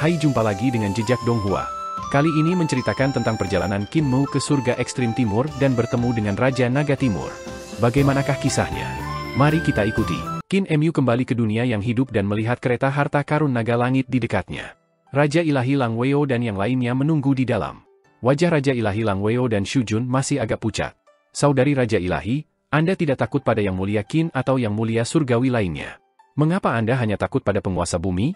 Hai, jumpa lagi dengan Jejak Donghua. Kali ini menceritakan tentang perjalanan Qin Mu ke surga ekstrim timur dan bertemu dengan Raja Naga Timur. Bagaimanakah kisahnya? Mari kita ikuti. Qin Mu kembali ke dunia yang hidup dan melihat kereta harta karun naga langit di dekatnya. Raja Ilahi Lang Weo dan yang lainnya menunggu di dalam. Wajah Raja Ilahi Lang Weo dan Shu Jun masih agak pucat. Saudari Raja Ilahi, Anda tidak takut pada yang mulia Qin atau yang mulia surgawi lainnya? Mengapa Anda hanya takut pada penguasa bumi?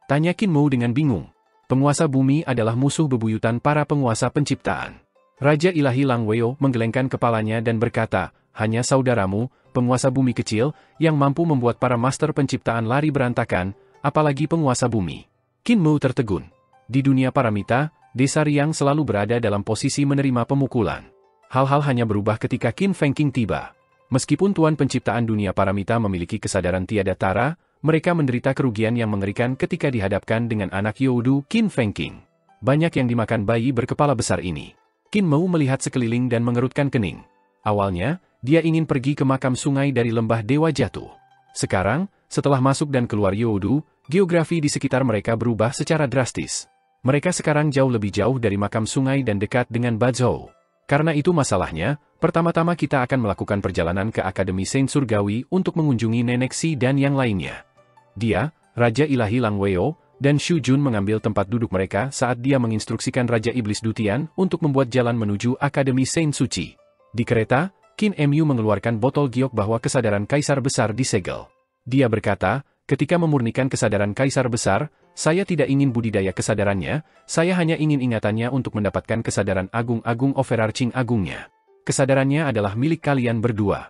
Tanya Qin Mu dengan bingung. Penguasa bumi adalah musuh bebuyutan para penguasa penciptaan. Raja Ilahi Lang Weo menggelengkan kepalanya dan berkata, hanya saudaramu, penguasa bumi kecil, yang mampu membuat para master penciptaan lari berantakan, apalagi penguasa bumi. Qin Mu tertegun. Di dunia paramita, desa Riang selalu berada dalam posisi menerima pemukulan. Hal-hal hanya berubah ketika Qin Fengqing tiba. Meskipun Tuan Penciptaan dunia paramita memiliki kesadaran tiada tara, mereka menderita kerugian yang mengerikan ketika dihadapkan dengan anak Youdu, Qin Fengqing. Banyak yang dimakan bayi berkepala besar ini. Qin Mu melihat sekeliling dan mengerutkan kening. Awalnya, dia ingin pergi ke makam sungai dari lembah Dewa Jatuh. Sekarang, setelah masuk dan keluar Youdu, geografi di sekitar mereka berubah secara drastis. Mereka sekarang jauh lebih jauh dari makam sungai dan dekat dengan Bazhou. Karena itu masalahnya, pertama-tama kita akan melakukan perjalanan ke Akademi Saint Surgawi untuk mengunjungi Nenek Si dan yang lainnya. Dia, Raja Ilahi Lang Weo, dan Shu Jun mengambil tempat duduk mereka saat dia menginstruksikan Raja Iblis Dutian untuk membuat jalan menuju Akademi Saint Suci. Di kereta, Qin Mu mengeluarkan botol giok bahwa kesadaran Kaisar Besar disegel. Dia berkata, ketika memurnikan kesadaran Kaisar Besar, saya tidak ingin budidaya kesadarannya, saya hanya ingin ingatannya untuk mendapatkan kesadaran agung-agung overarching agungnya. Kesadarannya adalah milik kalian berdua.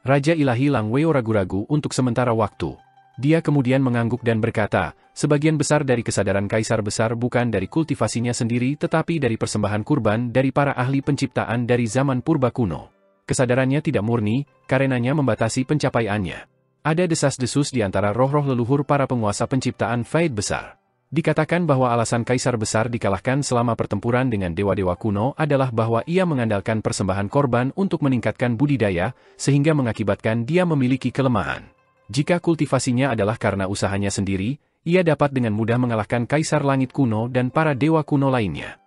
Raja Ilahi Lang Weo ragu-ragu untuk sementara waktu. Dia kemudian mengangguk dan berkata, sebagian besar dari kesadaran Kaisar Besar bukan dari kultivasinya sendiri tetapi dari persembahan kurban dari para ahli penciptaan dari zaman purba kuno. Kesadarannya tidak murni, karenanya membatasi pencapaiannya. Ada desas-desus di antara roh-roh leluhur para penguasa penciptaan Faid Besar. Dikatakan bahwa alasan Kaisar Besar dikalahkan selama pertempuran dengan dewa-dewa kuno adalah bahwa ia mengandalkan persembahan korban untuk meningkatkan budidaya, sehingga mengakibatkan dia memiliki kelemahan. Jika kultivasinya adalah karena usahanya sendiri, ia dapat dengan mudah mengalahkan Kaisar Langit kuno dan para dewa kuno lainnya.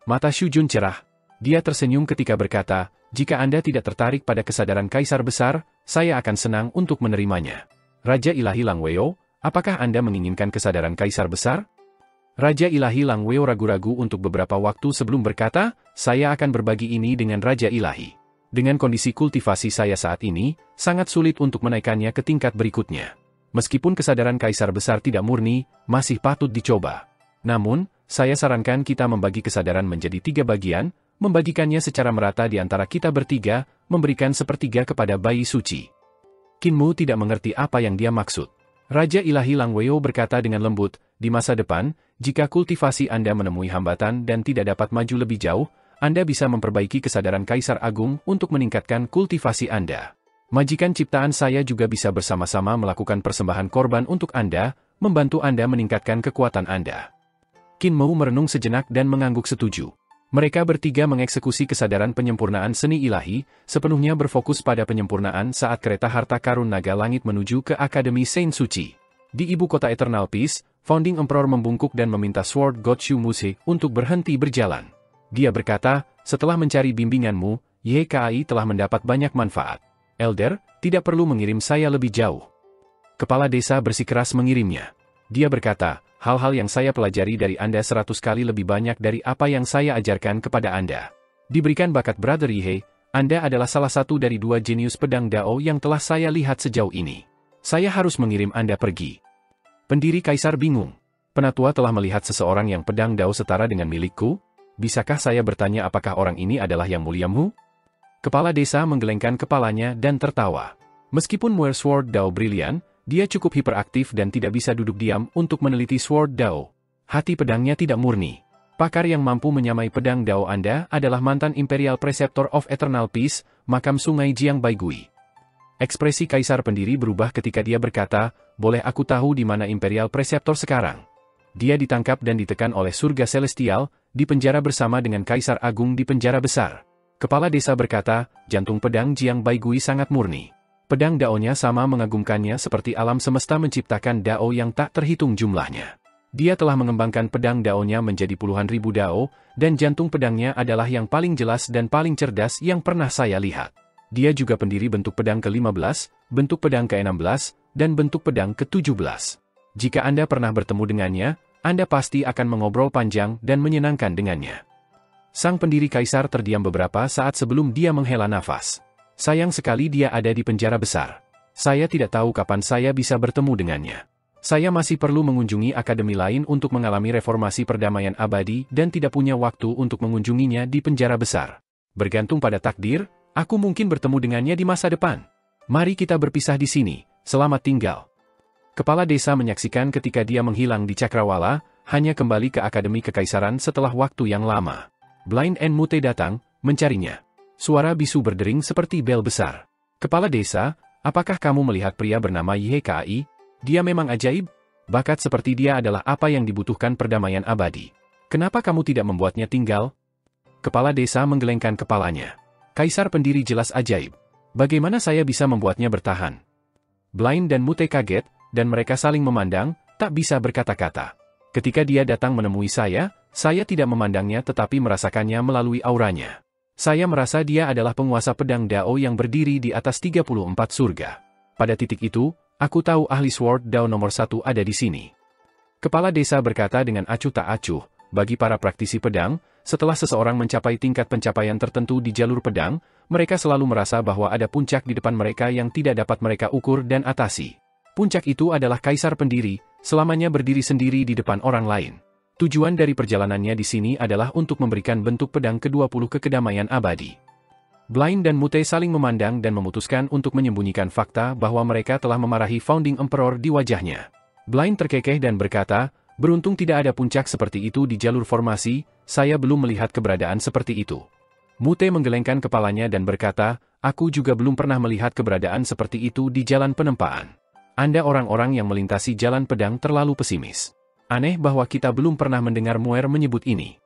Mata Shu Jun cerah. Dia tersenyum ketika berkata, jika Anda tidak tertarik pada kesadaran Kaisar Besar, saya akan senang untuk menerimanya. Raja Ilahi Lang Weo, apakah Anda menginginkan kesadaran Kaisar Besar? Raja Ilahi Lang Weo ragu-ragu untuk beberapa waktu sebelum berkata, saya akan berbagi ini dengan Raja Ilahi. Dengan kondisi kultivasi saya saat ini, sangat sulit untuk menaikkannya ke tingkat berikutnya. Meskipun kesadaran Kaisar Besar tidak murni, masih patut dicoba. Namun, saya sarankan kita membagi kesadaran menjadi 3 bagian, membagikannya secara merata di antara kita bertiga, memberikan sepertiga kepada bayi suci. Qin Mu tidak mengerti apa yang dia maksud. Raja Ilahi Lang Weo berkata dengan lembut, di masa depan, jika kultivasi Anda menemui hambatan dan tidak dapat maju lebih jauh, Anda bisa memperbaiki kesadaran Kaisar Agung untuk meningkatkan kultivasi Anda. Majikan ciptaan saya juga bisa bersama-sama melakukan persembahan korban untuk Anda, membantu Anda meningkatkan kekuatan Anda. Qin Mu merenung sejenak dan mengangguk setuju. Mereka bertiga mengeksekusi kesadaran penyempurnaan seni ilahi, sepenuhnya berfokus pada penyempurnaan saat kereta harta karun naga langit menuju ke Akademi Saint Suci. Di ibu kota Eternal Peace, Founding Emperor membungkuk dan meminta Sword God Shu Muse untuk berhenti berjalan. Dia berkata, setelah mencari bimbinganmu, YKAI telah mendapat banyak manfaat. Elder, tidak perlu mengirim saya lebih jauh. Kepala desa bersikeras mengirimnya. Dia berkata, hal-hal yang saya pelajari dari Anda 100 kali lebih banyak dari apa yang saya ajarkan kepada Anda. Diberikan bakat Brother Yihe, Anda adalah salah satu dari 2 jenius pedang Dao yang telah saya lihat sejauh ini. Saya harus mengirim Anda pergi. Pendiri Kaisar bingung. Penatua telah melihat seseorang yang pedang Dao setara dengan milikku? Bisakah saya bertanya apakah orang ini adalah yang muliamu? Kepala desa menggelengkan kepalanya dan tertawa. Meskipun Muir Sword Dao brilian, dia cukup hiperaktif dan tidak bisa duduk diam untuk meneliti Sword Dao. Hati pedangnya tidak murni. Pakar yang mampu menyamai pedang Dao Anda adalah mantan Imperial Preceptor of Eternal Peace, makam sungai Jiang Baigui. Ekspresi Kaisar pendiri berubah ketika dia berkata, boleh aku tahu di mana Imperial Preceptor sekarang? Dia ditangkap dan ditekan oleh surga celestial, di penjara bersama dengan Kaisar Agung di penjara besar. Kepala desa berkata, jantung pedang Jiang Baigui sangat murni. Pedang Dao-nya sama mengagumkannya seperti alam semesta menciptakan Dao yang tak terhitung jumlahnya. Dia telah mengembangkan pedang Dao-nya menjadi puluhan ribu Dao, dan jantung pedangnya adalah yang paling jelas dan paling cerdas yang pernah saya lihat. Dia juga pendiri bentuk pedang ke-15, bentuk pedang ke-16, dan bentuk pedang ke-17. Jika Anda pernah bertemu dengannya, Anda pasti akan mengobrol panjang dan menyenangkan dengannya. Sang pendiri kaisar terdiam beberapa saat sebelum dia menghela nafas. Sayang sekali dia ada di penjara besar. Saya tidak tahu kapan saya bisa bertemu dengannya. Saya masih perlu mengunjungi akademi lain untuk mengalami reformasi perdamaian abadi dan tidak punya waktu untuk mengunjunginya di penjara besar. Bergantung pada takdir, aku mungkin bertemu dengannya di masa depan. Mari kita berpisah di sini. Selamat tinggal. Kepala desa menyaksikan ketika dia menghilang di Cakrawala, hanya kembali ke Akademi Kekaisaran setelah waktu yang lama. Blind and Mute datang, mencarinya. Suara bisu berdering seperti bel besar. Kepala desa, apakah kamu melihat pria bernama YKI? Dia memang ajaib. Bakat seperti dia adalah apa yang dibutuhkan perdamaian abadi. Kenapa kamu tidak membuatnya tinggal? Kepala desa menggelengkan kepalanya. Kaisar pendiri jelas ajaib. Bagaimana saya bisa membuatnya bertahan? Blind dan Mute kaget, dan mereka saling memandang, tak bisa berkata-kata. Ketika dia datang menemui saya tidak memandangnya tetapi merasakannya melalui auranya. Saya merasa dia adalah penguasa pedang Dao yang berdiri di atas 34 surga. Pada titik itu, aku tahu ahli Sword Dao nomor 1 ada di sini. Kepala desa berkata dengan acuh tak acuh, bagi para praktisi pedang, setelah seseorang mencapai tingkat pencapaian tertentu di jalur pedang, mereka selalu merasa bahwa ada puncak di depan mereka yang tidak dapat mereka ukur dan atasi. Puncak itu adalah kaisar pendiri, selamanya berdiri sendiri di depan orang lain. Tujuan dari perjalanannya di sini adalah untuk memberikan bentuk pedang ke-20 kedamaian abadi. Blind dan Mute saling memandang dan memutuskan untuk menyembunyikan fakta bahwa mereka telah memarahi Founding Emperor di wajahnya. Blind terkekeh dan berkata, beruntung tidak ada puncak seperti itu di jalur formasi, saya belum melihat keberadaan seperti itu. Mute menggelengkan kepalanya dan berkata, aku juga belum pernah melihat keberadaan seperti itu di jalan penempaan. Anda orang-orang yang melintasi jalan pedang terlalu pesimis. Aneh bahwa kita belum pernah mendengar Muer menyebut ini.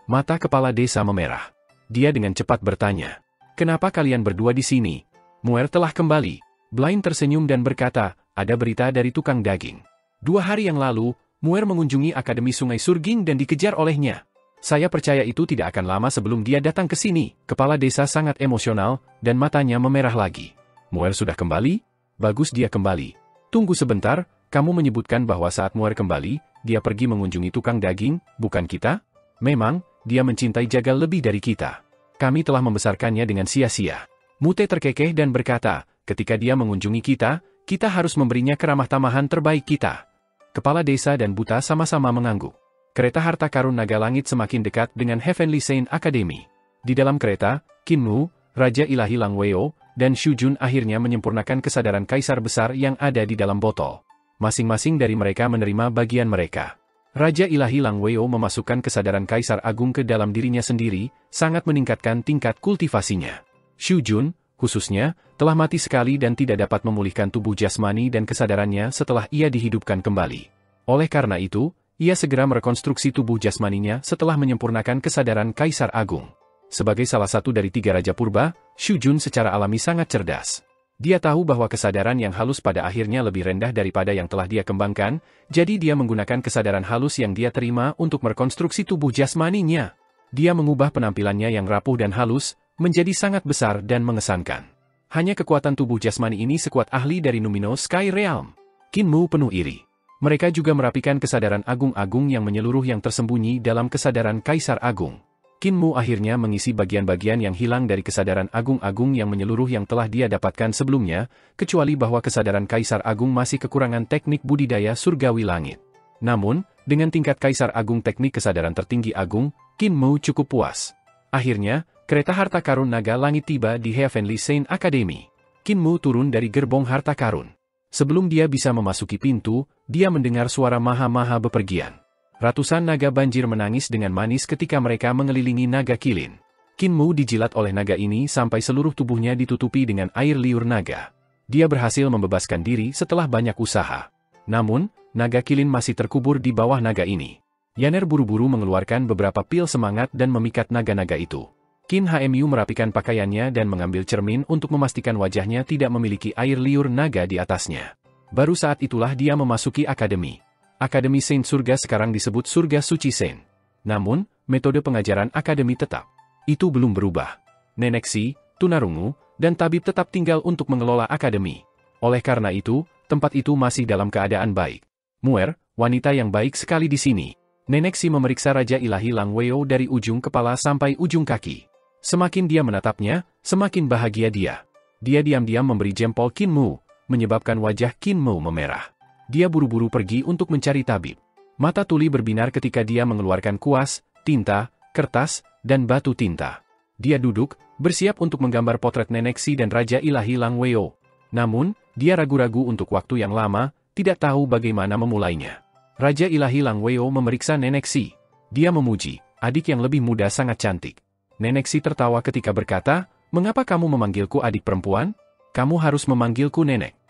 Mata kepala desa memerah. Dia dengan cepat bertanya, kenapa kalian berdua di sini? Muer telah kembali. Blind tersenyum dan berkata, ada berita dari tukang daging. 2 hari yang lalu, Muer mengunjungi Akademi Sungai Surging dan dikejar olehnya. Saya percaya itu tidak akan lama sebelum dia datang ke sini. Kepala desa sangat emosional, dan matanya memerah lagi. Muer sudah kembali? Bagus dia kembali. Tunggu sebentar, kamu menyebutkan bahwa saat Muer kembali, dia pergi mengunjungi tukang daging, bukan kita? Memang, dia mencintai Jagal lebih dari kita. Kami telah membesarkannya dengan sia-sia. Mute terkekeh dan berkata, ketika dia mengunjungi kita, kita harus memberinya keramah tamahan terbaik kita. Kepala desa dan Buta sama-sama mengangguk. Kereta harta karun naga langit semakin dekat dengan Heavenly Saint Academy. Di dalam kereta, Qin Mu, Raja Ilahi Lang Weo, dan Xu Jun akhirnya menyempurnakan kesadaran kaisar besar yang ada di dalam botol. Masing-masing dari mereka menerima bagian mereka. Raja Ilahi Lang Weo memasukkan kesadaran kaisar agung ke dalam dirinya sendiri, sangat meningkatkan tingkat kultivasinya. Xu Jun, khususnya, telah mati sekali dan tidak dapat memulihkan tubuh jasmani dan kesadarannya setelah ia dihidupkan kembali. Oleh karena itu, ia segera merekonstruksi tubuh jasmaninya setelah menyempurnakan kesadaran kaisar agung. Sebagai salah satu dari 3 Raja Purba, Xu Jun secara alami sangat cerdas. Dia tahu bahwa kesadaran yang halus pada akhirnya lebih rendah daripada yang telah dia kembangkan, jadi dia menggunakan kesadaran halus yang dia terima untuk merekonstruksi tubuh jasmaninya. Dia mengubah penampilannya yang rapuh dan halus, menjadi sangat besar dan mengesankan. Hanya kekuatan tubuh jasmani ini sekuat ahli dari Numino Sky Realm. Qin Mu penuh iri. Mereka juga merapikan kesadaran agung-agung yang menyeluruh yang tersembunyi dalam kesadaran Kaisar Agung. Qin Mu akhirnya mengisi bagian-bagian yang hilang dari kesadaran agung-agung yang menyeluruh yang telah dia dapatkan sebelumnya, kecuali bahwa kesadaran Kaisar Agung masih kekurangan teknik budidaya surgawi langit. Namun, dengan tingkat Kaisar Agung teknik kesadaran tertinggi agung, Qin Mu cukup puas. Akhirnya, kereta harta karun naga langit tiba di Heavenly Saint Academy. Qin Mu turun dari gerbong harta karun. Sebelum dia bisa memasuki pintu, dia mendengar suara maha-maha bepergian. Ratusan naga banjir menangis dengan manis ketika mereka mengelilingi naga kilin. Qin Mu dijilat oleh naga ini sampai seluruh tubuhnya ditutupi dengan air liur naga. Dia berhasil membebaskan diri setelah banyak usaha. Namun, naga kilin masih terkubur di bawah naga ini. Yaner buru-buru mengeluarkan beberapa pil semangat dan memikat naga-naga itu. Qin Hmu merapikan pakaiannya dan mengambil cermin untuk memastikan wajahnya tidak memiliki air liur naga di atasnya. Baru saat itulah dia memasuki akademi. Akademi Saint Surga sekarang disebut Surga Suci Saint. Namun, metode pengajaran akademi tetap. Itu belum berubah. Nenek Si, tunarungu, dan tabib tetap tinggal untuk mengelola akademi. Oleh karena itu, tempat itu masih dalam keadaan baik. Muer, wanita yang baik sekali di sini. Nenek Si memeriksa Raja Ilahi Lang Weo dari ujung kepala sampai ujung kaki. Semakin dia menatapnya, semakin bahagia dia. Dia diam-diam memberi jempol Qin Mu, menyebabkan wajah Qin Mu memerah. Dia buru-buru pergi untuk mencari tabib. Mata Tuli berbinar ketika dia mengeluarkan kuas, tinta, kertas, dan batu tinta. Dia duduk, bersiap untuk menggambar potret Nenek Si dan Raja Ilahi Lang Weo. Namun, dia ragu-ragu untuk waktu yang lama, tidak tahu bagaimana memulainya. Raja Ilahi Lang Weo memeriksa Nenek Si. Dia memuji, adik yang lebih muda sangat cantik. Nenek Si tertawa ketika berkata, "Mengapa kamu memanggilku adik perempuan? Kamu harus memanggilku nenek."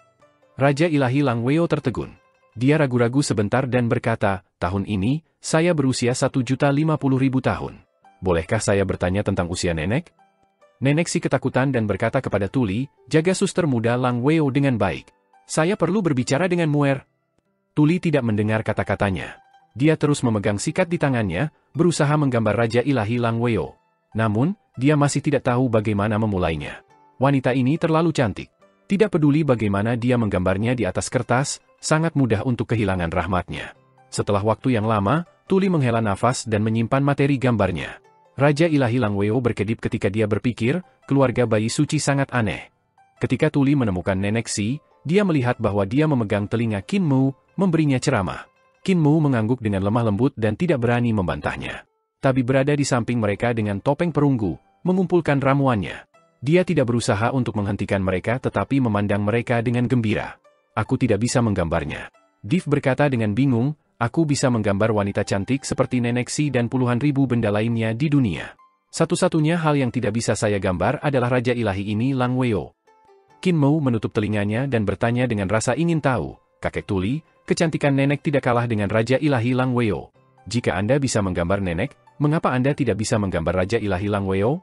Raja Ilahi Lang Weo tertegun. Dia ragu-ragu sebentar dan berkata, "Tahun ini, saya berusia 1.050.000 tahun. Bolehkah saya bertanya tentang usia nenek?" Nenek Si ketakutan dan berkata kepada Tuli, "Jaga suster muda Lang Weo dengan baik. Saya perlu berbicara dengan Muer." Tuli tidak mendengar kata-katanya. Dia terus memegang sikat di tangannya, berusaha menggambar Raja Ilahi Lang Weo. Namun, dia masih tidak tahu bagaimana memulainya. Wanita ini terlalu cantik. Tidak peduli bagaimana dia menggambarnya di atas kertas, sangat mudah untuk kehilangan rahmatnya. Setelah waktu yang lama, Tuli menghela nafas dan menyimpan materi gambarnya. Raja Ilahi Lang Weo berkedip ketika dia berpikir, keluarga bayi suci sangat aneh. Ketika Tuli menemukan Nenek Si, dia melihat bahwa dia memegang telinga Qin Mu, memberinya ceramah. Qin Mu mengangguk dengan lemah lembut dan tidak berani membantahnya. Tabi berada di samping mereka dengan topeng perunggu, mengumpulkan ramuannya. Dia tidak berusaha untuk menghentikan mereka tetapi memandang mereka dengan gembira. "Aku tidak bisa menggambarnya." Div berkata dengan bingung, "Aku bisa menggambar wanita cantik seperti Nenek Si dan puluhan ribu benda lainnya di dunia. Satu-satunya hal yang tidak bisa saya gambar adalah Raja Ilahi ini Lang Weo." Qin Mu menutup telinganya dan bertanya dengan rasa ingin tahu, "Kakek Tuli, kecantikan nenek tidak kalah dengan Raja Ilahi Lang Weo. Jika Anda bisa menggambar nenek, mengapa Anda tidak bisa menggambar Raja Ilahi Lang Weo?"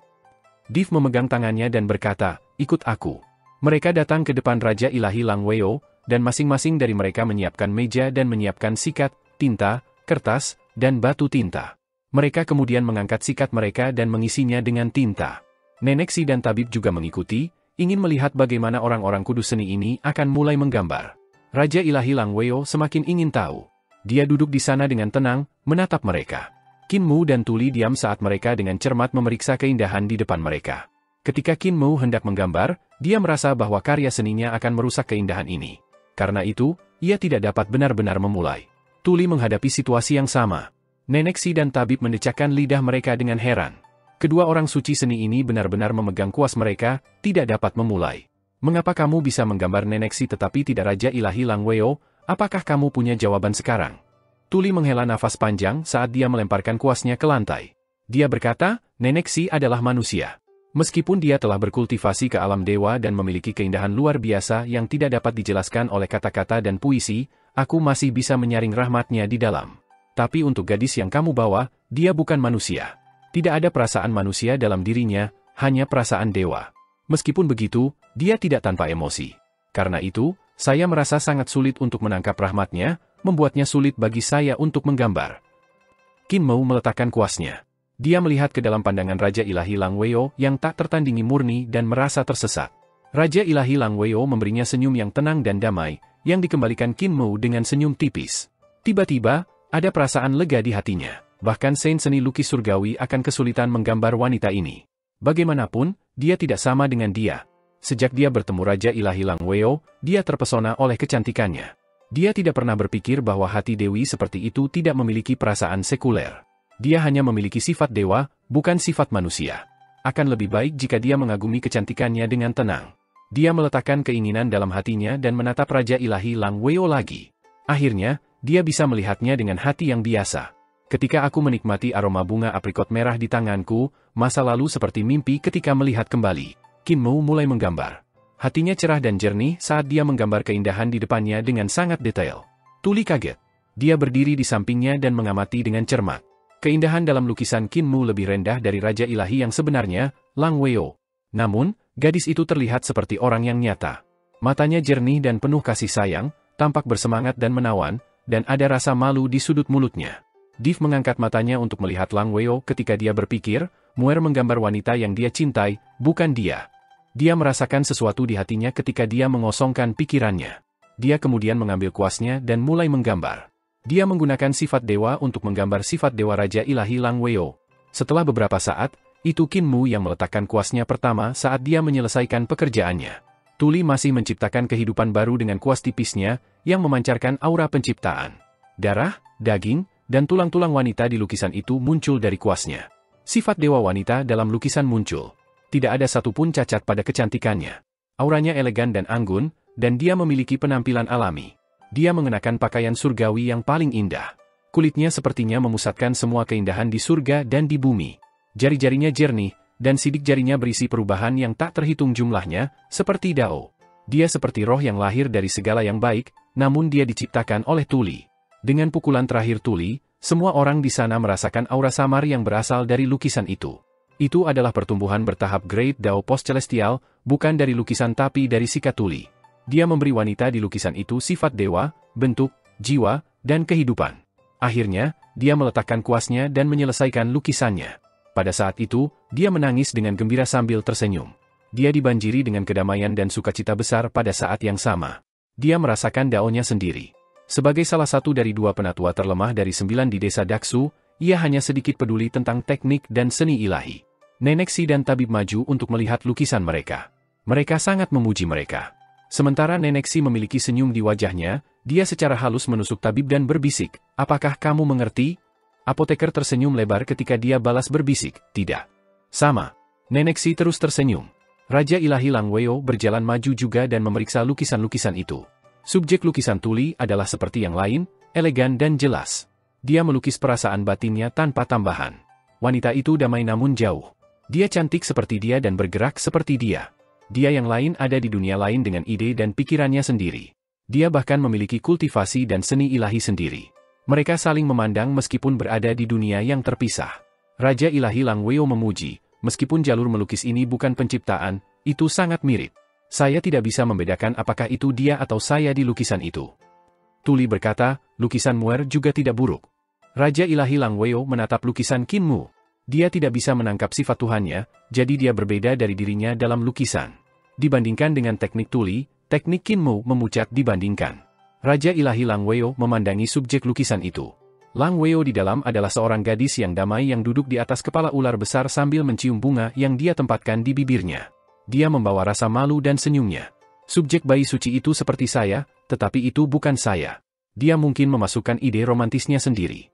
Div memegang tangannya dan berkata, "Ikut aku." Mereka datang ke depan Raja Ilahi Lang Weo, dan masing-masing dari mereka menyiapkan meja dan menyiapkan sikat, tinta, kertas, dan batu tinta. Mereka kemudian mengangkat sikat mereka dan mengisinya dengan tinta. Nenek Si dan tabib juga mengikuti, ingin melihat bagaimana orang-orang kudus seni ini akan mulai menggambar. Raja Ilahi Lang Weo semakin ingin tahu. Dia duduk di sana dengan tenang, menatap mereka. Qin Mu dan Tuli diam saat mereka dengan cermat memeriksa keindahan di depan mereka. Ketika Qin Mu hendak menggambar, dia merasa bahwa karya seninya akan merusak keindahan ini. Karena itu, ia tidak dapat benar-benar memulai. Tuli menghadapi situasi yang sama. Nenek Si dan tabib mendecakkan lidah mereka dengan heran. Kedua orang suci seni ini benar-benar memegang kuas mereka, tidak dapat memulai. "Mengapa kamu bisa menggambar Nenek Si tetapi tidak Raja Ilahi Lang Weo? Apakah kamu punya jawaban sekarang?" Tuli menghela nafas panjang saat dia melemparkan kuasnya ke lantai. Dia berkata, "Nenek Si adalah manusia. Meskipun dia telah berkultivasi ke alam dewa dan memiliki keindahan luar biasa yang tidak dapat dijelaskan oleh kata-kata dan puisi, aku masih bisa menyaring rahmatnya di dalam. Tapi untuk gadis yang kamu bawa, dia bukan manusia. Tidak ada perasaan manusia dalam dirinya, hanya perasaan dewa. Meskipun begitu, dia tidak tanpa emosi. Karena itu, saya merasa sangat sulit untuk menangkap rahmatnya, membuatnya sulit bagi saya untuk menggambar." Qin Mu meletakkan kuasnya. Dia melihat ke dalam pandangan Raja Ilahi Lang Weo yang tak tertandingi murni dan merasa tersesat. Raja Ilahi Lang Weo memberinya senyum yang tenang dan damai, yang dikembalikan Qin Mu dengan senyum tipis. Tiba-tiba, ada perasaan lega di hatinya. Bahkan Saint seni lukis surgawi akan kesulitan menggambar wanita ini. Bagaimanapun, dia tidak sama dengan dia. Sejak dia bertemu Raja Ilahi Lang Weo, dia terpesona oleh kecantikannya. Dia tidak pernah berpikir bahwa hati dewi seperti itu tidak memiliki perasaan sekuler. Dia hanya memiliki sifat dewa, bukan sifat manusia. Akan lebih baik jika dia mengagumi kecantikannya dengan tenang. Dia meletakkan keinginan dalam hatinya dan menatap Raja Ilahi Lang Weo lagi. Akhirnya, dia bisa melihatnya dengan hati yang biasa. Ketika aku menikmati aroma bunga aprikot merah di tanganku, masa lalu seperti mimpi ketika melihat kembali. Qin Mu mulai menggambar. Hatinya cerah dan jernih saat dia menggambar keindahan di depannya dengan sangat detail. Tuli kaget. Dia berdiri di sampingnya dan mengamati dengan cermat. Keindahan dalam lukisan Qin Mu lebih rendah dari Raja Ilahi yang sebenarnya, Lang Weo. Namun, gadis itu terlihat seperti orang yang nyata. Matanya jernih dan penuh kasih sayang, tampak bersemangat dan menawan, dan ada rasa malu di sudut mulutnya. Div mengangkat matanya untuk melihat Lang Weo ketika dia berpikir, Muer menggambar wanita yang dia cintai, bukan dia. Dia merasakan sesuatu di hatinya ketika dia mengosongkan pikirannya. Dia kemudian mengambil kuasnya dan mulai menggambar. Dia menggunakan sifat dewa untuk menggambar sifat dewa Raja Ilahi Lang Weo. Setelah beberapa saat, itu Qin Mu yang meletakkan kuasnya pertama saat dia menyelesaikan pekerjaannya. Tuli masih menciptakan kehidupan baru dengan kuas tipisnya, yang memancarkan aura penciptaan. Darah, daging, dan tulang-tulang wanita di lukisan itu muncul dari kuasnya. Sifat dewa wanita dalam lukisan muncul. Tidak ada satupun cacat pada kecantikannya. Auranya elegan dan anggun, dan dia memiliki penampilan alami. Dia mengenakan pakaian surgawi yang paling indah. Kulitnya sepertinya memusatkan semua keindahan di surga dan di bumi. Jari-jarinya jernih, dan sidik jarinya berisi perubahan yang tak terhitung jumlahnya, seperti Dao. Dia seperti roh yang lahir dari segala yang baik, namun dia diciptakan oleh Tuli. Dengan pukulan terakhir Tuli, semua orang di sana merasakan aura samar yang berasal dari lukisan itu. Itu adalah pertumbuhan bertahap Great Dao Post Celestial, bukan dari lukisan tapi dari sikat Tuli. Dia memberi wanita di lukisan itu sifat dewa, bentuk, jiwa, dan kehidupan. Akhirnya, dia meletakkan kuasnya dan menyelesaikan lukisannya. Pada saat itu, dia menangis dengan gembira sambil tersenyum. Dia dibanjiri dengan kedamaian dan sukacita besar pada saat yang sama. Dia merasakan daonya sendiri. Sebagai salah satu dari 2 penatua terlemah dari 9 di desa Daksu, ia hanya sedikit peduli tentang teknik dan seni ilahi. Nenek Si dan tabib maju untuk melihat lukisan mereka. Mereka sangat memuji mereka. Sementara Nenek Si memiliki senyum di wajahnya, dia secara halus menusuk tabib dan berbisik, "Apakah kamu mengerti?" Apoteker tersenyum lebar ketika dia balas berbisik, "Tidak." "Sama." Nenek Si terus tersenyum. Raja Ilahi Lang Weo berjalan maju juga dan memeriksa lukisan-lukisan itu. Subjek lukisan Tuli adalah seperti yang lain, elegan dan jelas. Dia melukis perasaan batinnya tanpa tambahan. Wanita itu damai namun jauh. Dia cantik seperti dia dan bergerak seperti dia. Dia yang lain ada di dunia lain dengan ide dan pikirannya sendiri. Dia bahkan memiliki kultivasi dan seni ilahi sendiri. Mereka saling memandang meskipun berada di dunia yang terpisah. Raja Ilahi Lang Weo memuji, meskipun jalur melukis ini bukan penciptaan, itu sangat mirip. Saya tidak bisa membedakan apakah itu dia atau saya di lukisan itu. Tuli berkata, lukisan Muer juga tidak buruk. Raja Ilahi Lang Weo menatap lukisan Qin Mu. Dia tidak bisa menangkap sifat Tuhannya, jadi dia berbeda dari dirinya dalam lukisan. Dibandingkan dengan teknik Tuli, teknik Qin Mu memucat dibandingkan. Raja Ilahi Lang Weo memandangi subjek lukisan itu. Lang Weo di dalam adalah seorang gadis yang damai yang duduk di atas kepala ular besar sambil mencium bunga yang dia tempatkan di bibirnya. Dia membawa rasa malu dan senyumnya. Subjek bayi suci itu seperti saya, tetapi itu bukan saya. Dia mungkin memasukkan ide romantisnya sendiri.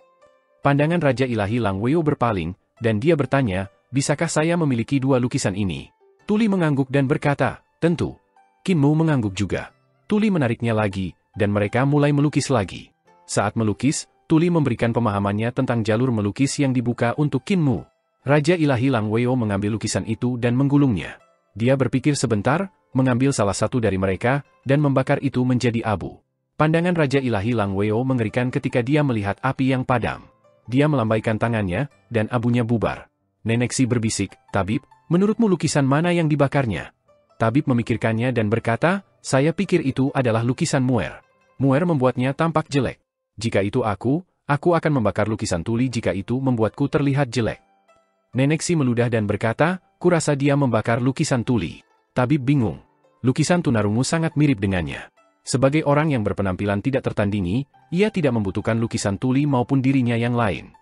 Pandangan Raja Ilahi Lang Weo berpaling, dan dia bertanya, "Bisakah saya memiliki 2 lukisan ini?" Tuli mengangguk dan berkata, "Tentu." Qin Mu mengangguk juga. Tuli menariknya lagi, dan mereka mulai melukis lagi. Saat melukis, Tuli memberikan pemahamannya tentang jalur melukis yang dibuka untuk Qin Mu. Raja Ilahi Lang Weo mengambil lukisan itu dan menggulungnya. Dia berpikir sebentar, mengambil salah satu dari mereka, dan membakar itu menjadi abu. Pandangan Raja Ilahi Lang Weo mengerikan ketika dia melihat api yang padam. Dia melambaikan tangannya, dan abunya bubar. Nenek Si berbisik, "Tabib, menurutmu lukisan mana yang dibakarnya?" Tabib memikirkannya dan berkata, "Saya pikir itu adalah lukisan Muer. Muer membuatnya tampak jelek. Jika itu aku akan membakar lukisan Tuli jika itu membuatku terlihat jelek." Nenek Si meludah dan berkata, "Kurasa dia membakar lukisan Tuli." Tabib bingung. Lukisan tunarungu sangat mirip dengannya. Sebagai orang yang berpenampilan tidak tertandingi, ia tidak membutuhkan lukisan Tuli maupun dirinya yang lain.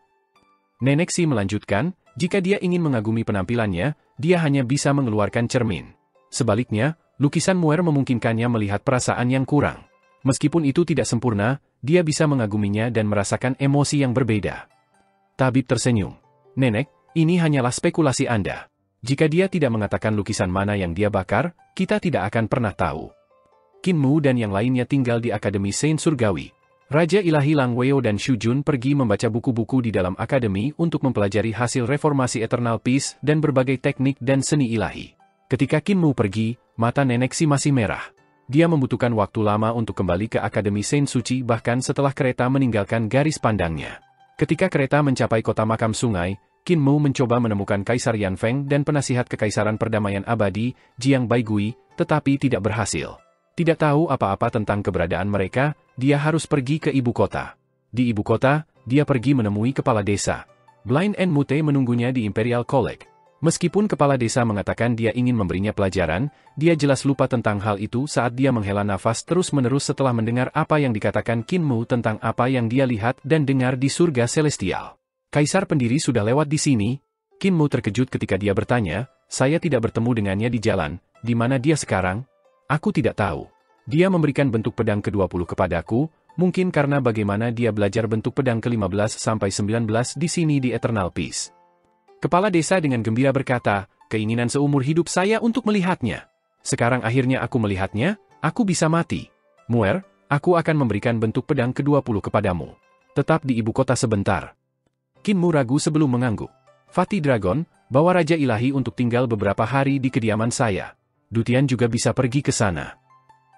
Nenek Si melanjutkan, jika dia ingin mengagumi penampilannya, dia hanya bisa mengeluarkan cermin. Sebaliknya, lukisan Muer memungkinkannya melihat perasaan yang kurang. Meskipun itu tidak sempurna, dia bisa mengaguminya dan merasakan emosi yang berbeda. Tabib tersenyum. "Nenek, ini hanyalah spekulasi Anda. Jika dia tidak mengatakan lukisan mana yang dia bakar, kita tidak akan pernah tahu." Qin Mu dan yang lainnya tinggal di Akademi Saint Surgawi. Raja Ilahi Lang Weo dan Shu Jun pergi membaca buku-buku di dalam akademi untuk mempelajari hasil reformasi Eternal Peace dan berbagai teknik dan seni ilahi. Ketika Qin Mu pergi, mata Nenek Si masih merah. Dia membutuhkan waktu lama untuk kembali ke Akademi Saint Suci bahkan setelah kereta meninggalkan garis pandangnya. Ketika kereta mencapai kota makam sungai, Qin Mu mencoba menemukan Kaisar Yan Feng dan penasihat Kekaisaran Perdamaian Abadi, Jiang Baigui, tetapi tidak berhasil. Tidak tahu apa-apa tentang keberadaan mereka, dia harus pergi ke ibu kota. Di ibu kota, dia pergi menemui kepala desa. Blind and Mute menunggunya di Imperial College. Meskipun kepala desa mengatakan dia ingin memberinya pelajaran, dia jelas lupa tentang hal itu saat dia menghela nafas terus-menerus setelah mendengar apa yang dikatakan Qin Mu tentang apa yang dia lihat dan dengar di surga celestial. Kaisar pendiri sudah lewat di sini. Qin Mu terkejut ketika dia bertanya, saya tidak bertemu dengannya di jalan, di mana dia sekarang? Aku tidak tahu. Dia memberikan bentuk pedang ke-20 kepadaku, mungkin karena bagaimana dia belajar bentuk pedang ke-15 sampai 19 di sini di Eternal Peace. Kepala desa dengan gembira berkata, keinginan seumur hidup saya untuk melihatnya. Sekarang akhirnya aku melihatnya, aku bisa mati. Muer, aku akan memberikan bentuk pedang ke-20 kepadamu. Tetap di ibu kota sebentar. Qin Mu ragu sebelum mengangguk. Fatih Dragon, bawa Raja Ilahi untuk tinggal beberapa hari di kediaman saya. Dutian juga bisa pergi ke sana.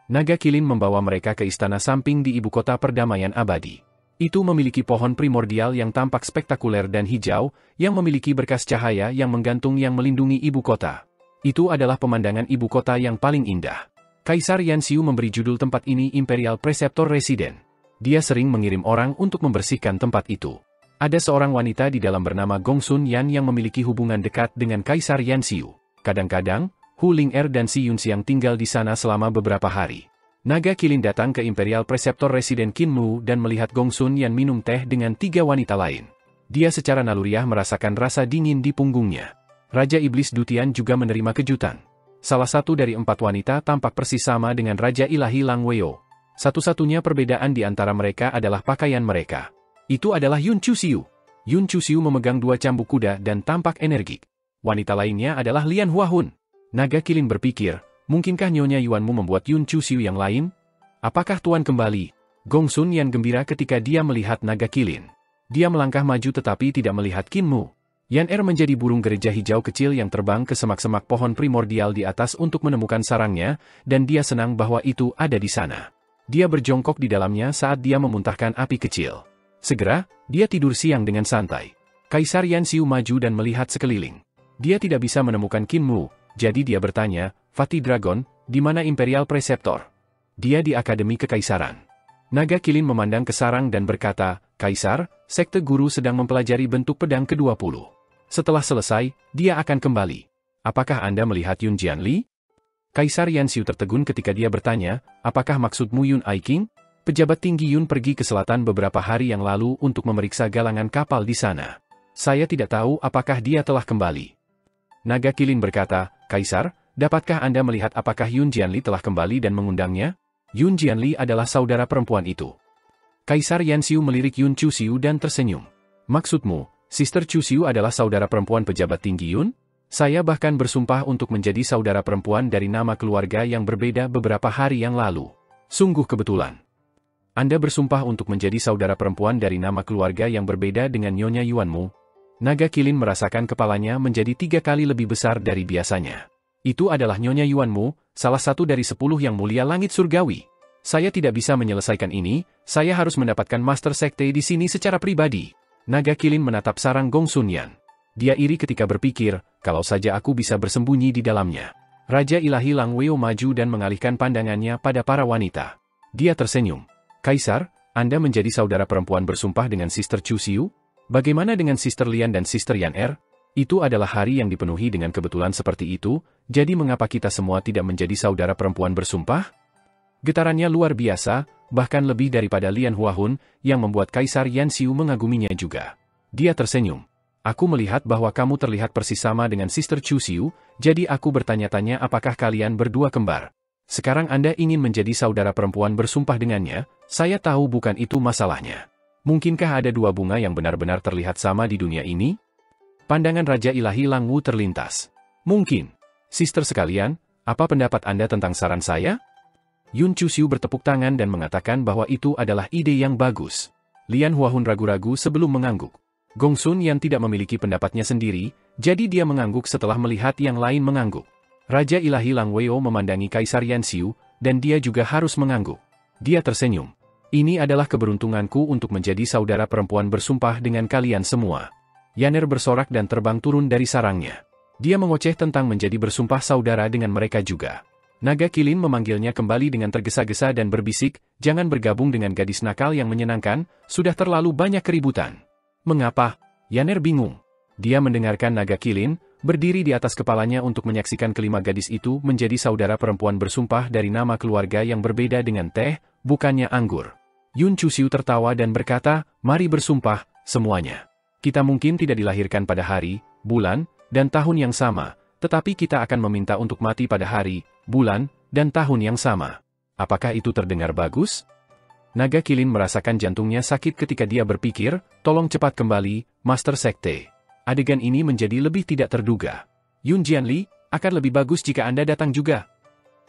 Naga Kilin membawa mereka ke istana samping di ibu kota perdamaian abadi. Itu memiliki pohon primordial yang tampak spektakuler dan hijau, yang memiliki berkas cahaya yang menggantung yang melindungi ibu kota. Itu adalah pemandangan ibu kota yang paling indah. Kaisar Yanxiu memberi judul tempat ini Imperial Preceptor Resident. Dia sering mengirim orang untuk membersihkan tempat itu. Ada seorang wanita di dalam bernama Gong Sun Yan yang memiliki hubungan dekat dengan Kaisar Yanxiu. Kadang-kadang, Hu Ling-er dan Si Yunxiang tinggal di sana selama beberapa hari. Naga Kilin datang ke Imperial Preceptor Resident Qin Mu dan melihat Gong Sun Yan minum teh dengan 3 wanita lain. Dia secara naluriah merasakan rasa dingin di punggungnya. Raja Iblis Dutian juga menerima kejutan. Salah satu dari 4 wanita tampak persis sama dengan Raja Ilahi Lang Weo. Satu-satunya perbedaan di antara mereka adalah pakaian mereka. Itu adalah Yun Chuxiu. Yun Chuxiu memegang 2 cambuk kuda dan tampak energik. Wanita lainnya adalah Lian Huahun. Naga Kilin berpikir, mungkinkah Nyonya Yuanmu membuat Yun Chuxiu yang lain? Apakah Tuan kembali? Gong Sun Yan gembira ketika dia melihat Naga Kilin. Dia melangkah maju tetapi tidak melihat Qin Mu. Yan Er menjadi burung gereja hijau kecil yang terbang ke semak-semak pohon primordial di atas untuk menemukan sarangnya, dan dia senang bahwa itu ada di sana. Dia berjongkok di dalamnya saat dia memuntahkan api kecil. Segera, dia tidur siang dengan santai. Kaisar Yanxiu maju dan melihat sekeliling. Dia tidak bisa menemukan Qin Mu. Jadi dia bertanya, Fatih Dragon, di mana Imperial Preceptor? Dia di Akademi Kekaisaran. Naga Kilin memandang ke sarang dan berkata, Kaisar, sekte guru sedang mempelajari bentuk pedang ke-20. Setelah selesai, dia akan kembali. Apakah Anda melihat Yun Jianli? Kaisar Yanxiu tertegun ketika dia bertanya, apakah maksudmu Yun Aiking? Pejabat tinggi Yun pergi ke selatan beberapa hari yang lalu untuk memeriksa galangan kapal di sana. Saya tidak tahu apakah dia telah kembali. Naga Kilin berkata, Kaisar, dapatkah Anda melihat apakah Yun Jianli telah kembali dan mengundangnya? Yun Jianli adalah saudara perempuan itu. Kaisar Yanxiu melirik Yun Chuxiu dan tersenyum. Maksudmu, Sister Chuxiu adalah saudara perempuan pejabat tinggi Yun? Saya bahkan bersumpah untuk menjadi saudara perempuan dari nama keluarga yang berbeda beberapa hari yang lalu. Sungguh kebetulan. Anda bersumpah untuk menjadi saudara perempuan dari nama keluarga yang berbeda dengan Nyonya Yuanmu? Naga Kilin merasakan kepalanya menjadi 3 kali lebih besar dari biasanya. Itu adalah Nyonya Yuanmu, salah satu dari 10 yang mulia langit surgawi. Saya tidak bisa menyelesaikan ini, saya harus mendapatkan Master Sekte di sini secara pribadi. Naga Kilin menatap sarang Gong Sun Yan. Dia iri ketika berpikir, kalau saja aku bisa bersembunyi di dalamnya. Raja Ilahi Lang Weo maju dan mengalihkan pandangannya pada para wanita. Dia tersenyum. Kaisar, Anda menjadi saudara perempuan bersumpah dengan Sister Chuxiu? Bagaimana dengan Sister Lian dan Sister Yan Er? Itu adalah hari yang dipenuhi dengan kebetulan seperti itu, jadi mengapa kita semua tidak menjadi saudara perempuan bersumpah? Getarannya luar biasa, bahkan lebih daripada Lian Huahun, yang membuat Kaisar Yanxiu mengaguminya juga. Dia tersenyum. Aku melihat bahwa kamu terlihat persis sama dengan Sister Chuxiu, jadi aku bertanya-tanya apakah kalian berdua kembar. Sekarang Anda ingin menjadi saudara perempuan bersumpah dengannya, saya tahu bukan itu masalahnya. Mungkinkah ada 2 bunga yang benar-benar terlihat sama di dunia ini? Pandangan Raja Ilahi Lang Wu terlintas. Mungkin. Sister sekalian, apa pendapat Anda tentang saran saya? Yun Chuxiu bertepuk tangan dan mengatakan bahwa itu adalah ide yang bagus. Lian Huahun ragu-ragu sebelum mengangguk. Gong Sun Yan tidak memiliki pendapatnya sendiri, jadi dia mengangguk setelah melihat yang lain mengangguk. Raja Ilahi Lang Weo memandangi Kaisar Yanxiu, dan dia juga harus mengangguk. Dia tersenyum. Ini adalah keberuntunganku untuk menjadi saudara perempuan bersumpah dengan kalian semua. Yan Er bersorak dan terbang turun dari sarangnya. Dia mengoceh tentang menjadi bersumpah saudara dengan mereka juga. Naga Kilin memanggilnya kembali dengan tergesa-gesa dan berbisik, jangan bergabung dengan gadis nakal yang menyenangkan, sudah terlalu banyak keributan. Mengapa? Yaner bingung. Dia mendengarkan Naga Kilin, berdiri di atas kepalanya untuk menyaksikan kelima gadis itu menjadi saudara perempuan bersumpah dari nama keluarga yang berbeda dengan teh, bukannya anggur. Yun Chusiu tertawa dan berkata, mari bersumpah, semuanya. Kita mungkin tidak dilahirkan pada hari, bulan, dan tahun yang sama, tetapi kita akan meminta untuk mati pada hari, bulan, dan tahun yang sama. Apakah itu terdengar bagus? Naga Kilin merasakan jantungnya sakit ketika dia berpikir, tolong cepat kembali, Master Sekte. Adegan ini menjadi lebih tidak terduga. Yun Jianli, akan lebih bagus jika Anda datang juga.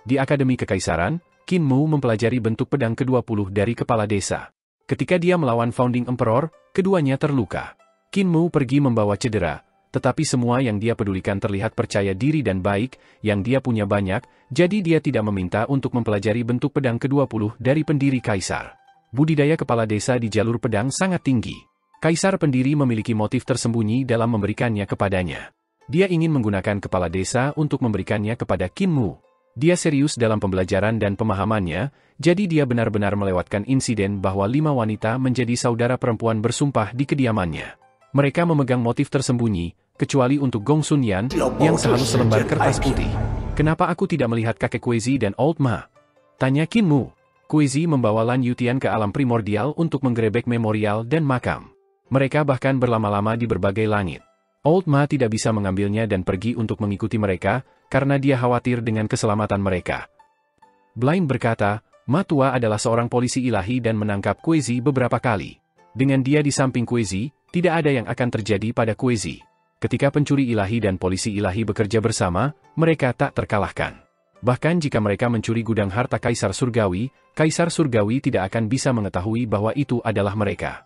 Di Akademi Kekaisaran, Qin Mu mempelajari bentuk pedang ke-20 dari kepala desa. Ketika dia melawan Founding Emperor, keduanya terluka. Qin Mu pergi membawa cedera, tetapi semua yang dia pedulikan terlihat percaya diri dan baik, yang dia punya banyak, jadi dia tidak meminta untuk mempelajari bentuk pedang ke-20 dari pendiri kaisar. Budidaya kepala desa di jalur pedang sangat tinggi. Kaisar pendiri memiliki motif tersembunyi dalam memberikannya kepadanya. Dia ingin menggunakan kepala desa untuk memberikannya kepada Qin Mu. Dia serius dalam pembelajaran dan pemahamannya, jadi dia benar-benar melewatkan insiden bahwa 5 wanita menjadi saudara perempuan bersumpah di kediamannya. Mereka memegang motif tersembunyi, kecuali untuk Gong Sun Yan, yang selalu selembar kertas putih. Kenapa aku tidak melihat kakek Kuezi dan Old Ma? Tanya Qin Mu. Kuezi membawa Lan Yutian ke alam primordial untuk menggerebek memorial dan makam. Mereka bahkan berlama-lama di berbagai langit. Old Ma tidak bisa mengambilnya dan pergi untuk mengikuti mereka, karena dia khawatir dengan keselamatan mereka. Blind berkata, Ma Tua adalah seorang polisi ilahi dan menangkap Kuezi beberapa kali. Dengan dia di samping Kuezi, tidak ada yang akan terjadi pada Kuezi. Ketika pencuri ilahi dan polisi ilahi bekerja bersama, mereka tak terkalahkan. Bahkan jika mereka mencuri gudang harta Kaisar Surgawi tidak akan bisa mengetahui bahwa itu adalah mereka.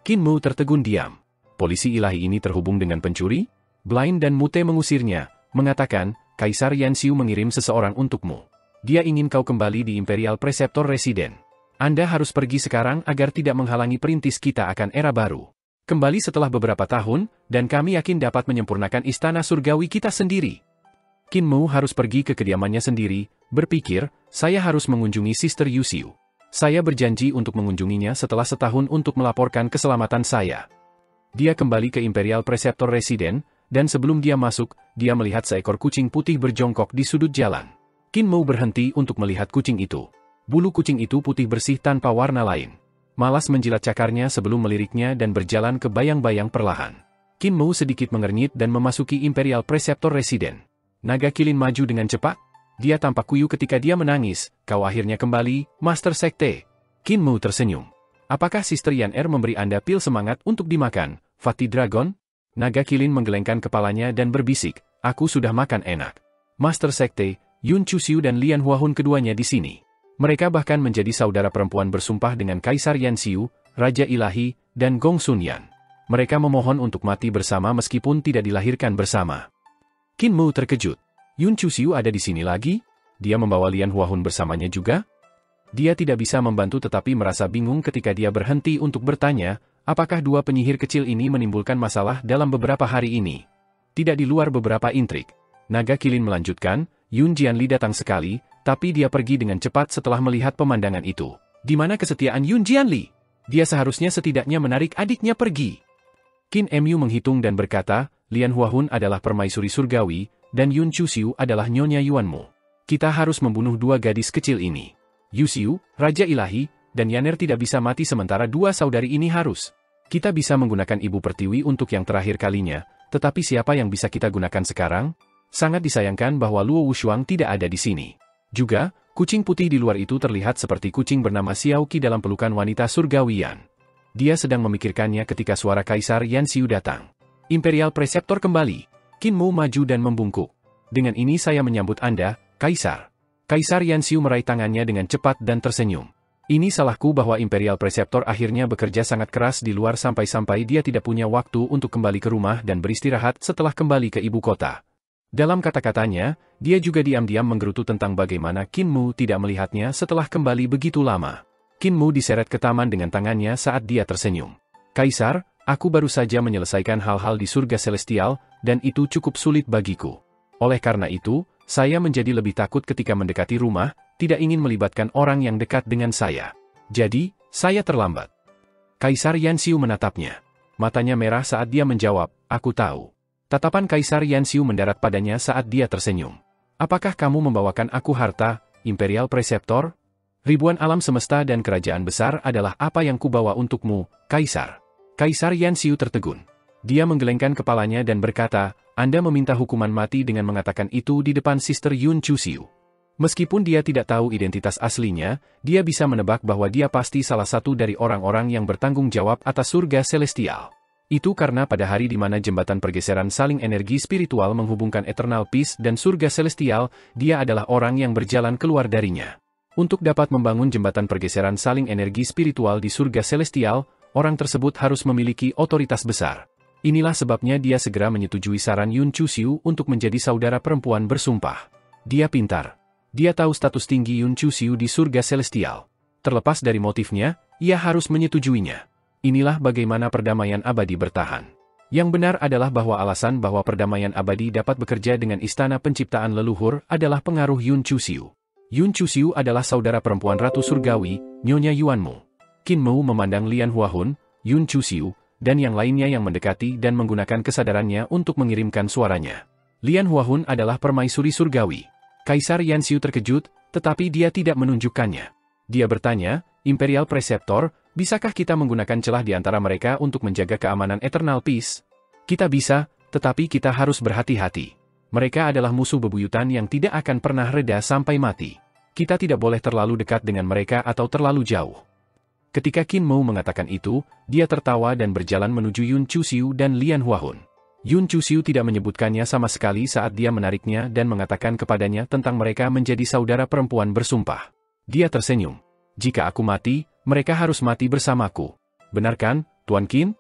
Qin Mu tertegun diam. Polisi ilahi ini terhubung dengan pencuri? Blind dan Mute mengusirnya, mengatakan, Kaisar Yanxiu mengirim seseorang untukmu. Dia ingin kau kembali di Imperial Preceptor Resident. Anda harus pergi sekarang agar tidak menghalangi perintis kita akan era baru. Kembali setelah beberapa tahun, dan kami yakin dapat menyempurnakan istana surgawi kita sendiri. Qin Mu harus pergi ke kediamannya sendiri, berpikir, saya harus mengunjungi Sister Yuxiu. Saya berjanji untuk mengunjunginya setelah setahun untuk melaporkan keselamatan saya. Dia kembali ke Imperial Preceptor Resident, dan sebelum dia masuk, dia melihat seekor kucing putih berjongkok di sudut jalan. Qin Mu berhenti untuk melihat kucing itu. Bulu kucing itu putih bersih tanpa warna lain. Malas menjilat cakarnya sebelum meliriknya dan berjalan ke bayang-bayang perlahan. Qin Mu sedikit mengernyit dan memasuki Imperial Preceptor Resident. Naga Kilin maju dengan cepat. Dia tampak kuyu ketika dia menangis, kau akhirnya kembali, Master Sekte. Qin Mu tersenyum. Apakah Sister Yan Er memberi Anda pil semangat untuk dimakan, Fatih Dragon? Naga Kilin menggelengkan kepalanya dan berbisik, aku sudah makan enak. Master Sekte, Yun Chusiu dan Lian Huahun keduanya di sini. Mereka bahkan menjadi saudara perempuan bersumpah dengan Kaisar Yanxiu, Raja Ilahi, dan Gong Sun Yan. Mereka memohon untuk mati bersama meskipun tidak dilahirkan bersama. Qin Mu terkejut. Yun Chusiu ada di sini lagi? Dia membawa Lian Huahun bersamanya juga? Dia tidak bisa membantu tetapi merasa bingung ketika dia berhenti untuk bertanya, apakah dua penyihir kecil ini menimbulkan masalah dalam beberapa hari ini? Tidak di luar beberapa intrik. Naga Kilin melanjutkan, Yun Jianli datang sekali, tapi dia pergi dengan cepat setelah melihat pemandangan itu. Di mana kesetiaan Yun Jianli? Dia seharusnya setidaknya menarik adiknya pergi. Qin Mu menghitung dan berkata, Lian Huahun adalah permaisuri surgawi, dan Yun Chusiu adalah Nyonya Yuanmu. Kita harus membunuh dua gadis kecil ini. Yuxiu, Raja Ilahi, dan Yaner tidak bisa mati sementara dua saudari ini harus. Kita bisa menggunakan Ibu Pertiwi untuk yang terakhir kalinya, tetapi siapa yang bisa kita gunakan sekarang? Sangat disayangkan bahwa Luo Wushuang tidak ada di sini. Juga, kucing putih di luar itu terlihat seperti kucing bernama Xiaoqi dalam pelukan wanita surgawian. Dia sedang memikirkannya ketika suara Kaisar Yanxiu datang. Imperial Preceptor kembali. Qin Mu maju dan membungkuk. Dengan ini saya menyambut Anda, Kaisar. Kaisar Yanxiu meraih tangannya dengan cepat dan tersenyum. Ini salahku bahwa Imperial Preceptor akhirnya bekerja sangat keras di luar sampai-sampai dia tidak punya waktu untuk kembali ke rumah dan beristirahat setelah kembali ke ibu kota. Dalam kata-katanya, dia juga diam-diam menggerutu tentang bagaimana Qin Mu tidak melihatnya setelah kembali begitu lama. Qin Mu diseret ke taman dengan tangannya saat dia tersenyum. Kaisar, aku baru saja menyelesaikan hal-hal di surga celestial, dan itu cukup sulit bagiku. Oleh karena itu, Saya menjadi lebih takut ketika mendekati rumah, tidak ingin melibatkan orang yang dekat dengan saya. Jadi, saya terlambat. Kaisar Yanxiu menatapnya. Matanya merah saat dia menjawab, aku tahu. Tatapan Kaisar Yanxiu mendarat padanya saat dia tersenyum. Apakah kamu membawakan aku harta, Imperial Preceptor? Ribuan alam semesta dan kerajaan besar adalah apa yang kubawa untukmu, Kaisar. Kaisar Yanxiu tertegun. Dia menggelengkan kepalanya dan berkata, Anda meminta hukuman mati dengan mengatakan itu di depan Sister Yun Chuxiu. Meskipun dia tidak tahu identitas aslinya, dia bisa menebak bahwa dia pasti salah satu dari orang-orang yang bertanggung jawab atas surga celestial. Itu karena pada hari di mana jembatan pergeseran saling energi spiritual menghubungkan Eternal Peace dan surga celestial, dia adalah orang yang berjalan keluar darinya. Untuk dapat membangun jembatan pergeseran saling energi spiritual di surga celestial, orang tersebut harus memiliki otoritas besar. Inilah sebabnya dia segera menyetujui saran Yun Chuxiu untuk menjadi saudara perempuan bersumpah. Dia pintar. Dia tahu status tinggi Yun Chuxiu di surga celestial. Terlepas dari motifnya, ia harus menyetujuinya. Inilah bagaimana perdamaian abadi bertahan. Yang benar adalah bahwa alasan bahwa perdamaian abadi dapat bekerja dengan istana penciptaan leluhur adalah pengaruh Yun Chuxiu. Yun Chuxiu adalah saudara perempuan Ratu Surgawi, Nyonya Yuanmu. Qin Mu memandang Lian Huahun, Yun Chuxiu, dan yang lainnya yang mendekati dan menggunakan kesadarannya untuk mengirimkan suaranya. Lian Huahun adalah permaisuri surgawi. Kaisar Yanxiu terkejut, tetapi dia tidak menunjukkannya. Dia bertanya, Imperial Preceptor, bisakah kita menggunakan celah di antara mereka untuk menjaga keamanan Eternal Peace? Kita bisa, tetapi kita harus berhati-hati. Mereka adalah musuh bebuyutan yang tidak akan pernah reda sampai mati. Kita tidak boleh terlalu dekat dengan mereka atau terlalu jauh. Ketika Qin Mu mengatakan itu, dia tertawa dan berjalan menuju Yun Chuxiu dan Lian Huahun. Yun Chuxiu tidak menyebutkannya sama sekali saat dia menariknya dan mengatakan kepadanya tentang mereka menjadi saudara perempuan bersumpah. Dia tersenyum. Jika aku mati, mereka harus mati bersamaku. Benar kan, Tuan Qin?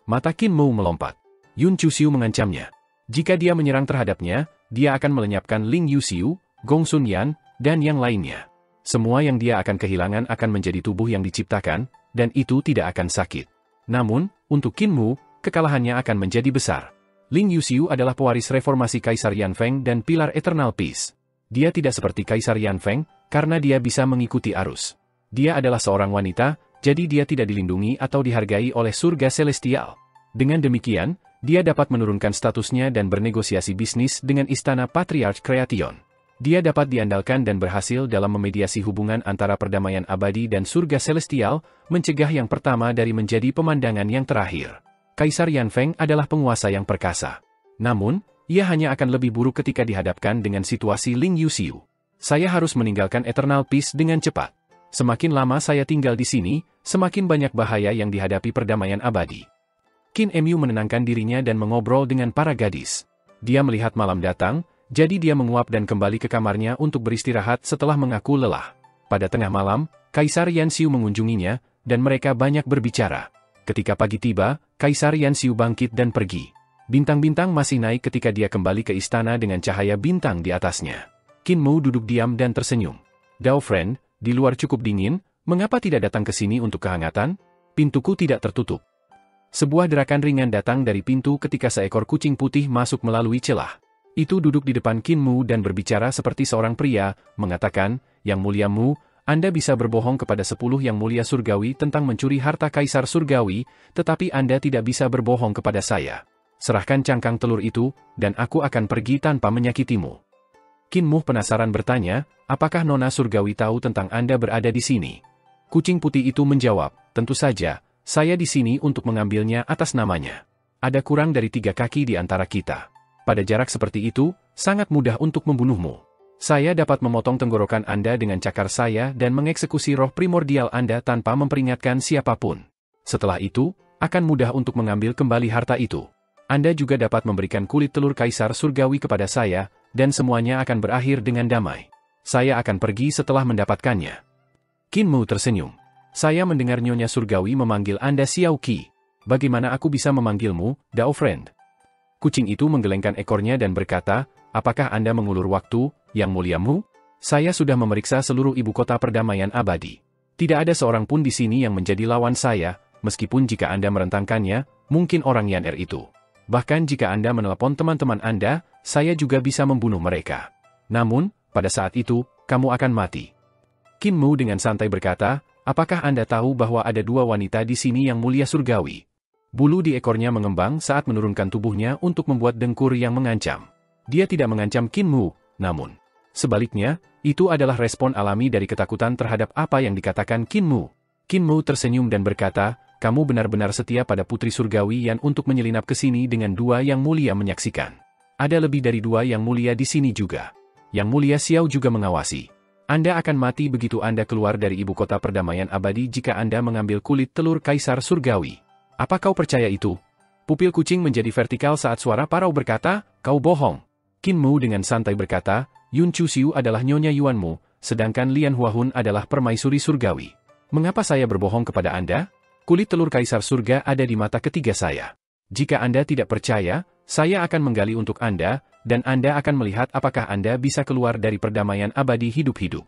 Mata Qin Mu melompat. Yun Chuxiu mengancamnya. Jika dia menyerang terhadapnya, dia akan melenyapkan Ling Yuxiu, Gong Sunyan, dan yang lainnya. Semua yang dia akan kehilangan akan menjadi tubuh yang diciptakan, dan itu tidak akan sakit. Namun, untuk Qin Mu, kekalahannya akan menjadi besar. Ling Yuxiu adalah pewaris reformasi Kaisar Yanfeng dan pilar Eternal Peace. Dia tidak seperti Kaisar Yanfeng, karena dia bisa mengikuti arus. Dia adalah seorang wanita, jadi dia tidak dilindungi atau dihargai oleh surga celestial. Dengan demikian, dia dapat menurunkan statusnya dan bernegosiasi bisnis dengan istana Patriarch Creation. Dia dapat diandalkan dan berhasil dalam memediasi hubungan antara perdamaian abadi dan surga celestial, mencegah yang pertama dari menjadi pemandangan yang terakhir. Kaisar Yanfeng adalah penguasa yang perkasa. Namun, ia hanya akan lebih buruk ketika dihadapkan dengan situasi Ling Yuxiu. Saya harus meninggalkan Eternal Peace dengan cepat. Semakin lama saya tinggal di sini, semakin banyak bahaya yang dihadapi perdamaian abadi. Qin Mu menenangkan dirinya dan mengobrol dengan para gadis. Dia melihat malam datang, jadi dia menguap dan kembali ke kamarnya untuk beristirahat setelah mengaku lelah. Pada tengah malam, Kaisar Yanxiu mengunjunginya, dan mereka banyak berbicara. Ketika pagi tiba, Kaisar Yanxiu bangkit dan pergi. Bintang-bintang masih naik ketika dia kembali ke istana dengan cahaya bintang di atasnya. Qin Mu duduk diam dan tersenyum. Dao Friend, di luar cukup dingin, mengapa tidak datang ke sini untuk kehangatan? Pintuku tidak tertutup. Sebuah derakan ringan datang dari pintu ketika seekor kucing putih masuk melalui celah. Itu duduk di depan Qin Mu dan berbicara seperti seorang pria, mengatakan, Yang Mulia Mu, Anda bisa berbohong kepada 10 Yang Mulia Surgawi tentang mencuri harta Kaisar Surgawi, tetapi Anda tidak bisa berbohong kepada saya. Serahkan cangkang telur itu, dan aku akan pergi tanpa menyakitimu. Qin Mu penasaran bertanya, apakah Nona Surgawi tahu tentang Anda berada di sini? Kucing putih itu menjawab, tentu saja, saya di sini untuk mengambilnya atas namanya. Ada kurang dari 3 kaki di antara kita. Pada jarak seperti itu, sangat mudah untuk membunuhmu. Saya dapat memotong tenggorokan Anda dengan cakar saya dan mengeksekusi roh primordial Anda tanpa memperingatkan siapapun. Setelah itu, akan mudah untuk mengambil kembali harta itu. Anda juga dapat memberikan kulit telur Kaisar Surgawi kepada saya, dan semuanya akan berakhir dengan damai. Saya akan pergi setelah mendapatkannya. Qin Mu tersenyum. Saya mendengar Nyonya Surgawi memanggil Anda Xiao Qi. Bagaimana aku bisa memanggilmu, Dao Friend? Kucing itu menggelengkan ekornya dan berkata, apakah Anda mengulur waktu, Yang Mulia Mu? Saya sudah memeriksa seluruh ibu kota perdamaian abadi. Tidak ada seorang pun di sini yang menjadi lawan saya, meskipun jika Anda merentangkannya, mungkin orang Yan'er itu. Bahkan jika Anda menelepon teman-teman Anda, saya juga bisa membunuh mereka. Namun, pada saat itu, kamu akan mati. Qin Mu dengan santai berkata, apakah Anda tahu bahwa ada dua wanita di sini yang mulia surgawi? Bulu di ekornya mengembang saat menurunkan tubuhnya untuk membuat dengkur yang mengancam. Dia tidak mengancam Qin Mu, namun sebaliknya, itu adalah respon alami dari ketakutan terhadap apa yang dikatakan Qin Mu. Qin Mu tersenyum dan berkata, kamu benar-benar setia pada putri surgawi yang untuk menyelinap ke sini dengan dua yang mulia menyaksikan. Ada lebih dari dua yang mulia di sini juga. Yang mulia Xiao juga mengawasi. Anda akan mati begitu Anda keluar dari ibu kota perdamaian abadi jika Anda mengambil kulit telur kaisar surgawi. Apa kau percaya itu? Pupil kucing menjadi vertikal saat suara parau berkata, kau bohong. Qin Mu dengan santai berkata, Yun Chuxiu adalah Nyonya Yuanmu, sedangkan Lian Huahun adalah permaisuri surgawi. Mengapa saya berbohong kepada Anda? Kulit telur kaisar surga ada di mata ketiga saya. Jika Anda tidak percaya, saya akan menggali untuk Anda, dan Anda akan melihat apakah Anda bisa keluar dari perdamaian abadi hidup-hidup.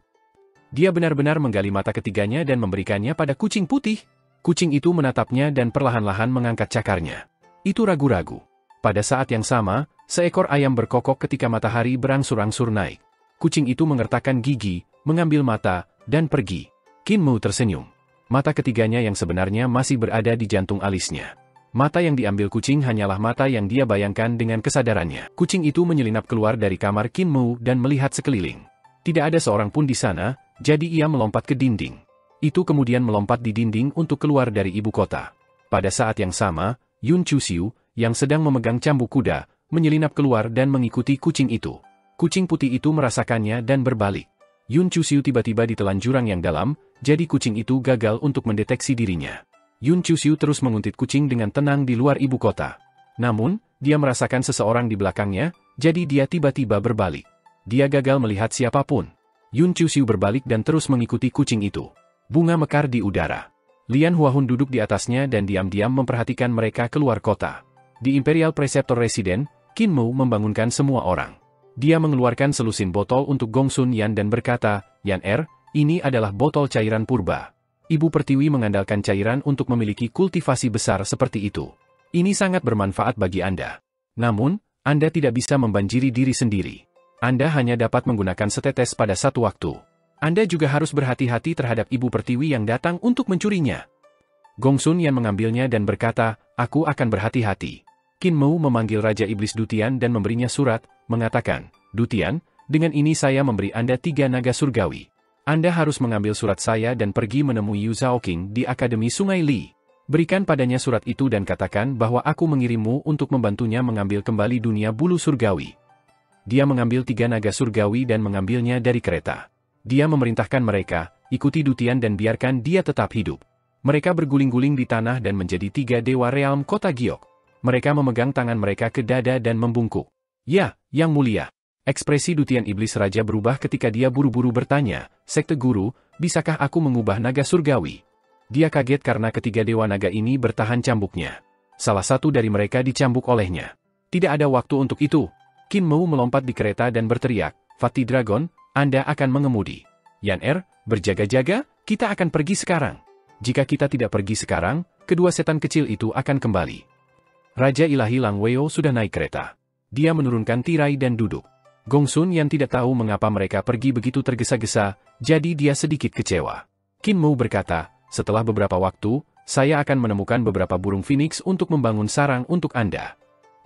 Dia benar-benar menggali mata ketiganya dan memberikannya pada kucing putih. Kucing itu menatapnya dan perlahan-lahan mengangkat cakarnya. Itu ragu-ragu. Pada saat yang sama, seekor ayam berkokok ketika matahari berangsur-angsur naik. Kucing itu mengertakkan gigi, mengambil mata, dan pergi. Qin Mu tersenyum. Mata ketiganya yang sebenarnya masih berada di jantung alisnya. Mata yang diambil kucing hanyalah mata yang dia bayangkan dengan kesadarannya. Kucing itu menyelinap keluar dari kamar Qin Mu dan melihat sekeliling. Tidak ada seorang pun di sana, jadi ia melompat ke dinding. Itu kemudian melompat di dinding untuk keluar dari ibu kota. Pada saat yang sama, Yun Chuxiu, yang sedang memegang cambuk kuda, menyelinap keluar dan mengikuti kucing itu. Kucing putih itu merasakannya dan berbalik. Yun Chuxiu tiba-tiba ditelan jurang yang dalam, jadi kucing itu gagal untuk mendeteksi dirinya. Yun Chuxiu terus menguntit kucing dengan tenang di luar ibu kota. Namun, dia merasakan seseorang di belakangnya, jadi dia tiba-tiba berbalik. Dia gagal melihat siapapun. Yun Chuxiu berbalik dan terus mengikuti kucing itu. Bunga mekar di udara. Lian Huahun duduk di atasnya dan diam-diam memperhatikan mereka keluar kota. Di Imperial Preceptor Resident, Qin Mu membangunkan semua orang. Dia mengeluarkan selusin botol untuk Gong Sun Yan dan berkata, Yan ini adalah botol cairan purba. Ibu Pertiwi mengandalkan cairan untuk memiliki kultivasi besar seperti itu. Ini sangat bermanfaat bagi Anda. Namun, Anda tidak bisa membanjiri diri sendiri. Anda hanya dapat menggunakan setetes pada satu waktu. Anda juga harus berhati-hati terhadap Ibu Pertiwi yang datang untuk mencurinya. Gong Sun Yan mengambilnya dan berkata, aku akan berhati-hati. Qin Mu memanggil Raja Iblis Dutian dan memberinya surat, mengatakan, Dutian, dengan ini saya memberi Anda 3 naga surgawi. Anda harus mengambil surat saya dan pergi menemui Yu Zhaoqing di Akademi Sungai Li. Berikan padanya surat itu dan katakan bahwa aku mengirimmu untuk membantunya mengambil kembali dunia bulu surgawi. Dia mengambil 3 naga surgawi dan mengambilnya dari kereta. Dia memerintahkan mereka, ikuti Dutian dan biarkan dia tetap hidup. Mereka berguling-guling di tanah dan menjadi 3 dewa realm kota Giok. Mereka memegang tangan mereka ke dada dan membungkuk. Ya, Yang Mulia. Ekspresi Dutian Iblis Raja berubah ketika dia buru-buru bertanya, Sekte Guru, bisakah aku mengubah naga surgawi? Dia kaget karena ketiga dewa naga ini bertahan cambuknya. Salah satu dari mereka dicambuk olehnya. Tidak ada waktu untuk itu. Qin Mu melompat di kereta dan berteriak, Fatih Dragon, Anda akan mengemudi. Yan berjaga-jaga, kita akan pergi sekarang. Jika kita tidak pergi sekarang, kedua setan kecil itu akan kembali. Raja Ilahi Lang Weo sudah naik kereta. Dia menurunkan tirai dan duduk. Gong Sun yang tidak tahu mengapa mereka pergi begitu tergesa-gesa, jadi dia sedikit kecewa. Qin Mu berkata, setelah beberapa waktu, saya akan menemukan beberapa burung phoenix untuk membangun sarang untuk Anda.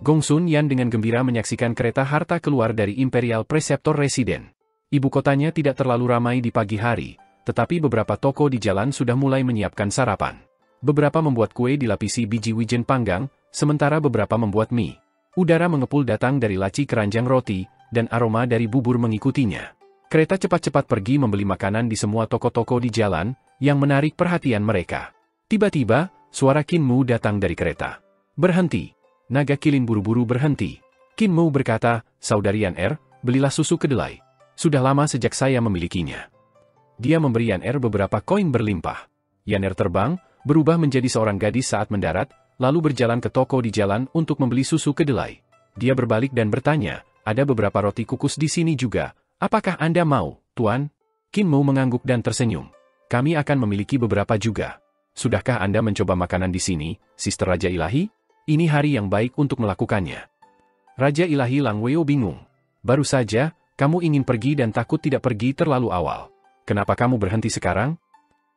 Gong Sun Yan dengan gembira menyaksikan kereta harta keluar dari Imperial Preceptor Resident. Ibu kotanya tidak terlalu ramai di pagi hari, tetapi beberapa toko di jalan sudah mulai menyiapkan sarapan. Beberapa membuat kue dilapisi biji wijen panggang, sementara beberapa membuat mie. Udara mengepul datang dari laci keranjang roti, dan aroma dari bubur mengikutinya. Kereta cepat-cepat pergi membeli makanan di semua toko-toko di jalan, yang menarik perhatian mereka. Tiba-tiba, suara Qin Mu datang dari kereta. Berhenti. Naga kilin buru-buru berhenti. Qin Mu berkata, Saudari Yan belilah susu kedelai. Sudah lama sejak saya memilikinya. Dia memberi Yan beberapa koin berlimpah. Yan terbang, berubah menjadi seorang gadis saat mendarat, lalu berjalan ke toko di jalan untuk membeli susu kedelai. Dia berbalik dan bertanya, ada beberapa roti kukus di sini juga. Apakah Anda mau, Tuan? Qin Mu mengangguk dan tersenyum. Kami akan memiliki beberapa juga. Sudahkah Anda mencoba makanan di sini, Sister Raja Ilahi? Ini hari yang baik untuk melakukannya. Raja Ilahi Lang Weo bingung. Baru saja, Kamu ingin pergi dan takut tidak pergi terlalu awal. Kenapa kamu berhenti sekarang?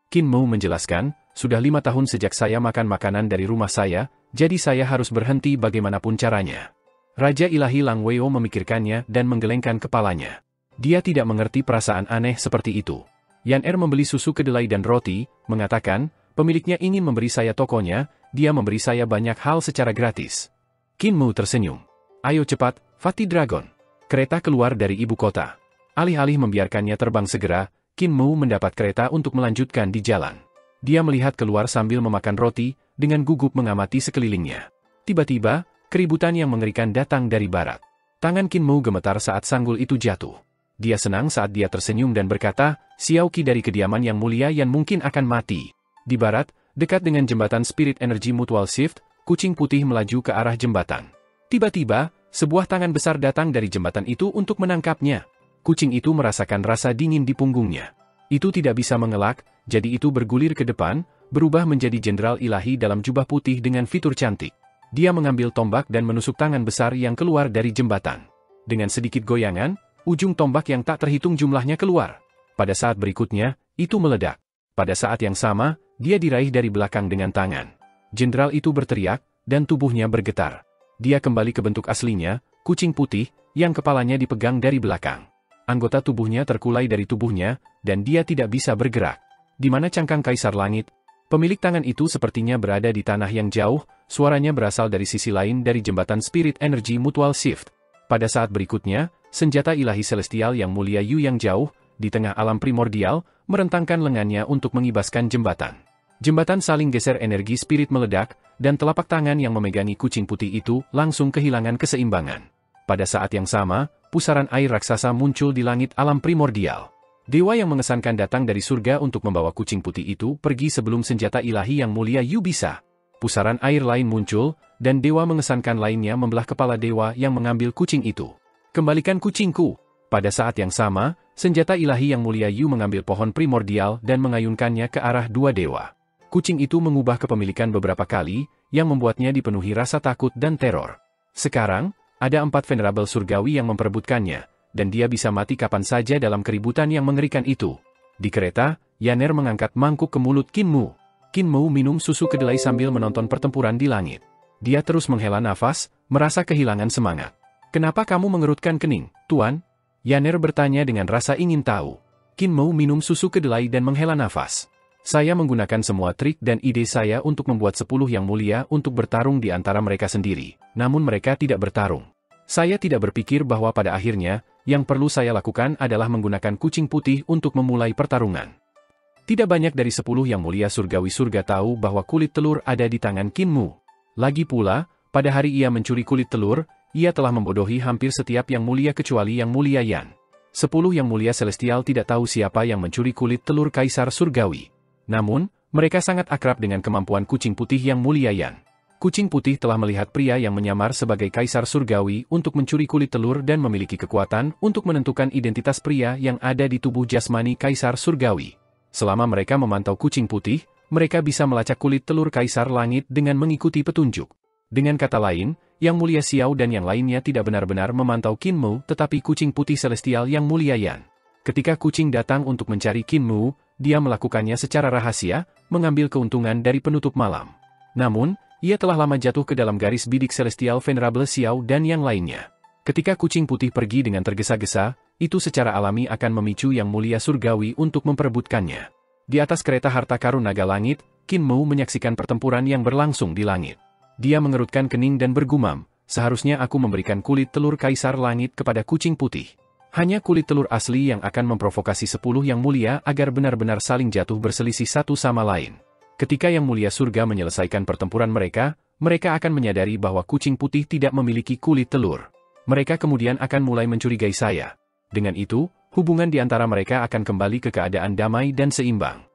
Qin Mu menjelaskan, sudah 5 tahun sejak saya makan makanan dari rumah saya, jadi saya harus berhenti bagaimanapun caranya. Raja Ilahi Lang Weo memikirkannya dan menggelengkan kepalanya. Dia tidak mengerti perasaan aneh seperti itu. Yan Er membeli susu kedelai dan roti, mengatakan, pemiliknya ingin memberi saya tokonya, dia memberi saya banyak hal secara gratis. Qin Mu tersenyum. Ayo cepat, Fatih Dragon. Kereta keluar dari ibu kota. Alih-alih membiarkannya terbang segera, Qin Mu mendapat kereta untuk melanjutkan di jalan. Dia melihat keluar sambil memakan roti, dengan gugup mengamati sekelilingnya. Tiba-tiba, keributan yang mengerikan datang dari barat. Tangan Qin Mu gemetar saat sanggul itu jatuh. Dia senang saat dia tersenyum dan berkata, Xiao Qi dari kediaman yang mulia yang mungkin akan mati. Di barat, dekat dengan jembatan Spirit Energy Mutual Shift, kucing putih melaju ke arah jembatan. Tiba-tiba, sebuah tangan besar datang dari jembatan itu untuk menangkapnya. Kucing itu merasakan rasa dingin di punggungnya. Itu tidak bisa mengelak, jadi itu bergulir ke depan, berubah menjadi jenderal ilahi dalam jubah putih dengan fitur cantik. Dia mengambil tombak dan menusuk tangan besar yang keluar dari jembatan. Dengan sedikit goyangan, ujung tombak yang tak terhitung jumlahnya keluar. Pada saat berikutnya, itu meledak. Pada saat yang sama, dia diraih dari belakang dengan tangan. Jenderal itu berteriak, dan tubuhnya bergetar. Dia kembali ke bentuk aslinya, kucing putih, yang kepalanya dipegang dari belakang. Anggota tubuhnya terkulai dari tubuhnya, dan dia tidak bisa bergerak. Di mana cangkang Kaisar Langit? Pemilik tangan itu sepertinya berada di tanah yang jauh, suaranya berasal dari sisi lain dari jembatan Spirit Energy Mutual Shift. Pada saat berikutnya, senjata ilahi celestial yang mulia Yu yang jauh, di tengah alam primordial, merentangkan lengannya untuk mengibaskan jembatan. Jembatan saling geser energi spirit meledak, dan telapak tangan yang memegangi kucing putih itu langsung kehilangan keseimbangan. Pada saat yang sama, pusaran air raksasa muncul di langit alam primordial. Dewa yang mengesankan datang dari surga untuk membawa kucing putih itu pergi sebelum senjata ilahi yang mulia Yu bisa. Pusaran air lain muncul, dan dewa mengesankan lainnya membelah kepala dewa yang mengambil kucing itu. Kembalikan kucingku. Pada saat yang sama, senjata ilahi yang mulia Yu mengambil pohon primordial dan mengayunkannya ke arah dua dewa. Kucing itu mengubah kepemilikan beberapa kali, yang membuatnya dipenuhi rasa takut dan teror. Sekarang, ada 4 venerabel surgawi yang memperebutkannya, dan dia bisa mati kapan saja dalam keributan yang mengerikan itu. Di kereta, Yan Er mengangkat mangkuk ke mulut Qin Mu. Qin Mu minum susu kedelai sambil menonton pertempuran di langit. Dia terus menghela nafas, merasa kehilangan semangat. Kenapa kamu mengerutkan kening, Tuan? Yan Er bertanya dengan rasa ingin tahu. Qin Mu minum susu kedelai dan menghela nafas. Saya menggunakan semua trik dan ide saya untuk membuat 10 yang mulia untuk bertarung di antara mereka sendiri, namun mereka tidak bertarung. Saya tidak berpikir bahwa pada akhirnya, yang perlu saya lakukan adalah menggunakan kucing putih untuk memulai pertarungan. Tidak banyak dari 10 yang mulia surgawi surga tahu bahwa kulit telur ada di tangan Qin Mu. Lagi pula, pada hari ia mencuri kulit telur, ia telah membodohi hampir setiap yang mulia kecuali yang mulia Yan. 10 yang mulia celestial tidak tahu siapa yang mencuri kulit telur Kaisar Surgawi. Namun, mereka sangat akrab dengan kemampuan kucing putih yang mulia Yan. Kucing putih telah melihat pria yang menyamar sebagai Kaisar Surgawi untuk mencuri kulit telur dan memiliki kekuatan untuk menentukan identitas pria yang ada di tubuh jasmani Kaisar Surgawi. Selama mereka memantau kucing putih, mereka bisa melacak kulit telur Kaisar Langit dengan mengikuti petunjuk. Dengan kata lain, Yang Mulia Xiao dan yang lainnya tidak benar-benar memantau Qin Mu, tetapi kucing putih celestial yang mulia Yan. Ketika kucing datang untuk mencari Qin Mu, dia melakukannya secara rahasia, mengambil keuntungan dari penutup malam. Namun, ia telah lama jatuh ke dalam garis bidik celestial Venerable Xiao dan yang lainnya. Ketika kucing putih pergi dengan tergesa-gesa, itu secara alami akan memicu Yang Mulia Surgawi untuk memperebutkannya. Di atas kereta harta karun naga langit, Qin Mu menyaksikan pertempuran yang berlangsung di langit. Dia mengerutkan kening dan bergumam, seharusnya aku memberikan kulit telur Kaisar Langit kepada kucing putih. Hanya kulit telur asli yang akan memprovokasi 10 yang mulia agar benar-benar saling jatuh berselisih satu sama lain. Ketika Yang Mulia Surga menyelesaikan pertempuran mereka akan menyadari bahwa kucing putih tidak memiliki kulit telur. Mereka kemudian akan mulai mencurigai saya. Dengan itu, hubungan di antara mereka akan kembali ke keadaan damai dan seimbang.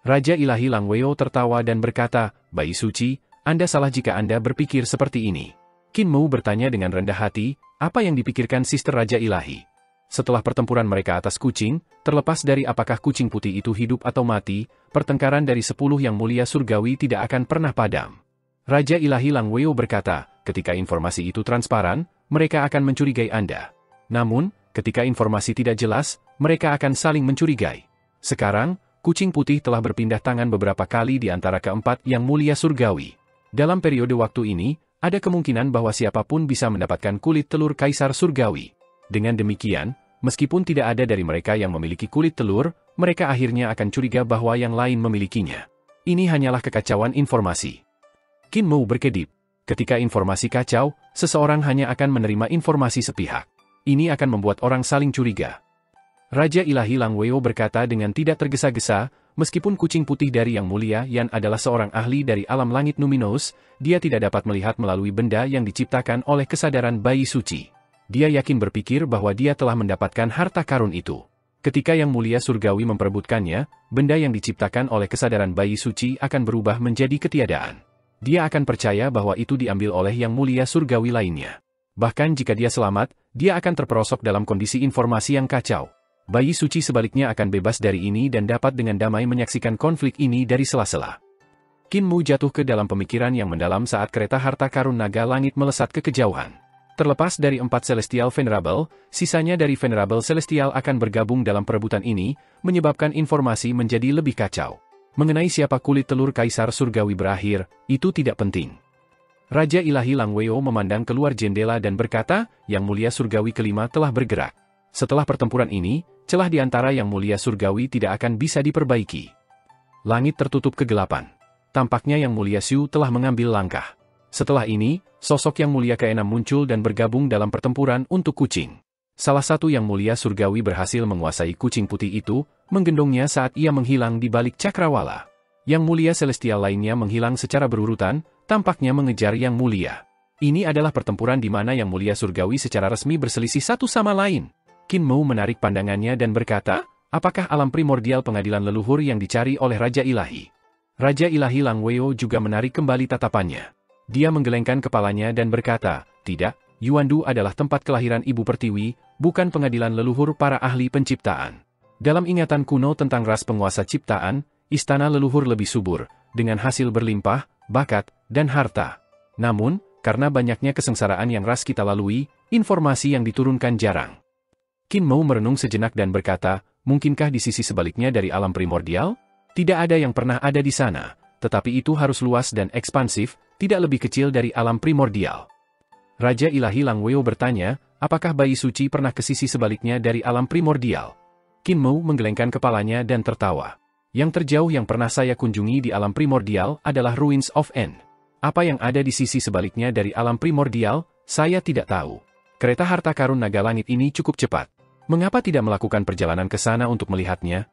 Raja Ilahi Lang Weo tertawa dan berkata, Bayi suci, Anda salah jika Anda berpikir seperti ini. Qin Mu bertanya dengan rendah hati, apa yang dipikirkan Sister Raja Ilahi? Setelah pertempuran mereka atas kucing, terlepas dari apakah kucing putih itu hidup atau mati, pertengkaran dari 10 yang mulia surgawi tidak akan pernah padam. Raja Ilahi Lang Weo berkata, ketika informasi itu transparan, mereka akan mencurigai Anda. Namun, Ketika informasi tidak jelas, mereka akan saling mencurigai. Sekarang, kucing putih telah berpindah tangan beberapa kali di antara keempat yang mulia surgawi. Dalam periode waktu ini, ada kemungkinan bahwa siapapun bisa mendapatkan kulit telur kaisar surgawi. Dengan demikian, meskipun tidak ada dari mereka yang memiliki kulit telur, mereka akhirnya akan curiga bahwa yang lain memilikinya. Ini hanyalah kekacauan informasi. Qin Mu berkedip. Ketika informasi kacau, seseorang hanya akan menerima informasi sepihak. Ini akan membuat orang saling curiga. Raja Ilahi Lang Weo berkata dengan tidak tergesa-gesa, meskipun kucing putih dari Yang Mulia Yan adalah seorang ahli dari alam langit Numinous, dia tidak dapat melihat melalui benda yang diciptakan oleh kesadaran bayi suci. Dia yakin berpikir bahwa dia telah mendapatkan harta karun itu. Ketika Yang Mulia Surgawi memperebutkannya, benda yang diciptakan oleh kesadaran bayi suci akan berubah menjadi ketiadaan. Dia akan percaya bahwa itu diambil oleh Yang Mulia Surgawi lainnya. Bahkan jika dia selamat, dia akan terperosok dalam kondisi informasi yang kacau. Bayi suci sebaliknya akan bebas dari ini dan dapat dengan damai menyaksikan konflik ini dari sela-sela. Qin Mu jatuh ke dalam pemikiran yang mendalam saat kereta harta karun naga langit melesat ke kejauhan. Terlepas dari 4 Celestial Venerable, sisanya dari Venerable Celestial akan bergabung dalam perebutan ini, menyebabkan informasi menjadi lebih kacau. Mengenai siapa kulit telur kaisar surgawi berakhir, itu tidak penting. Raja Ilahi Lang Weo memandang keluar jendela dan berkata, Yang Mulia Surgawi kelima telah bergerak. Setelah pertempuran ini, celah di antara Yang Mulia Surgawi tidak akan bisa diperbaiki. Langit tertutup kegelapan. Tampaknya Yang Mulia Shu telah mengambil langkah. Setelah ini, sosok Yang Mulia keenam muncul dan bergabung dalam pertempuran untuk kucing. Salah satu Yang Mulia Surgawi berhasil menguasai kucing putih itu, menggendongnya saat ia menghilang di balik cakrawala. Yang Mulia Celestial lainnya menghilang secara berurutan, tampaknya mengejar Yang Mulia. Ini adalah pertempuran di mana Yang Mulia Surgawi secara resmi berselisih satu sama lain. Qin Mu menarik pandangannya dan berkata, apakah alam primordial pengadilan leluhur yang dicari oleh Raja Ilahi? Raja Ilahi Lang Weo juga menarik kembali tatapannya. Dia menggelengkan kepalanya dan berkata, tidak, Yuandu adalah tempat kelahiran Ibu Pertiwi, bukan pengadilan leluhur para ahli penciptaan. Dalam ingatan kuno tentang ras penguasa ciptaan, istana leluhur lebih subur, dengan hasil berlimpah, bakat, dan harta. Namun, karena banyaknya kesengsaraan yang ras kita lalui, informasi yang diturunkan jarang. Qin Mu merenung sejenak dan berkata, mungkinkah di sisi sebaliknya dari alam primordial? Tidak ada yang pernah ada di sana, tetapi itu harus luas dan ekspansif, tidak lebih kecil dari alam primordial. Raja Ilahi Lang Weo bertanya, apakah bayi suci pernah ke sisi sebaliknya dari alam primordial? Qin Mu menggelengkan kepalanya dan tertawa. Yang terjauh yang pernah saya kunjungi di alam primordial adalah Ruins of End. Apa yang ada di sisi sebaliknya dari alam primordial, saya tidak tahu. Kereta harta karun naga langit ini cukup cepat. Mengapa tidak melakukan perjalanan ke sana untuk melihatnya?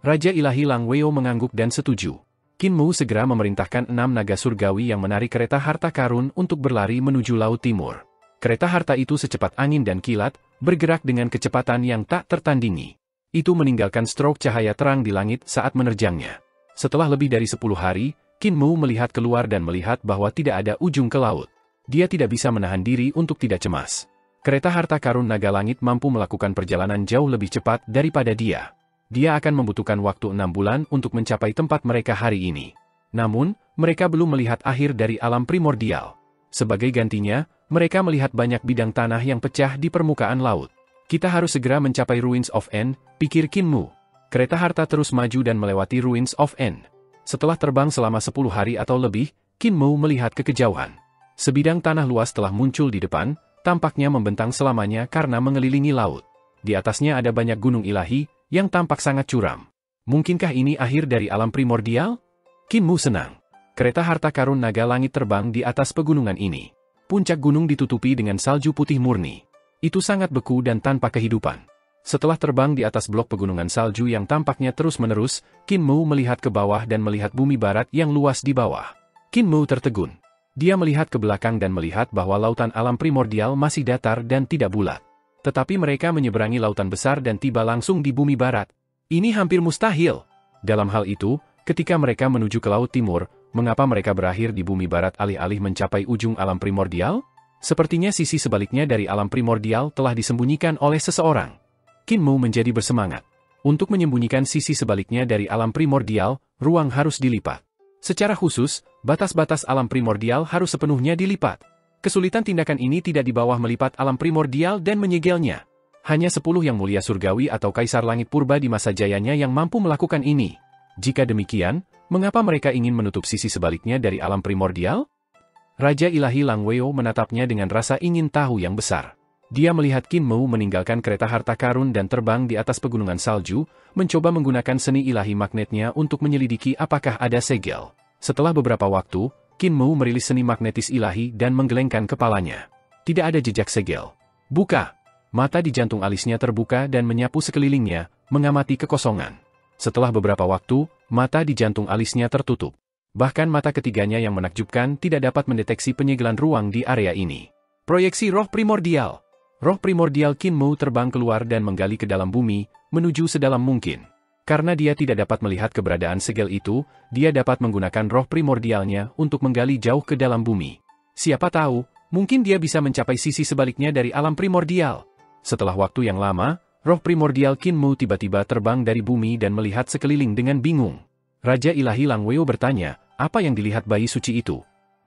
Raja Ilahi Lang Weo mengangguk dan setuju. Qin Mu segera memerintahkan 6 naga surgawi yang menarik kereta harta karun untuk berlari menuju Laut Timur. Kereta harta itu secepat angin dan kilat, bergerak dengan kecepatan yang tak tertandingi. Itu meninggalkan strok cahaya terang di langit saat menerjangnya. Setelah lebih dari 10 hari, Qin Mu melihat keluar dan melihat bahwa tidak ada ujung ke laut. Dia tidak bisa menahan diri untuk tidak cemas. Kereta harta karun naga langit mampu melakukan perjalanan jauh lebih cepat daripada dia. Dia akan membutuhkan waktu 6 bulan untuk mencapai tempat mereka hari ini. Namun, mereka belum melihat akhir dari alam primordial. Sebagai gantinya, mereka melihat banyak bidang tanah yang pecah di permukaan laut. Kita harus segera mencapai Ruins of End, pikir Qin Mu. Kereta harta terus maju dan melewati Ruins of End. Setelah terbang selama 10 hari atau lebih, Qin Mu melihat ke kejauhan. Sebidang tanah luas telah muncul di depan, tampaknya membentang selamanya karena mengelilingi laut. Di atasnya ada banyak gunung ilahi, yang tampak sangat curam. Mungkinkah ini akhir dari alam primordial? Qin Mu senang. Kereta harta karun naga langit terbang di atas pegunungan ini. Puncak gunung ditutupi dengan salju putih murni. Itu sangat beku dan tanpa kehidupan. Setelah terbang di atas blok pegunungan salju yang tampaknya terus-menerus, Qin Mu melihat ke bawah dan melihat bumi barat yang luas di bawah. Qin Mu tertegun. Dia melihat ke belakang dan melihat bahwa lautan alam primordial masih datar dan tidak bulat. Tetapi mereka menyeberangi lautan besar dan tiba langsung di bumi barat. Ini hampir mustahil. Dalam hal itu, ketika mereka menuju ke Laut Timur, mengapa mereka berakhir di bumi barat alih-alih mencapai ujung alam primordial? Sepertinya sisi sebaliknya dari alam primordial telah disembunyikan oleh seseorang. Qin Mu menjadi bersemangat. Untuk menyembunyikan sisi sebaliknya dari alam primordial, ruang harus dilipat. Secara khusus, batas-batas alam primordial harus sepenuhnya dilipat. Kesulitan tindakan ini tidak di bawah melipat alam primordial dan menyegelnya. Hanya 10 yang mulia surgawi atau kaisar langit purba di masa jayanya yang mampu melakukan ini. Jika demikian, mengapa mereka ingin menutup sisi sebaliknya dari alam primordial? Raja Ilahi Lang Weo menatapnya dengan rasa ingin tahu yang besar. Dia melihat Qin Mu meninggalkan kereta harta karun dan terbang di atas pegunungan salju, mencoba menggunakan seni ilahi magnetnya untuk menyelidiki apakah ada segel. Setelah beberapa waktu, Qin Mu merilis seni magnetis ilahi dan menggelengkan kepalanya. Tidak ada jejak segel. Buka! Mata di jantung alisnya terbuka dan menyapu sekelilingnya, mengamati kekosongan. Setelah beberapa waktu, mata di jantung alisnya tertutup. Bahkan mata ketiganya yang menakjubkan tidak dapat mendeteksi penyegelan ruang di area ini. Proyeksi roh primordial. Roh primordial Qin Mu terbang keluar dan menggali ke dalam bumi, menuju sedalam mungkin. Karena dia tidak dapat melihat keberadaan segel itu, dia dapat menggunakan roh primordialnya untuk menggali jauh ke dalam bumi. Siapa tahu, mungkin dia bisa mencapai sisi sebaliknya dari alam primordial. Setelah waktu yang lama, roh primordial Qin Mu tiba-tiba terbang dari bumi dan melihat sekeliling dengan bingung. Raja Ilahi Lang Weo bertanya, apa yang dilihat bayi suci itu?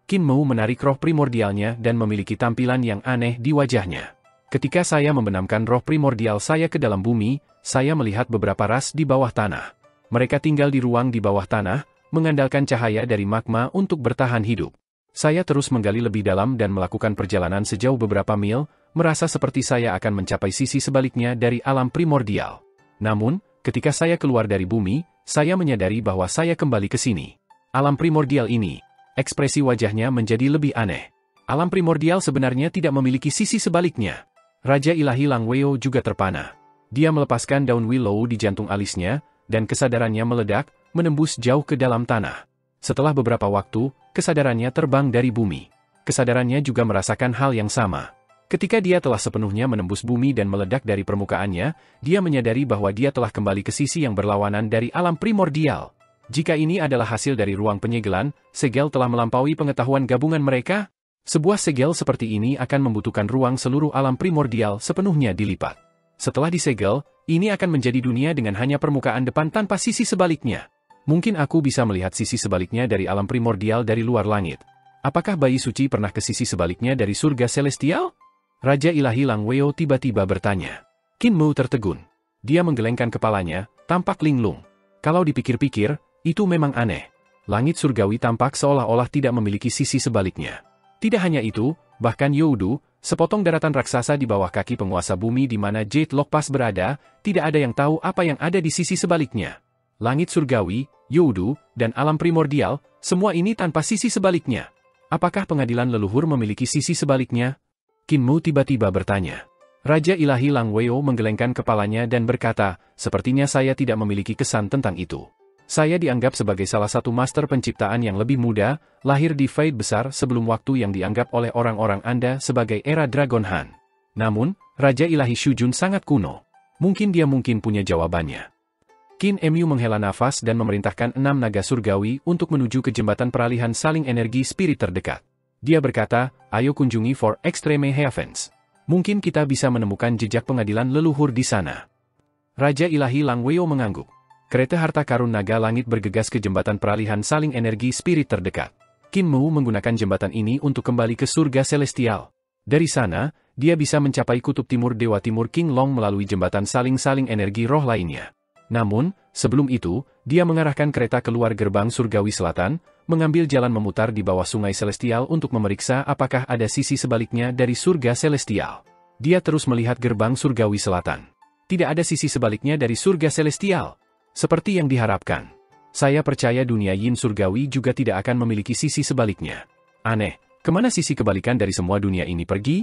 Qin Mu menarik roh primordialnya dan memiliki tampilan yang aneh di wajahnya. Ketika saya membenamkan roh primordial saya ke dalam bumi, saya melihat beberapa ras di bawah tanah. Mereka tinggal di ruang di bawah tanah, mengandalkan cahaya dari magma untuk bertahan hidup. Saya terus menggali lebih dalam dan melakukan perjalanan sejauh beberapa mil, merasa seperti saya akan mencapai sisi sebaliknya dari alam primordial. Namun, ketika saya keluar dari bumi, saya menyadari bahwa saya kembali ke sini. Alam primordial ini, ekspresi wajahnya menjadi lebih aneh. Alam primordial sebenarnya tidak memiliki sisi sebaliknya. Raja Ilahi Lang Weo juga terpana. Dia melepaskan daun willow di jantung alisnya, dan kesadarannya meledak, menembus jauh ke dalam tanah. Setelah beberapa waktu, kesadarannya terbang dari bumi. Kesadarannya juga merasakan hal yang sama. Ketika dia telah sepenuhnya menembus bumi dan meledak dari permukaannya, dia menyadari bahwa dia telah kembali ke sisi yang berlawanan dari alam primordial. Jika ini adalah hasil dari ruang penyegelan, segel telah melampaui pengetahuan gabungan mereka. Sebuah segel seperti ini akan membutuhkan ruang seluruh alam primordial sepenuhnya dilipat. Setelah disegel, ini akan menjadi dunia dengan hanya permukaan depan tanpa sisi sebaliknya. Mungkin aku bisa melihat sisi sebaliknya dari alam primordial dari luar langit. Apakah bayi suci pernah ke sisi sebaliknya dari surga celestial? Raja Ilahi Lang Weo tiba-tiba bertanya. Qin Mu tertegun. Dia menggelengkan kepalanya, tampak linglung. Kalau dipikir-pikir, itu memang aneh. Langit surgawi tampak seolah-olah tidak memiliki sisi sebaliknya. Tidak hanya itu, bahkan Youdu, sepotong daratan raksasa di bawah kaki penguasa bumi di mana Jade Lock Pass berada, tidak ada yang tahu apa yang ada di sisi sebaliknya. Langit surgawi, Youdu, dan alam primordial, semua ini tanpa sisi sebaliknya. Apakah pengadilan leluhur memiliki sisi sebaliknya? Qin Mu tiba-tiba bertanya. Raja Ilahi Lang Weo menggelengkan kepalanya dan berkata, sepertinya saya tidak memiliki kesan tentang itu. Saya dianggap sebagai salah satu master penciptaan yang lebih muda, lahir di Fade besar sebelum waktu yang dianggap oleh orang-orang Anda sebagai era Dragon Han. Namun, Raja Ilahi Shujun sangat kuno. Mungkin dia punya jawabannya. Qin Mu menghela nafas dan memerintahkan 6 naga surgawi untuk menuju ke jembatan peralihan saling energi spirit terdekat. Dia berkata, ayo kunjungi For Extreme Heavens. Mungkin kita bisa menemukan jejak pengadilan leluhur di sana. Raja Ilahi Lang Weo mengangguk. Kereta harta karun naga langit bergegas ke jembatan peralihan saling energi spirit terdekat. Qin Mu menggunakan jembatan ini untuk kembali ke surga celestial. Dari sana, dia bisa mencapai kutub timur Dewa Timur King Long melalui jembatan saling-saling energi roh lainnya. Namun, sebelum itu, dia mengarahkan kereta keluar gerbang surgawi selatan, mengambil jalan memutar di bawah sungai celestial untuk memeriksa apakah ada sisi sebaliknya dari surga celestial. Dia terus melihat gerbang surgawi selatan. Tidak ada sisi sebaliknya dari surga celestial. Seperti yang diharapkan. Saya percaya dunia yin surgawi juga tidak akan memiliki sisi sebaliknya. Aneh, kemana sisi kebalikan dari semua dunia ini pergi?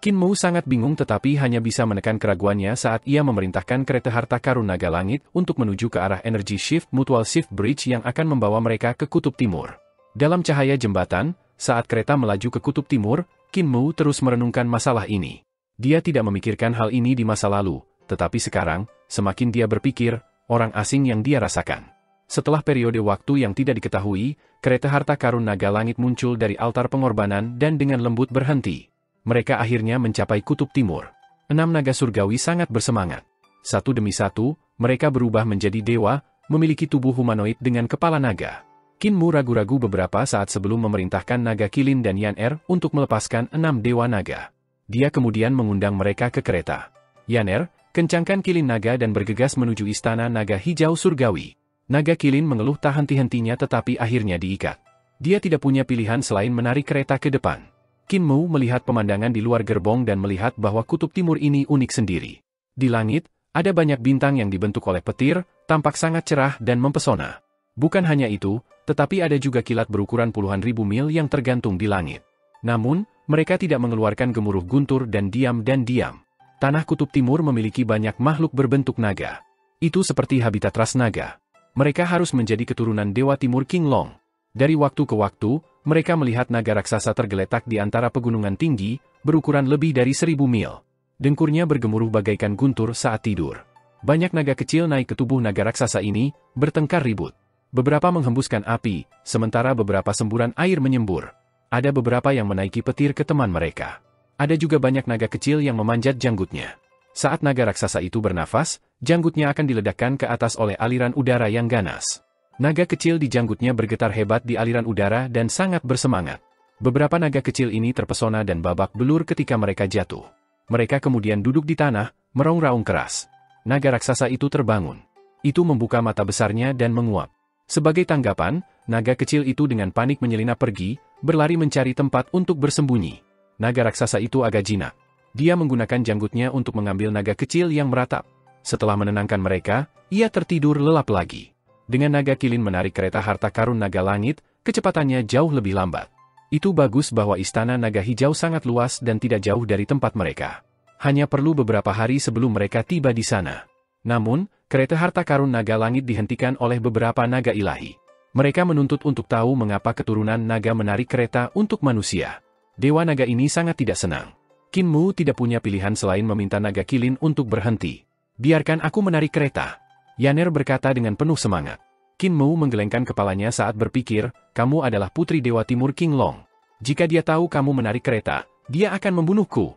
Qin Mu sangat bingung tetapi hanya bisa menekan keraguannya saat ia memerintahkan kereta harta karun naga langit untuk menuju ke arah Energy Shift Mutual Shift Bridge yang akan membawa mereka ke kutub timur. Dalam cahaya jembatan, saat kereta melaju ke kutub timur, Qin Mu terus merenungkan masalah ini. Dia tidak memikirkan hal ini di masa lalu, tetapi sekarang, semakin dia berpikir, orang asing yang dia rasakan. Setelah periode waktu yang tidak diketahui, kereta harta karun naga langit muncul dari altar pengorbanan dan dengan lembut berhenti. Mereka akhirnya mencapai kutub timur. 6 naga surgawi sangat bersemangat. Satu demi satu, mereka berubah menjadi dewa, memiliki tubuh humanoid dengan kepala naga. Qin Mu ragu-ragu beberapa saat sebelum memerintahkan naga Kilin dan Yan Er untuk melepaskan 6 dewa naga. Dia kemudian mengundang mereka ke kereta. Yaner, kencangkan kilin naga dan bergegas menuju istana naga hijau surgawi. Naga kilin mengeluh tak henti-hentinya tetapi akhirnya diikat. Dia tidak punya pilihan selain menarik kereta ke depan. Qin Mu melihat pemandangan di luar gerbong dan melihat bahwa kutub timur ini unik sendiri. Di langit, ada banyak bintang yang dibentuk oleh petir, tampak sangat cerah dan mempesona. Bukan hanya itu, tetapi ada juga kilat berukuran puluhan ribu mil yang tergantung di langit. Namun, mereka tidak mengeluarkan gemuruh guntur dan diam. Tanah kutub timur memiliki banyak makhluk berbentuk naga. Itu seperti habitat ras naga. Mereka harus menjadi keturunan Dewa Timur King Long. Dari waktu ke waktu, mereka melihat naga raksasa tergeletak di antara pegunungan tinggi, berukuran lebih dari 1000 mil. Dengkurnya bergemuruh bagaikan guntur saat tidur. Banyak naga kecil naik ke tubuh naga raksasa ini, bertengkar ribut. Beberapa menghembuskan api, sementara beberapa semburan air menyembur. Ada beberapa yang menaiki petir ke teman mereka. Ada juga banyak naga kecil yang memanjat janggutnya. Saat naga raksasa itu bernafas, janggutnya akan diledakkan ke atas oleh aliran udara yang ganas. Naga kecil di janggutnya bergetar hebat di aliran udara dan sangat bersemangat. Beberapa naga kecil ini terpesona dan babak belur ketika mereka jatuh. Mereka kemudian duduk di tanah, meraung-raung keras. Naga raksasa itu terbangun. Itu membuka mata besarnya dan menguap. Sebagai tanggapan, naga kecil itu dengan panik menyelinap pergi, berlari mencari tempat untuk bersembunyi. Naga raksasa itu agak jinak. Dia menggunakan janggutnya untuk mengambil naga kecil yang meratap. Setelah menenangkan mereka, ia tertidur lelap lagi. Dengan naga kilin menarik kereta harta karun naga langit, kecepatannya jauh lebih lambat. Itu bagus bahwa istana naga hijau sangat luas dan tidak jauh dari tempat mereka. Hanya perlu beberapa hari sebelum mereka tiba di sana. Namun, kereta harta karun naga langit dihentikan oleh beberapa naga ilahi. Mereka menuntut untuk tahu mengapa keturunan naga menarik kereta untuk manusia. Dewa naga ini sangat tidak senang. Qin Mu tidak punya pilihan selain meminta naga kilin untuk berhenti. Biarkan aku menarik kereta. Yaner berkata dengan penuh semangat. Qin Mu menggelengkan kepalanya saat berpikir, kamu adalah putri Dewa Timur King Long. Jika dia tahu kamu menarik kereta, dia akan membunuhku.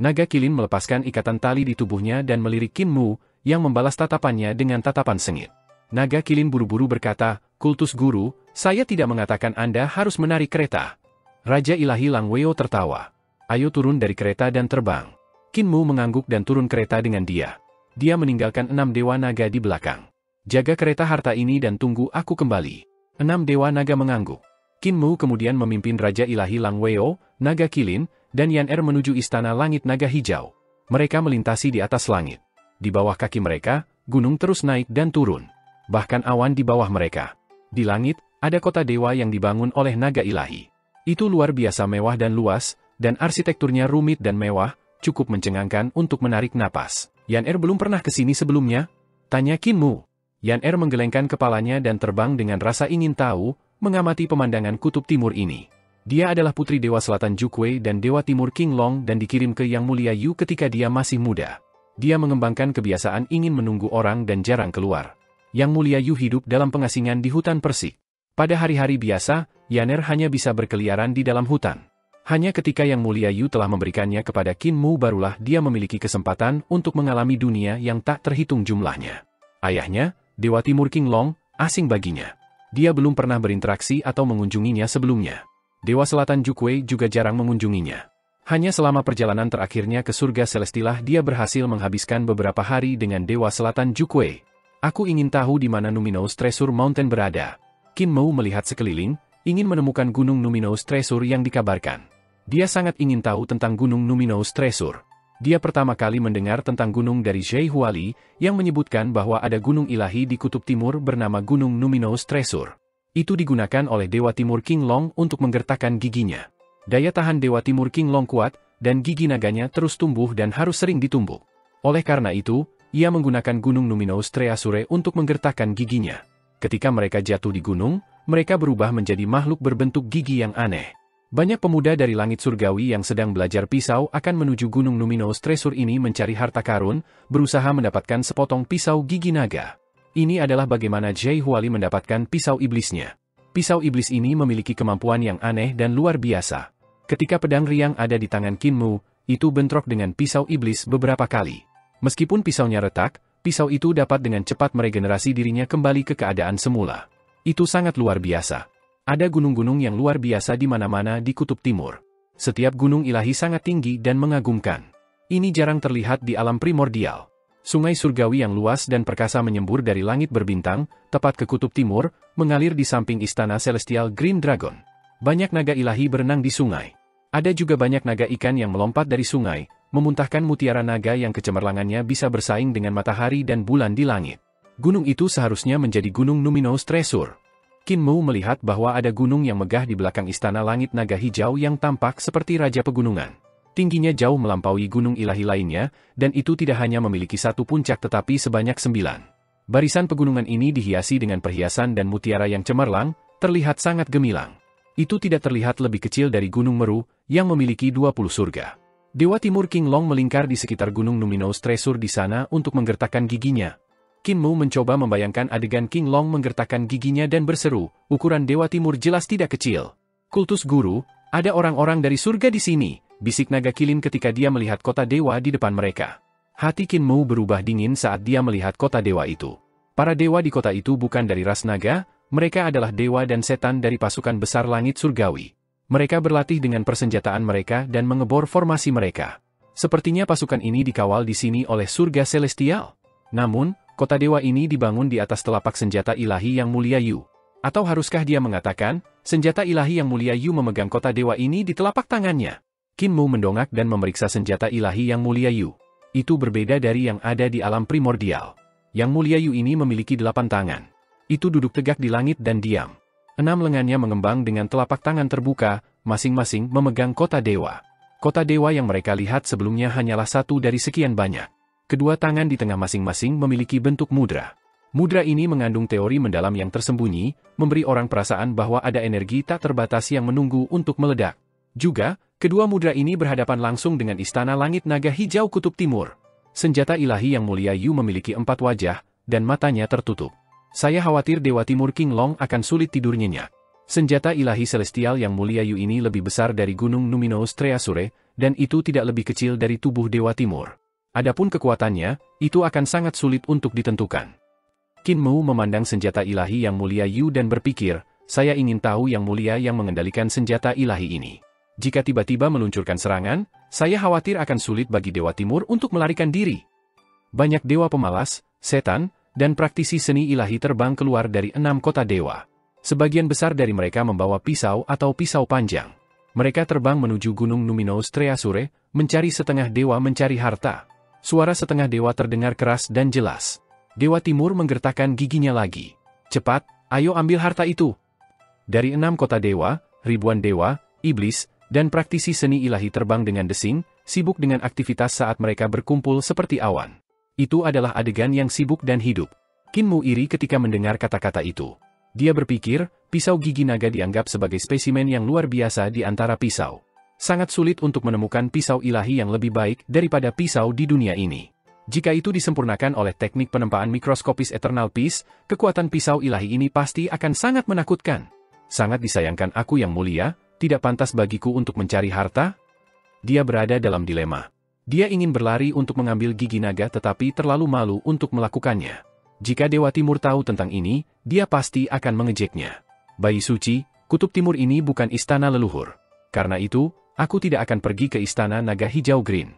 Naga kilin melepaskan ikatan tali di tubuhnya dan melirik Qin Mu, yang membalas tatapannya dengan tatapan sengit. Naga kilin buru-buru berkata, kultus guru, saya tidak mengatakan Anda harus menarik kereta. Raja ilahi Lang Weo tertawa. Ayo turun dari kereta dan terbang. Qin Mu mengangguk dan turun kereta dengan dia. Dia meninggalkan 6 dewa naga di belakang. Jaga kereta harta ini dan tunggu aku kembali. 6 dewa naga mengangguk. Qin Mu kemudian memimpin Raja ilahi Lang Weo, naga kilin, dan Yaner menuju istana langit naga hijau. Mereka melintasi di atas langit. Di bawah kaki mereka, gunung terus naik dan turun. Bahkan awan di bawah mereka. Di langit, ada kota dewa yang dibangun oleh naga ilahi. Itu luar biasa mewah dan luas, dan arsitekturnya rumit dan mewah, cukup mencengangkan untuk menarik napas. Yaner belum pernah ke sini sebelumnya? Tanya Qin Mu. Yaner menggelengkan kepalanya dan terbang dengan rasa ingin tahu, mengamati pemandangan kutub timur ini. Dia adalah putri Dewa Selatan Jukwei dan Dewa Timur King Long dan dikirim ke Yang Mulia Yu ketika dia masih muda. Dia mengembangkan kebiasaan ingin menunggu orang dan jarang keluar. Yang Mulia Yu hidup dalam pengasingan di hutan persik. Pada hari-hari biasa, Yaner hanya bisa berkeliaran di dalam hutan. Hanya ketika Yang Mulia Yu telah memberikannya kepada Qin Mu barulah dia memiliki kesempatan untuk mengalami dunia yang tak terhitung jumlahnya. Ayahnya, Dewa Timur King Long, asing baginya. Dia belum pernah berinteraksi atau mengunjunginya sebelumnya. Dewa Selatan Jukwei juga jarang mengunjunginya. Hanya selama perjalanan terakhirnya ke surga Celestilah dia berhasil menghabiskan beberapa hari dengan Dewa Selatan Jukwei. Aku ingin tahu di mana Numinous Treasure Mountain berada. Qin Mu melihat sekeliling, ingin menemukan gunung Numinous Treasure yang dikabarkan. Dia sangat ingin tahu tentang gunung Numinous Treasure. Dia pertama kali mendengar tentang gunung dari Zhai Huali, yang menyebutkan bahwa ada gunung ilahi di kutub timur bernama Gunung Numinous Treasure. Itu digunakan oleh Dewa Timur King Long untuk menggertakkan giginya. Daya tahan Dewa Timur King Long kuat, dan gigi naganya terus tumbuh dan harus sering ditumbuk. Oleh karena itu, ia menggunakan Gunung Numinous Treasure untuk menggertakkan giginya. Ketika mereka jatuh di gunung, mereka berubah menjadi makhluk berbentuk gigi yang aneh. Banyak pemuda dari langit surgawi yang sedang belajar pisau akan menuju Gunung Numinous Treasure ini mencari harta karun, berusaha mendapatkan sepotong pisau gigi naga. Ini adalah bagaimana Zhai Huali mendapatkan pisau iblisnya. Pisau iblis ini memiliki kemampuan yang aneh dan luar biasa. Ketika pedang riang ada di tangan Qin Mu, itu bentrok dengan pisau iblis beberapa kali. Meskipun pisaunya retak, pisau itu dapat dengan cepat meregenerasi dirinya kembali ke keadaan semula. Itu sangat luar biasa. Ada gunung-gunung yang luar biasa di mana-mana di kutub timur. Setiap gunung ilahi sangat tinggi dan mengagumkan. Ini jarang terlihat di alam primordial. Sungai surgawi yang luas dan perkasa menyembur dari langit berbintang, tepat ke kutub timur, mengalir di samping istana Celestial Green Dragon. Banyak naga ilahi berenang di sungai. Ada juga banyak naga ikan yang melompat dari sungai, memuntahkan mutiara naga yang kecemerlangannya bisa bersaing dengan matahari dan bulan di langit. Gunung itu seharusnya menjadi Gunung Numinous Treasure. Qin Mu melihat bahwa ada gunung yang megah di belakang istana langit naga hijau yang tampak seperti raja pegunungan. Tingginya jauh melampaui gunung ilahi lainnya, dan itu tidak hanya memiliki satu puncak tetapi sebanyak 9. Barisan pegunungan ini dihiasi dengan perhiasan dan mutiara yang cemerlang, terlihat sangat gemilang. Itu tidak terlihat lebih kecil dari Gunung Meru, yang memiliki 20 surga. Dewa Timur King Long melingkar di sekitar Gunung Numinous Treasure di sana untuk menggertakkan giginya. Qin Mu mencoba membayangkan adegan King Long menggertakkan giginya dan berseru, ukuran Dewa Timur jelas tidak kecil. Kultus Guru, ada orang-orang dari surga di sini, bisik naga kilin ketika dia melihat kota dewa di depan mereka. Hati Qin Mu berubah dingin saat dia melihat kota dewa itu. Para dewa di kota itu bukan dari ras naga, mereka adalah dewa dan setan dari pasukan besar langit surgawi. Mereka berlatih dengan persenjataan mereka dan mengebor formasi mereka. Sepertinya pasukan ini dikawal di sini oleh surga celestial. Namun, kota dewa ini dibangun di atas telapak senjata ilahi yang mulia Yu. Atau haruskah dia mengatakan, senjata ilahi yang mulia Yu memegang kota dewa ini di telapak tangannya? Qin Mu mendongak dan memeriksa senjata ilahi yang mulia Yu. Itu berbeda dari yang ada di alam primordial. Yang mulia Yu ini memiliki 8 tangan. Itu duduk tegak di langit dan diam. 6 lengannya mengembang dengan telapak tangan terbuka, masing-masing memegang kota dewa. Kota dewa yang mereka lihat sebelumnya hanyalah satu dari sekian banyak. Kedua tangan di tengah masing-masing memiliki bentuk mudra. Mudra ini mengandung teori mendalam yang tersembunyi, memberi orang perasaan bahwa ada energi tak terbatas yang menunggu untuk meledak. Juga, kedua mudra ini berhadapan langsung dengan istana langit naga hijau kutub timur. Senjata ilahi yang mulia Yu memiliki 4 wajah, dan matanya tertutup. Saya khawatir Dewa Timur King Long akan sulit tidur nyenyak. Senjata ilahi celestial yang mulia Yu ini lebih besar dari Gunung Numinous Treasure, dan itu tidak lebih kecil dari tubuh Dewa Timur. Adapun kekuatannya, itu akan sangat sulit untuk ditentukan. Qin Mu memandang senjata ilahi yang mulia Yu dan berpikir, saya ingin tahu yang mulia yang mengendalikan senjata ilahi ini. Jika tiba-tiba meluncurkan serangan, saya khawatir akan sulit bagi Dewa Timur untuk melarikan diri. Banyak dewa pemalas, setan, dan praktisi seni ilahi terbang keluar dari 6 kota dewa. Sebagian besar dari mereka membawa pisau atau pisau panjang. Mereka terbang menuju Gunung Numinous Treasure, mencari setengah dewa mencari harta. Suara setengah dewa terdengar keras dan jelas. Dewa Timur menggertakkan giginya lagi. Cepat, ayo ambil harta itu. Dari 6 kota dewa, ribuan dewa, iblis, dan praktisi seni ilahi terbang dengan desing, sibuk dengan aktivitas saat mereka berkumpul seperti awan. Itu adalah adegan yang sibuk dan hidup. Qin Mu iri ketika mendengar kata-kata itu. Dia berpikir, pisau gigi naga dianggap sebagai spesimen yang luar biasa di antara pisau. Sangat sulit untuk menemukan pisau ilahi yang lebih baik daripada pisau di dunia ini. Jika itu disempurnakan oleh teknik penempaan mikroskopis Eternal Peace, kekuatan pisau ilahi ini pasti akan sangat menakutkan. Sangat disayangkan aku yang mulia, tidak pantas bagiku untuk mencari harta? Dia berada dalam dilema. Dia ingin berlari untuk mengambil gigi naga tetapi terlalu malu untuk melakukannya. Jika Dewa Timur tahu tentang ini, dia pasti akan mengejeknya. Bayi suci, kutub timur ini bukan istana leluhur. Karena itu, aku tidak akan pergi ke istana naga hijau green.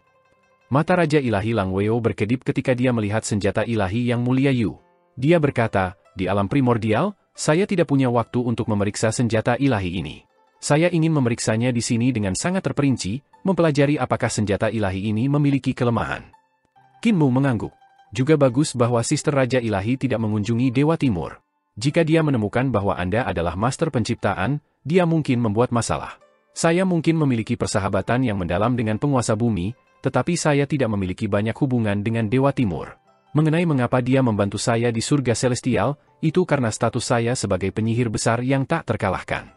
Mata Raja Ilahi Lang Weo berkedip ketika dia melihat senjata ilahi yang mulia Yu. Dia berkata, di alam primordial, saya tidak punya waktu untuk memeriksa senjata ilahi ini. Saya ingin memeriksanya di sini dengan sangat terperinci, mempelajari apakah senjata ilahi ini memiliki kelemahan. Qin Mu mengangguk. Juga bagus bahwa Sister Raja Ilahi tidak mengunjungi Dewa Timur. Jika dia menemukan bahwa Anda adalah master penciptaan, dia mungkin membuat masalah. Saya mungkin memiliki persahabatan yang mendalam dengan penguasa bumi, tetapi saya tidak memiliki banyak hubungan dengan Dewa Timur. Mengenai mengapa dia membantu saya di surga celestial, itu karena status saya sebagai penyihir besar yang tak terkalahkan.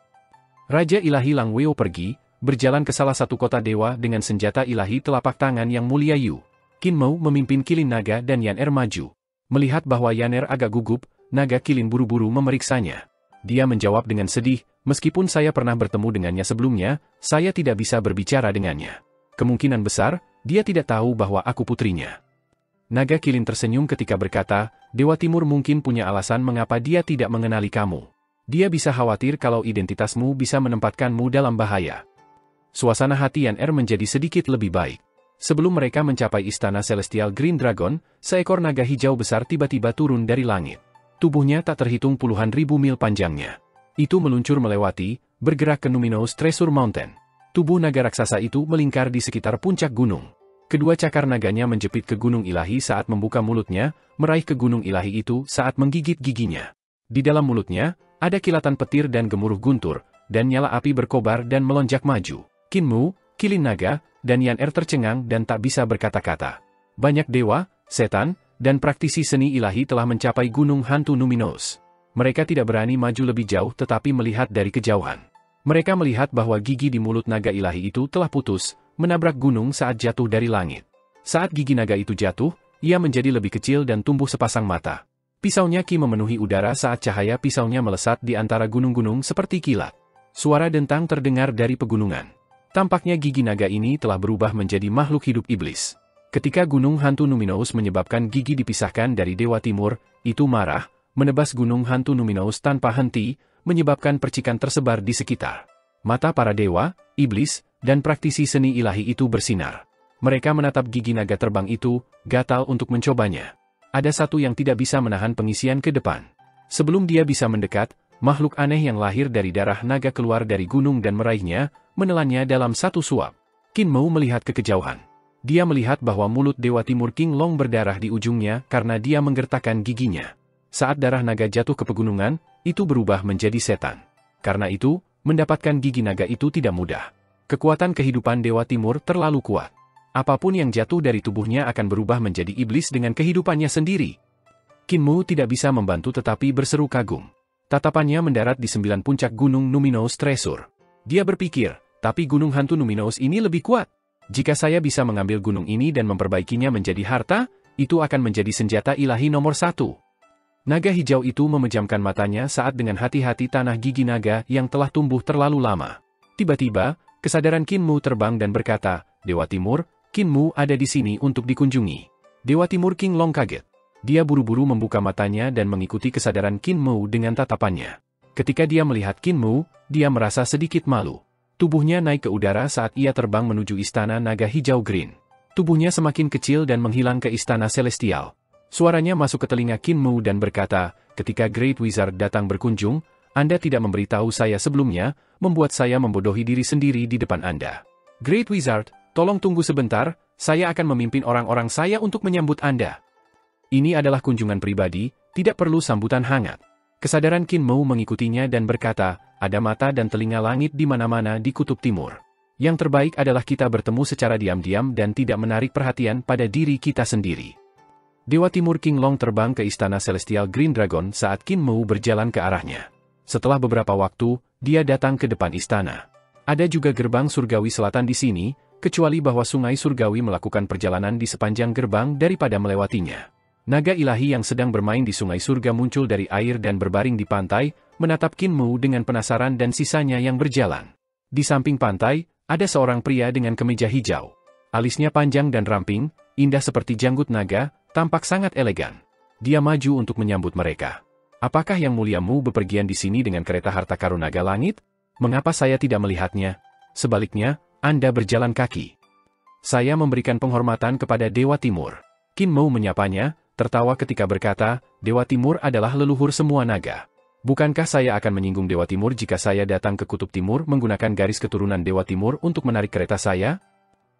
Raja Ilahi Lang Weo pergi, berjalan ke salah satu kota dewa dengan senjata ilahi telapak tangan yang mulia Yu. Qin Mu memimpin Kilin Naga dan Yaner maju. Melihat bahwa Yaner agak gugup, Naga Kilin buru-buru memeriksanya. Dia menjawab dengan sedih, meskipun saya pernah bertemu dengannya sebelumnya, saya tidak bisa berbicara dengannya. Kemungkinan besar, dia tidak tahu bahwa aku putrinya. Naga Kilin tersenyum ketika berkata, Dewa Timur mungkin punya alasan mengapa dia tidak mengenali kamu. Dia bisa khawatir kalau identitasmu bisa menempatkanmu dalam bahaya. Suasana hati Yaner menjadi sedikit lebih baik. Sebelum mereka mencapai istana Celestial Green Dragon, seekor naga hijau besar tiba-tiba turun dari langit. Tubuhnya tak terhitung puluhan ribu mil panjangnya. Itu meluncur melewati, bergerak ke Numinous Treasure Mountain. Tubuh naga raksasa itu melingkar di sekitar puncak gunung. Kedua cakar naganya menjepit ke gunung ilahi saat membuka mulutnya, meraih ke gunung ilahi itu saat menggigit giginya. Di dalam mulutnya, ada kilatan petir dan gemuruh guntur, dan nyala api berkobar dan melonjak maju. Kinmu, Kilin Naga, dan Yan-Er tercengang dan tak bisa berkata-kata. Banyak dewa, setan, dan praktisi seni ilahi telah mencapai gunung hantu Numinous. Mereka tidak berani maju lebih jauh tetapi melihat dari kejauhan. Mereka melihat bahwa gigi di mulut naga ilahi itu telah putus, menabrak gunung saat jatuh dari langit. Saat gigi naga itu jatuh, ia menjadi lebih kecil dan tumbuh sepasang mata. Pisaunya Ki memenuhi udara saat cahaya pisaunya melesat di antara gunung-gunung seperti kilat. Suara dentang terdengar dari pegunungan. Tampaknya gigi naga ini telah berubah menjadi makhluk hidup iblis. Ketika gunung hantu Numinous menyebabkan gigi dipisahkan dari Dewa Timur, itu marah, menebas gunung hantu Numinous tanpa henti, menyebabkan percikan tersebar di sekitar. Mata para dewa, iblis, dan praktisi seni ilahi itu bersinar. Mereka menatap gigi naga terbang itu, gatal untuk mencobanya. Ada satu yang tidak bisa menahan pengisian ke depan. Sebelum dia bisa mendekat, makhluk aneh yang lahir dari darah naga keluar dari gunung dan meraihnya, menelannya dalam satu suap. Kinmu melihat ke kejauhan. Dia melihat bahwa mulut Dewa Timur King Long berdarah di ujungnya karena dia menggertakkan giginya. Saat darah naga jatuh ke pegunungan, itu berubah menjadi setan. Karena itu, mendapatkan gigi naga itu tidak mudah. Kekuatan kehidupan Dewa Timur terlalu kuat. Apapun yang jatuh dari tubuhnya akan berubah menjadi iblis dengan kehidupannya sendiri. Kinmu tidak bisa membantu tetapi berseru kagum. Tatapannya mendarat di 9 puncak gunung Numinous Treasure. Dia berpikir, tapi gunung hantu Numinous ini lebih kuat. Jika saya bisa mengambil gunung ini dan memperbaikinya menjadi harta, itu akan menjadi senjata ilahi nomor 1. Naga hijau itu memejamkan matanya saat dengan hati-hati tanah gigi naga yang telah tumbuh terlalu lama. Tiba-tiba, kesadaran Kinmu terbang dan berkata, Dewa Timur, Kinmu ada di sini untuk dikunjungi. Dewa Timur King Long kaget. Dia buru-buru membuka matanya dan mengikuti kesadaran Kinmu dengan tatapannya. Ketika dia melihat Kinmu, dia merasa sedikit malu. Tubuhnya naik ke udara saat ia terbang menuju istana naga hijau green. Tubuhnya semakin kecil dan menghilang ke istana celestial. Suaranya masuk ke telinga Kinmu dan berkata, ketika Great Wizard datang berkunjung, Anda tidak memberitahu saya sebelumnya, membuat saya membodohi diri sendiri di depan Anda. Great Wizard, tolong tunggu sebentar, saya akan memimpin orang-orang saya untuk menyambut Anda. Ini adalah kunjungan pribadi, tidak perlu sambutan hangat. Kesadaran Kinmu mengikutinya dan berkata, ada mata dan telinga langit di mana-mana di kutub timur. Yang terbaik adalah kita bertemu secara diam-diam dan tidak menarik perhatian pada diri kita sendiri. Dewa Timur King Long terbang ke istana Celestial Green Dragon saat Kinmu berjalan ke arahnya. Setelah beberapa waktu, dia datang ke depan istana. Ada juga gerbang surgawi selatan di sini, kecuali bahwa sungai surgawi melakukan perjalanan di sepanjang gerbang daripada melewatinya. Naga ilahi yang sedang bermain di sungai surga muncul dari air dan berbaring di pantai, menatap Kinmu dengan penasaran dan sisanya yang berjalan. Di samping pantai, ada seorang pria dengan kemeja hijau. Alisnya panjang dan ramping, indah seperti janggut naga, tampak sangat elegan. Dia maju untuk menyambut mereka. Apakah yang muliamu bepergian di sini dengan kereta harta karun naga langit? Mengapa saya tidak melihatnya? Sebaliknya, Anda berjalan kaki. Saya memberikan penghormatan kepada Dewa Timur. Kinmu menyapanya, tertawa ketika berkata, Dewa Timur adalah leluhur semua naga. Bukankah saya akan menyinggung Dewa Timur jika saya datang ke Kutub Timur menggunakan garis keturunan Dewa Timur untuk menarik kereta saya?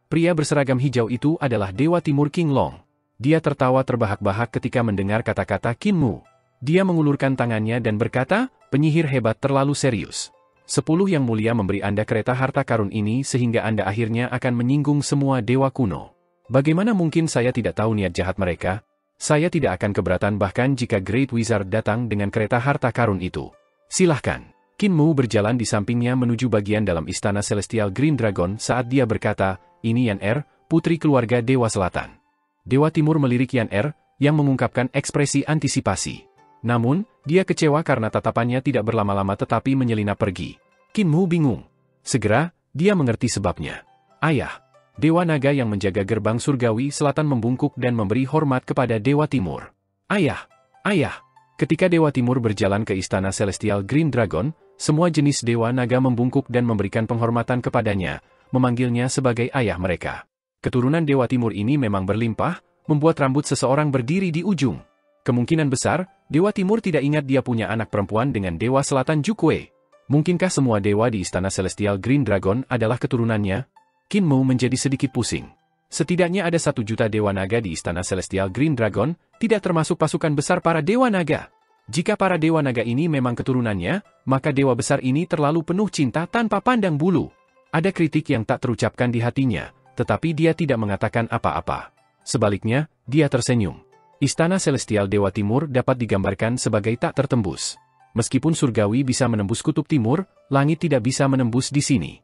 Pria berseragam hijau itu adalah Dewa Timur King Long. Dia tertawa terbahak-bahak ketika mendengar kata-kata Kinmu. Dia mengulurkan tangannya dan berkata, penyihir hebat terlalu serius. 10 yang mulia memberi Anda kereta harta karun ini sehingga Anda akhirnya akan menyinggung semua dewa kuno. Bagaimana mungkin saya tidak tahu niat jahat mereka? Saya tidak akan keberatan bahkan jika Great Wizard datang dengan kereta harta karun itu. Silahkan. Kinmu berjalan di sampingnya menuju bagian dalam istana Celestial Green Dragon saat dia berkata, ini Yan-Er, putri keluarga Dewa Selatan. Dewa Timur melirik Yan-Er, yang mengungkapkan ekspresi antisipasi. Namun, dia kecewa karena tatapannya tidak berlama-lama tetapi menyelinap pergi. Kinmu bingung. Segera, dia mengerti sebabnya. Ayah. Dewa Naga yang menjaga gerbang surgawi selatan membungkuk dan memberi hormat kepada Dewa Timur. Ayah. Ayah. Ketika Dewa Timur berjalan ke istana Celestial Green Dragon, semua jenis Dewa Naga membungkuk dan memberikan penghormatan kepadanya, memanggilnya sebagai ayah mereka. Keturunan Dewa Timur ini memang berlimpah, membuat rambut seseorang berdiri di ujung. Kemungkinan besar, Dewa Timur tidak ingat dia punya anak perempuan dengan Dewa Selatan Jukwe. Mungkinkah semua dewa di Istana Celestial Green Dragon adalah keturunannya? Qin Mu menjadi sedikit pusing. Setidaknya ada 1 juta Dewa Naga di Istana Celestial Green Dragon, tidak termasuk pasukan besar para Dewa Naga. Jika para Dewa Naga ini memang keturunannya, maka Dewa besar ini terlalu penuh cinta tanpa pandang bulu. Ada kritik yang tak terucapkan di hatinya, tetapi dia tidak mengatakan apa-apa. Sebaliknya, dia tersenyum. Istana Celestial Dewa Timur dapat digambarkan sebagai tak tertembus. Meskipun surgawi bisa menembus kutub timur, langit tidak bisa menembus di sini.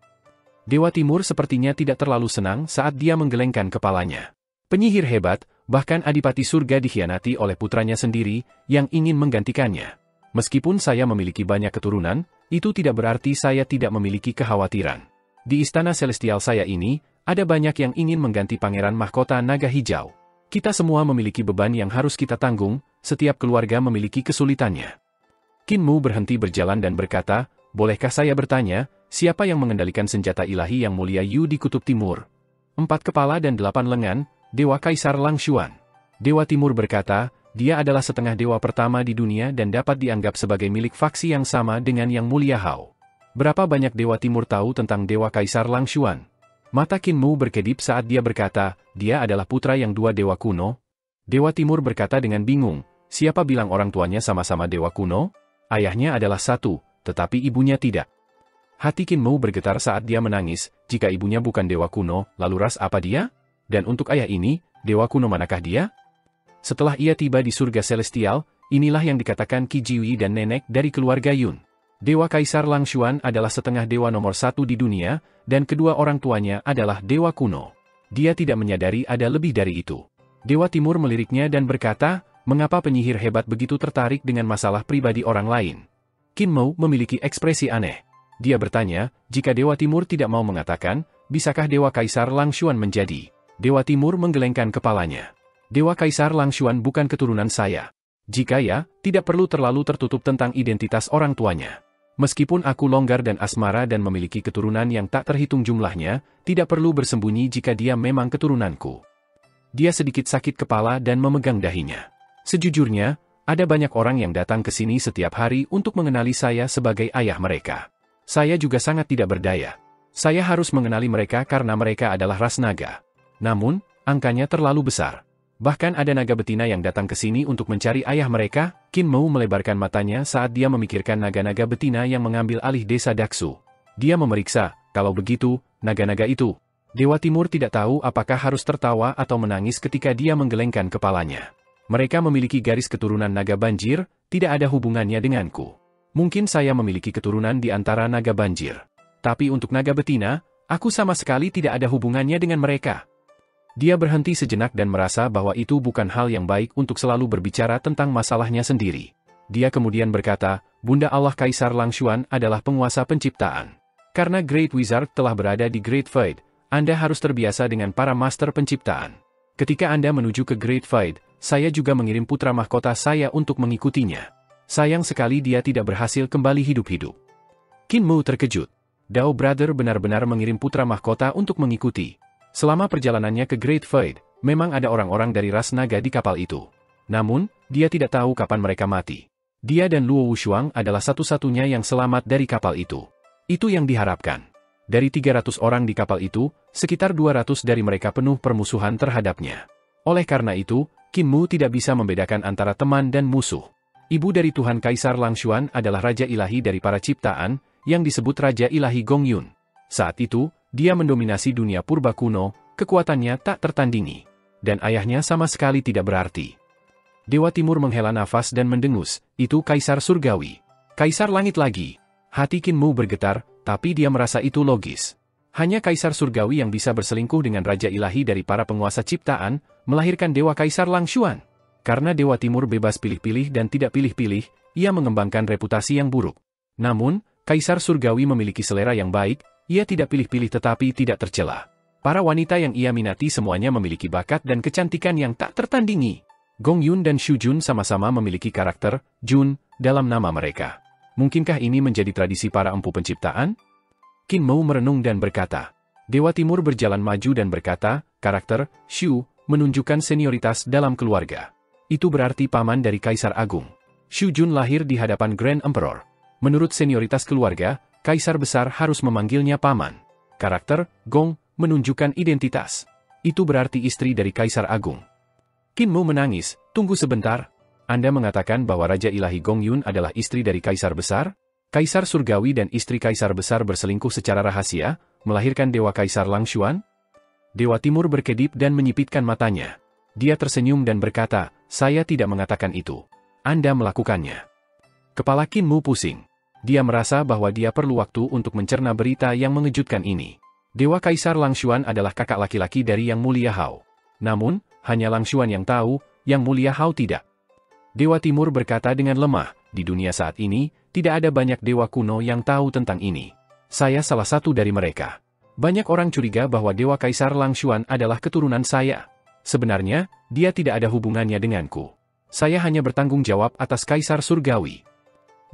Dewa Timur sepertinya tidak terlalu senang saat dia menggelengkan kepalanya. Penyihir hebat, bahkan Adipati Surga dikhianati oleh putranya sendiri, yang ingin menggantikannya. Meskipun saya memiliki banyak keturunan, itu tidak berarti saya tidak memiliki kekhawatiran. Di Istana Celestial saya ini, ada banyak yang ingin mengganti Pangeran Mahkota Naga Hijau. Kita semua memiliki beban yang harus kita tanggung, setiap keluarga memiliki kesulitannya. Qin Mu berhenti berjalan dan berkata, bolehkah saya bertanya, siapa yang mengendalikan senjata ilahi yang mulia Yu di Kutub Timur? 4 kepala dan 8 lengan, Dewa Kaisar Lang Xuan. Dewa Timur berkata, dia adalah setengah dewa pertama di dunia dan dapat dianggap sebagai milik faksi yang sama dengan Yang Mulia Hao. Berapa banyak Dewa Timur tahu tentang Dewa Kaisar Lang Xuan? Mata Qin Mu berkedip saat dia berkata, dia adalah putra yang 2 dewa kuno. Dewa Timur berkata dengan bingung, siapa bilang orang tuanya sama-sama dewa kuno? Ayahnya adalah 1, tetapi ibunya tidak. Hati Qin Mu bergetar saat dia menangis, jika ibunya bukan dewa kuno, lalu ras apa dia? Dan untuk ayah ini, dewa kuno manakah dia? Setelah ia tiba di surga celestial, inilah yang dikatakan Qi Jiwi dan nenek dari keluarga Yun. Dewa Kaisar Lang Xuan adalah setengah dewa nomor 1 di dunia, dan kedua orang tuanya adalah dewa kuno. Dia tidak menyadari ada lebih dari itu. Dewa Timur meliriknya dan berkata, mengapa penyihir hebat begitu tertarik dengan masalah pribadi orang lain? Qin Mu memiliki ekspresi aneh. Dia bertanya, jika Dewa Timur tidak mau mengatakan, bisakah Dewa Kaisar Lang Xuan menjadi? Dewa Timur menggelengkan kepalanya. Dewa Kaisar Lang Xuan bukan keturunan saya. Jika ya, tidak perlu terlalu tertutup tentang identitas orang tuanya. Meskipun aku longgar dan asmara dan memiliki keturunan yang tak terhitung jumlahnya, tidak perlu bersembunyi jika dia memang keturunanku. Dia sedikit sakit kepala dan memegang dahinya. Sejujurnya, ada banyak orang yang datang ke sini setiap hari untuk mengenali saya sebagai ayah mereka. Saya juga sangat tidak berdaya. Saya harus mengenali mereka karena mereka adalah ras naga. Namun, angkanya terlalu besar. Bahkan ada naga betina yang datang ke sini untuk mencari ayah mereka. Qin Mu melebarkan matanya saat dia memikirkan naga-naga betina yang mengambil alih desa Daksu. Dia memeriksa, kalau begitu, naga-naga itu. Dewa Timur tidak tahu apakah harus tertawa atau menangis ketika dia menggelengkan kepalanya. Mereka memiliki garis keturunan naga banjir, tidak ada hubungannya denganku. Mungkin saya memiliki keturunan di antara naga banjir. Tapi untuk naga betina, aku sama sekali tidak ada hubungannya dengan mereka. Dia berhenti sejenak dan merasa bahwa itu bukan hal yang baik untuk selalu berbicara tentang masalahnya sendiri. Dia kemudian berkata, Bunda Allah Kaisar Lang Xuan adalah penguasa penciptaan. Karena Great Wizard telah berada di Great Void, Anda harus terbiasa dengan para master penciptaan. Ketika Anda menuju ke Great Void, saya juga mengirim putra mahkota saya untuk mengikutinya. Sayang sekali dia tidak berhasil kembali hidup-hidup. Qin Mu terkejut. Dao Brother benar-benar mengirim putra mahkota untuk mengikuti. Selama perjalanannya ke Great Void, memang ada orang-orang dari ras naga di kapal itu. Namun, dia tidak tahu kapan mereka mati. Dia dan Luo Wushuang adalah satu-satunya yang selamat dari kapal itu. Itu yang diharapkan. Dari 300 orang di kapal itu, sekitar 200 dari mereka penuh permusuhan terhadapnya. Oleh karena itu, Qin Mu tidak bisa membedakan antara teman dan musuh. Ibu dari Tuhan Kaisar Lang Xuan adalah Raja Ilahi dari para ciptaan, yang disebut Raja Ilahi Gong Yun. Saat itu, dia mendominasi dunia purba kuno, kekuatannya tak tertandingi. Dan ayahnya sama sekali tidak berarti. Dewa Timur menghela nafas dan mendengus, itu Kaisar Surgawi. Kaisar Langit lagi. Hati Qin Mu bergetar, tapi dia merasa itu logis. Hanya Kaisar Surgawi yang bisa berselingkuh dengan Raja Ilahi dari para penguasa ciptaan, melahirkan Dewa Kaisar Lang Xuan. Karena Dewa Timur bebas pilih-pilih dan tidak pilih-pilih, ia mengembangkan reputasi yang buruk. Namun, Kaisar Surgawi memiliki selera yang baik, ia tidak pilih-pilih tetapi tidak tercela. Para wanita yang ia minati semuanya memiliki bakat dan kecantikan yang tak tertandingi. Gong Yun dan Xu Jun sama-sama memiliki karakter, Jun, dalam nama mereka. Mungkinkah ini menjadi tradisi para empu penciptaan? Qin Mu merenung dan berkata, Dewa Timur berjalan maju dan berkata, karakter, Shu, menunjukkan senioritas dalam keluarga. Itu berarti paman dari Kaisar Agung. Shu Jun lahir di hadapan Grand Emperor. Menurut senioritas keluarga, Kaisar Besar harus memanggilnya paman. Karakter, Gong, menunjukkan identitas. Itu berarti istri dari Kaisar Agung. Qin Mu menangis, tunggu sebentar. Anda mengatakan bahwa Raja Ilahi Gong Yun adalah istri dari Kaisar Besar? Kaisar Surgawi dan istri Kaisar Besar berselingkuh secara rahasia, melahirkan Dewa Kaisar Langshuan? Dewa Timur berkedip dan menyipitkan matanya. Dia tersenyum dan berkata, saya tidak mengatakan itu. Anda melakukannya. Kepala Qin Mu pusing. Dia merasa bahwa dia perlu waktu untuk mencerna berita yang mengejutkan ini. Dewa Kaisar Langshuan adalah kakak laki-laki dari Yang Mulia Hao. Namun, hanya Langshuan yang tahu, Yang Mulia Hao tidak. Dewa Timur berkata dengan lemah, di dunia saat ini, tidak ada banyak dewa kuno yang tahu tentang ini. Saya salah satu dari mereka. Banyak orang curiga bahwa Dewa Kaisar Langshuan adalah keturunan saya. Sebenarnya, dia tidak ada hubungannya denganku. Saya hanya bertanggung jawab atas Kaisar Surgawi.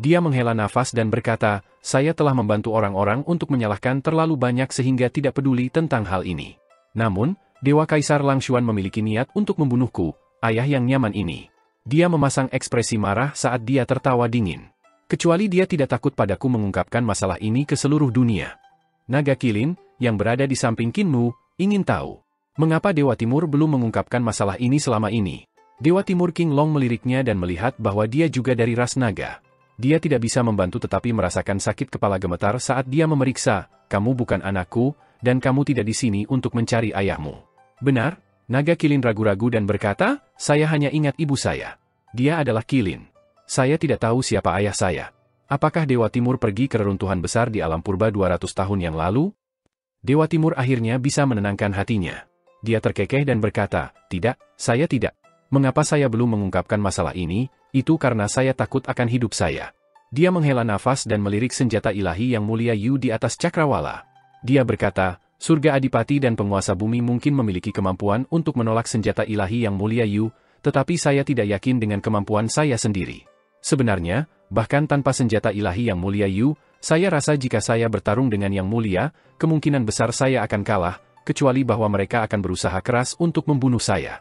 Dia menghela nafas dan berkata, saya telah membantu orang-orang untuk menyalahkan terlalu banyak sehingga tidak peduli tentang hal ini. Namun, Dewa Kaisar Langshuan memiliki niat untuk membunuhku, ayah yang nyaman ini. Dia memasang ekspresi marah saat dia tertawa dingin. Kecuali dia tidak takut padaku mengungkapkan masalah ini ke seluruh dunia. Naga Kilin, yang berada di samping Qin Mu, ingin tahu. Mengapa Dewa Timur belum mengungkapkan masalah ini selama ini? Dewa Timur King Long meliriknya dan melihat bahwa dia juga dari ras naga. Dia tidak bisa membantu tetapi merasakan sakit kepala gemetar saat dia memeriksa, kamu bukan anakku, dan kamu tidak di sini untuk mencari ayahmu. Benar? Naga Kilin ragu-ragu dan berkata, saya hanya ingat ibu saya. Dia adalah Kilin. Saya tidak tahu siapa ayah saya. Apakah Dewa Timur pergi ke reruntuhan besar di alam purba 200 tahun yang lalu? Dewa Timur akhirnya bisa menenangkan hatinya. Dia terkekeh dan berkata, tidak, saya tidak. Mengapa saya belum mengungkapkan masalah ini? Itu karena saya takut akan hidup saya. Dia menghela nafas dan melirik senjata ilahi yang mulia Yu di atas cakrawala. Dia berkata, surga adipati dan penguasa bumi mungkin memiliki kemampuan untuk menolak senjata ilahi yang mulia Yu, tetapi saya tidak yakin dengan kemampuan saya sendiri. Sebenarnya, bahkan tanpa senjata ilahi yang mulia Yu, saya rasa jika saya bertarung dengan yang mulia, kemungkinan besar saya akan kalah, kecuali bahwa mereka akan berusaha keras untuk membunuh saya.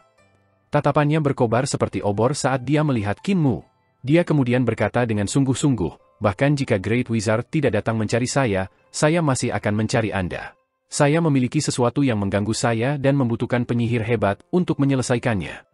Tatapannya berkobar seperti obor saat dia melihat Qin Mu. Dia kemudian berkata dengan sungguh-sungguh, bahkan jika Great Wizard tidak datang mencari saya masih akan mencari Anda. Saya memiliki sesuatu yang mengganggu saya dan membutuhkan penyihir hebat untuk menyelesaikannya.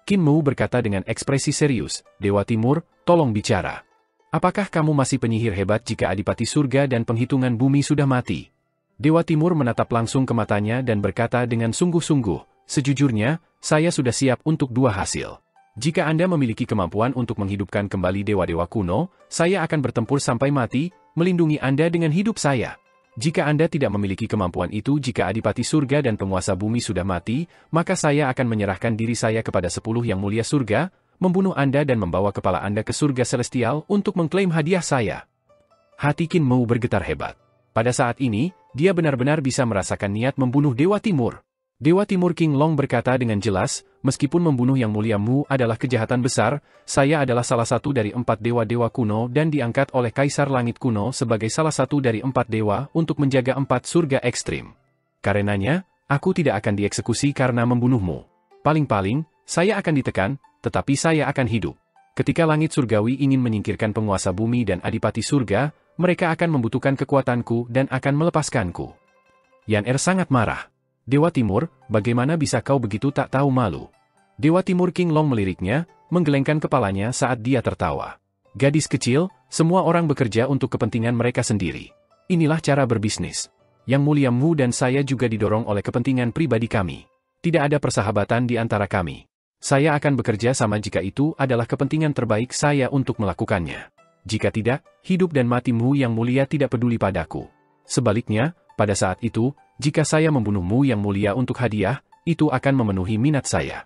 Qin Mu berkata dengan ekspresi serius, Dewa Timur, tolong bicara. Apakah kamu masih penyihir hebat jika Adipati Surga dan penghitungan bumi sudah mati? Dewa Timur menatap langsung ke matanya dan berkata dengan sungguh-sungguh, sejujurnya, saya sudah siap untuk dua hasil. Jika Anda memiliki kemampuan untuk menghidupkan kembali dewa-dewa kuno, saya akan bertempur sampai mati, melindungi Anda dengan hidup saya. Jika Anda tidak memiliki kemampuan itu jika Adipati Surga dan penguasa bumi sudah mati, maka saya akan menyerahkan diri saya kepada 10 yang mulia surga, membunuh Anda dan membawa kepala Anda ke surga celestial untuk mengklaim hadiah saya. Hati Qin Mu bergetar hebat. Pada saat ini, dia benar-benar bisa merasakan niat membunuh Dewa Timur. Dewa Timur King Long berkata dengan jelas, meskipun membunuh Yang Mulia Mu adalah kejahatan besar, saya adalah salah satu dari 4 dewa-dewa kuno dan diangkat oleh Kaisar Langit Kuno sebagai salah satu dari 4 dewa untuk menjaga 4 surga ekstrim. Karenanya, aku tidak akan dieksekusi karena membunuhmu. Paling-paling, saya akan ditekan, tetapi saya akan hidup. Ketika langit surgawi ingin menyingkirkan penguasa bumi dan adipati surga, mereka akan membutuhkan kekuatanku dan akan melepaskanku. Yan Er sangat marah. Dewa Timur, bagaimana bisa kau begitu tak tahu malu? Dewa Timur King Long meliriknya, menggelengkan kepalanya saat dia tertawa. Gadis kecil, semua orang bekerja untuk kepentingan mereka sendiri. Inilah cara berbisnis. Yang Mulia Mu dan saya juga didorong oleh kepentingan pribadi kami. Tidak ada persahabatan di antara kami. Saya akan bekerja sama jika itu adalah kepentingan terbaik saya untuk melakukannya. Jika tidak, hidup dan mati Mu yang mulia tidak peduli padaku. Sebaliknya, pada saat itu, jika saya membunuhmu yang mulia untuk hadiah, itu akan memenuhi minat saya.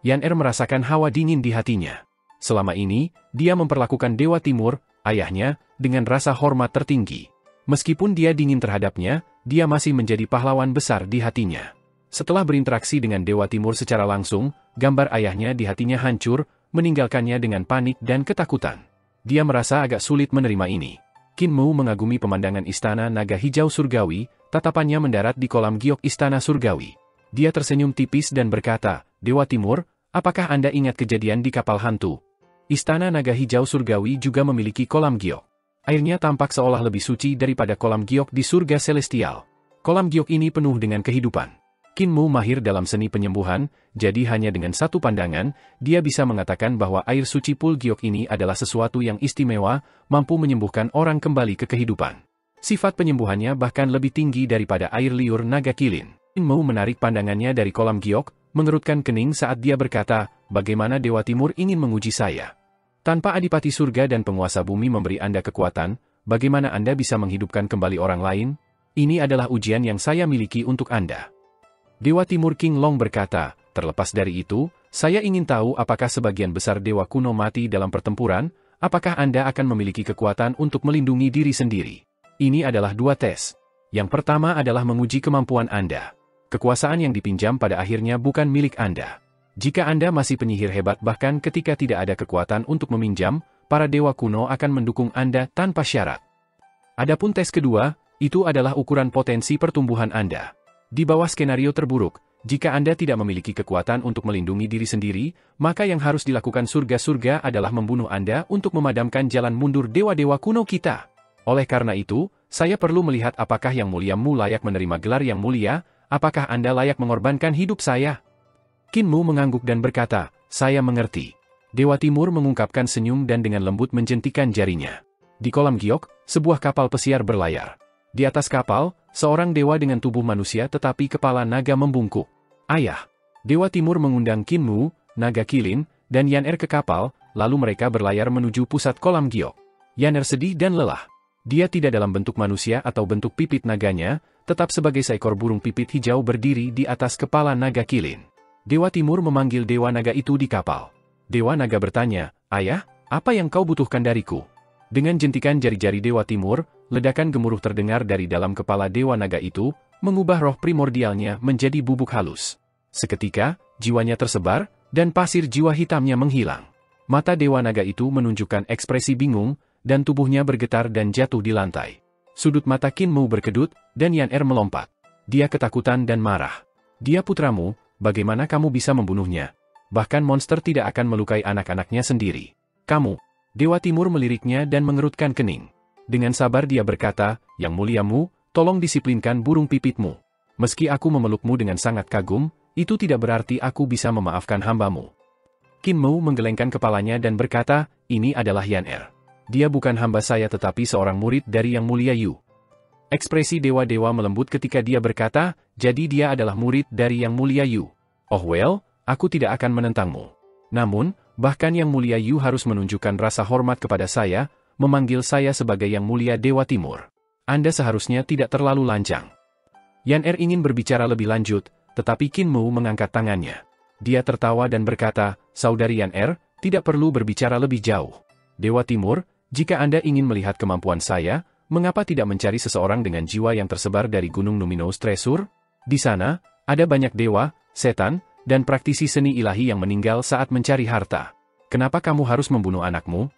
Yan Er merasakan hawa dingin di hatinya. Selama ini, dia memperlakukan Dewa Timur, ayahnya, dengan rasa hormat tertinggi. Meskipun dia dingin terhadapnya, dia masih menjadi pahlawan besar di hatinya. Setelah berinteraksi dengan Dewa Timur secara langsung, gambar ayahnya di hatinya hancur, meninggalkannya dengan panik dan ketakutan. Dia merasa agak sulit menerima ini. Qin Mu mengagumi pemandangan istana naga hijau surgawi, tatapannya mendarat di kolam giok istana surgawi. Dia tersenyum tipis dan berkata, Dewa Timur, apakah Anda ingat kejadian di kapal hantu? Istana naga hijau surgawi juga memiliki kolam giok. Airnya tampak seolah lebih suci daripada kolam giok di surga celestial. Kolam giok ini penuh dengan kehidupan. Qin Mu mahir dalam seni penyembuhan, jadi hanya dengan satu pandangan, dia bisa mengatakan bahwa air suci pool giok ini adalah sesuatu yang istimewa, mampu menyembuhkan orang kembali ke kehidupan. Sifat penyembuhannya bahkan lebih tinggi daripada air liur naga kilin. Qin Mu menarik pandangannya dari kolam giok, mengerutkan kening saat dia berkata, bagaimana Dewa Timur ingin menguji saya? Tanpa Adipati Surga dan Penguasa Bumi memberi Anda kekuatan, bagaimana Anda bisa menghidupkan kembali orang lain? Ini adalah ujian yang saya miliki untuk Anda. Dewa Timur King Long berkata, terlepas dari itu, saya ingin tahu apakah sebagian besar dewa kuno mati dalam pertempuran, apakah Anda akan memiliki kekuatan untuk melindungi diri sendiri? Ini adalah dua tes. Yang pertama adalah menguji kemampuan Anda. Kekuasaan yang dipinjam pada akhirnya bukan milik Anda. Jika Anda masih penyihir hebat bahkan ketika tidak ada kekuatan untuk meminjam, para dewa kuno akan mendukung Anda tanpa syarat. Adapun tes kedua, itu adalah ukuran potensi pertumbuhan Anda. Di bawah skenario terburuk, jika Anda tidak memiliki kekuatan untuk melindungi diri sendiri, maka yang harus dilakukan surga-surga adalah membunuh Anda untuk memadamkan jalan mundur dewa-dewa kuno kita. Oleh karena itu, saya perlu melihat apakah Yang Mulia-Mu layak menerima gelar Yang Mulia, apakah Anda layak mengorbankan hidup saya? Qin Mu mengangguk dan berkata, saya mengerti. Dewa Timur mengungkapkan senyum dan dengan lembut menjentikan jarinya. Di kolam giok, sebuah kapal pesiar berlayar. Di atas kapal, seorang dewa dengan tubuh manusia tetapi kepala naga membungkuk. Ayah! Dewa Timur mengundang Qin Mu, naga kilin, dan Yan Er ke kapal, lalu mereka berlayar menuju pusat kolam giok. Yan Er sedih dan lelah. Dia tidak dalam bentuk manusia atau bentuk pipit naganya, tetap sebagai seekor burung pipit hijau berdiri di atas kepala naga kilin. Dewa Timur memanggil dewa naga itu di kapal. Dewa naga bertanya, ayah, apa yang kau butuhkan dariku? Dengan jentikan jari-jari Dewa Timur, ledakan gemuruh terdengar dari dalam kepala Dewa Naga itu, mengubah roh primordialnya menjadi bubuk halus. Seketika, jiwanya tersebar, dan pasir jiwa hitamnya menghilang. Mata Dewa Naga itu menunjukkan ekspresi bingung, dan tubuhnya bergetar dan jatuh di lantai. Sudut mata Qin Mu berkedut, dan Yan Er melompat. Dia ketakutan dan marah. Dia putramu, bagaimana kamu bisa membunuhnya? Bahkan monster tidak akan melukai anak-anaknya sendiri. Kamu... Dewa Timur meliriknya dan mengerutkan kening. Dengan sabar dia berkata, Yang Mulia-Mu, tolong disiplinkan burung pipitmu. Meski aku memelukmu dengan sangat kagum, itu tidak berarti aku bisa memaafkan hambamu. Qin Mu menggelengkan kepalanya dan berkata, ini adalah Yan Er. Dia bukan hamba saya tetapi seorang murid dari Yang Mulia Yu. Ekspresi dewa-dewa melembut ketika dia berkata, jadi dia adalah murid dari Yang Mulia Yu. Oh well, aku tidak akan menentangmu. Namun, bahkan Yang Mulia Yu harus menunjukkan rasa hormat kepada saya, memanggil saya sebagai Yang Mulia Dewa Timur. Anda seharusnya tidak terlalu lancang. Yan Er ingin berbicara lebih lanjut, tetapi Qin Mu mengangkat tangannya. Dia tertawa dan berkata, Saudari Yan Er, tidak perlu berbicara lebih jauh. Dewa Timur, jika Anda ingin melihat kemampuan saya, mengapa tidak mencari seseorang dengan jiwa yang tersebar dari Gunung Numinous Tresur? Di sana, ada banyak dewa, setan, dan praktisi seni ilahi yang meninggal saat mencari harta. Kenapa kamu harus membunuh anakmu?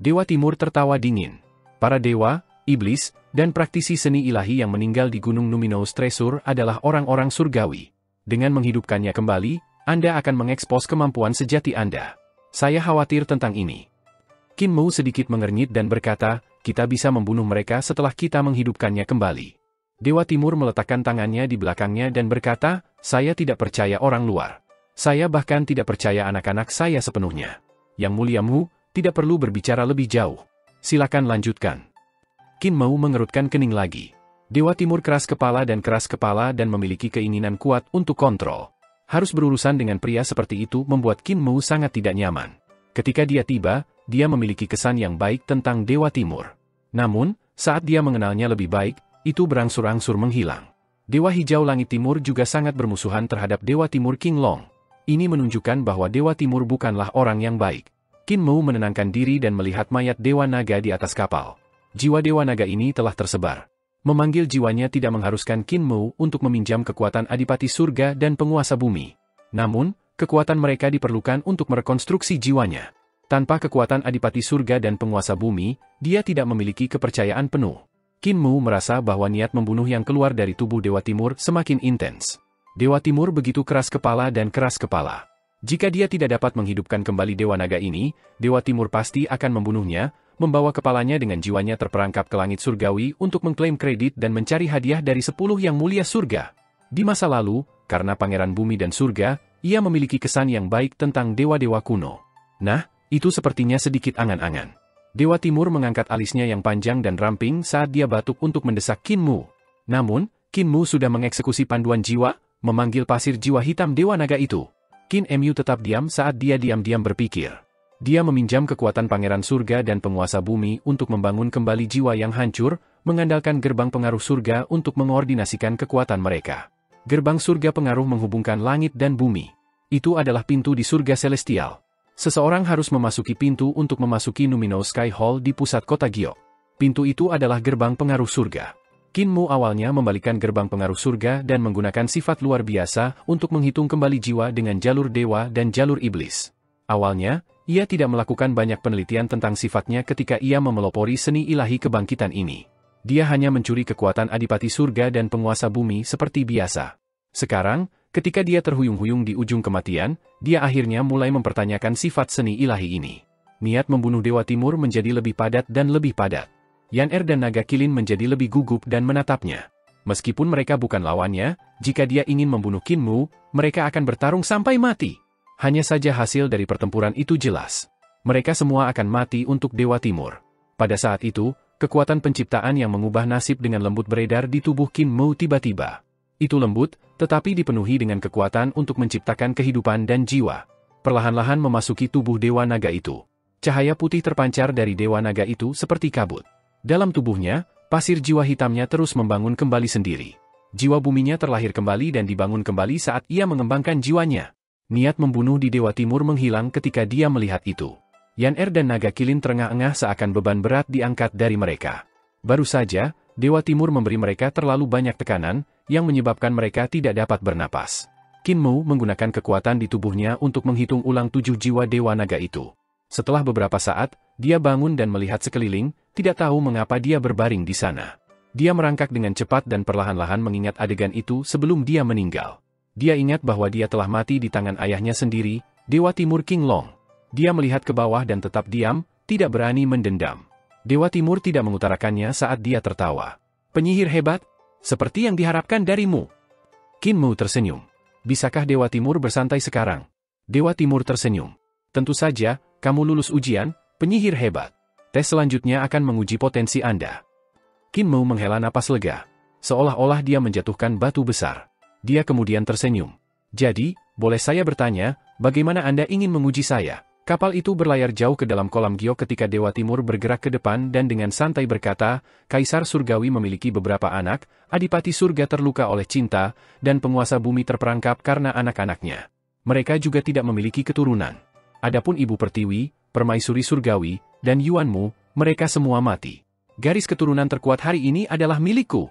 Dewa Timur tertawa dingin. Para dewa, iblis, dan praktisi seni ilahi yang meninggal di Gunung Numinous Tresur adalah orang-orang surgawi. Dengan menghidupkannya kembali, Anda akan mengekspos kemampuan sejati Anda. Saya khawatir tentang ini. Qin Mu sedikit mengernyit dan berkata, kita bisa membunuh mereka setelah kita menghidupkannya kembali. Dewa Timur meletakkan tangannya di belakangnya dan berkata, saya tidak percaya orang luar. Saya bahkan tidak percaya anak-anak saya sepenuhnya. Yang Mulia-Mu, tidak perlu berbicara lebih jauh. Silakan lanjutkan. Qin Mu mengerutkan kening lagi. Dewa Timur keras kepala dan memiliki keinginan kuat untuk kontrol. Harus berurusan dengan pria seperti itu membuat Qin Mu sangat tidak nyaman. Ketika dia tiba, dia memiliki kesan yang baik tentang Dewa Timur. Namun, saat dia mengenalnya lebih baik, itu berangsur-angsur menghilang. Dewa Hijau Langit Timur juga sangat bermusuhan terhadap Dewa Timur King Long. Ini menunjukkan bahwa Dewa Timur bukanlah orang yang baik. Qin Mu menenangkan diri dan melihat mayat Dewa Naga di atas kapal. Jiwa Dewa Naga ini telah tersebar. Memanggil jiwanya tidak mengharuskan Qin Mu untuk meminjam kekuatan Adipati Surga dan Penguasa Bumi. Namun, kekuatan mereka diperlukan untuk merekonstruksi jiwanya. Tanpa kekuatan Adipati Surga dan Penguasa Bumi, dia tidak memiliki kepercayaan penuh. Qin Mu merasa bahwa niat membunuh yang keluar dari tubuh Dewa Timur semakin intens. Dewa Timur begitu keras kepala dan keras kepala. Jika dia tidak dapat menghidupkan kembali Dewa Naga ini, Dewa Timur pasti akan membunuhnya, membawa kepalanya dengan jiwanya terperangkap ke langit surgawi untuk mengklaim kredit dan mencari hadiah dari 10 yang mulia surga. Di masa lalu, karena Pangeran Bumi dan Surga, ia memiliki kesan yang baik tentang dewa-dewa kuno. Nah, itu sepertinya sedikit angan-angan. Dewa Timur mengangkat alisnya yang panjang dan ramping saat dia batuk untuk mendesak Qin Mu. Namun, Qin Mu sudah mengeksekusi panduan jiwa, memanggil pasir jiwa hitam Dewa Naga itu. Qin Mu tetap diam saat dia diam-diam berpikir. Dia meminjam kekuatan Pangeran Surga dan Penguasa Bumi untuk membangun kembali jiwa yang hancur, mengandalkan gerbang pengaruh surga untuk mengoordinasikan kekuatan mereka. Gerbang surga pengaruh menghubungkan langit dan bumi. Itu adalah pintu di surga celestial. Seseorang harus memasuki pintu untuk memasuki Numino Sky Hall di pusat kota Giok. Pintu itu adalah gerbang pengaruh surga. Qin Mu awalnya membalikan gerbang pengaruh surga dan menggunakan sifat luar biasa untuk menghitung kembali jiwa dengan jalur dewa dan jalur iblis. Awalnya, ia tidak melakukan banyak penelitian tentang sifatnya ketika ia memelopori seni ilahi kebangkitan ini. Dia hanya mencuri kekuatan Adipati Surga dan Penguasa Bumi seperti biasa. Sekarang, ketika dia terhuyung-huyung di ujung kematian, dia akhirnya mulai mempertanyakan sifat seni ilahi ini. Niat membunuh Dewa Timur menjadi lebih padat dan lebih padat. Yan Er dan Naga Kilin menjadi lebih gugup dan menatapnya. Meskipun mereka bukan lawannya, jika dia ingin membunuh Qin Mu, mereka akan bertarung sampai mati. Hanya saja hasil dari pertempuran itu jelas. Mereka semua akan mati untuk Dewa Timur. Pada saat itu, kekuatan penciptaan yang mengubah nasib dengan lembut beredar di tubuh Qin Mu tiba-tiba. Itu lembut, tetapi dipenuhi dengan kekuatan untuk menciptakan kehidupan dan jiwa. Perlahan-lahan memasuki tubuh Dewa Naga itu. Cahaya putih terpancar dari Dewa Naga itu seperti kabut. Dalam tubuhnya, pasir jiwa hitamnya terus membangun kembali sendiri. Jiwa buminya terlahir kembali dan dibangun kembali saat ia mengembangkan jiwanya. Niat membunuh di Dewa Timur menghilang ketika dia melihat itu. Yan Er dan Naga Kilin terengah-engah seakan beban berat diangkat dari mereka. Baru saja, Dewa Timur memberi mereka terlalu banyak tekanan, yang menyebabkan mereka tidak dapat bernapas. Qin Mu menggunakan kekuatan di tubuhnya untuk menghitung ulang 7 jiwa Dewa Naga itu. Setelah beberapa saat, dia bangun dan melihat sekeliling, tidak tahu mengapa dia berbaring di sana. Dia merangkak dengan cepat dan perlahan-lahan mengingat adegan itu sebelum dia meninggal. Dia ingat bahwa dia telah mati di tangan ayahnya sendiri, Dewa Timur King Long. Dia melihat ke bawah dan tetap diam, tidak berani mendendam. Dewa Timur tidak mengutarakannya saat dia tertawa. Penyihir hebat? Seperti yang diharapkan darimu. Qin Mu tersenyum. Bisakah Dewa Timur bersantai sekarang? Dewa Timur tersenyum. Tentu saja, kamu lulus ujian, penyihir hebat. Tes selanjutnya akan menguji potensi Anda. Qin Mu menghela napas lega. Seolah-olah dia menjatuhkan batu besar. Dia kemudian tersenyum. Jadi, boleh saya bertanya, bagaimana Anda ingin menguji saya? Kapal itu berlayar jauh ke dalam kolam giok ketika Dewa Timur bergerak ke depan dan dengan santai berkata, Kaisar Surgawi memiliki beberapa anak, Adipati Surga terluka oleh cinta, dan Penguasa Bumi terperangkap karena anak-anaknya. Mereka juga tidak memiliki keturunan. Adapun Ibu Pertiwi, Permaisuri Surgawi, dan Yuanmu, mereka semua mati. Garis keturunan terkuat hari ini adalah milikku.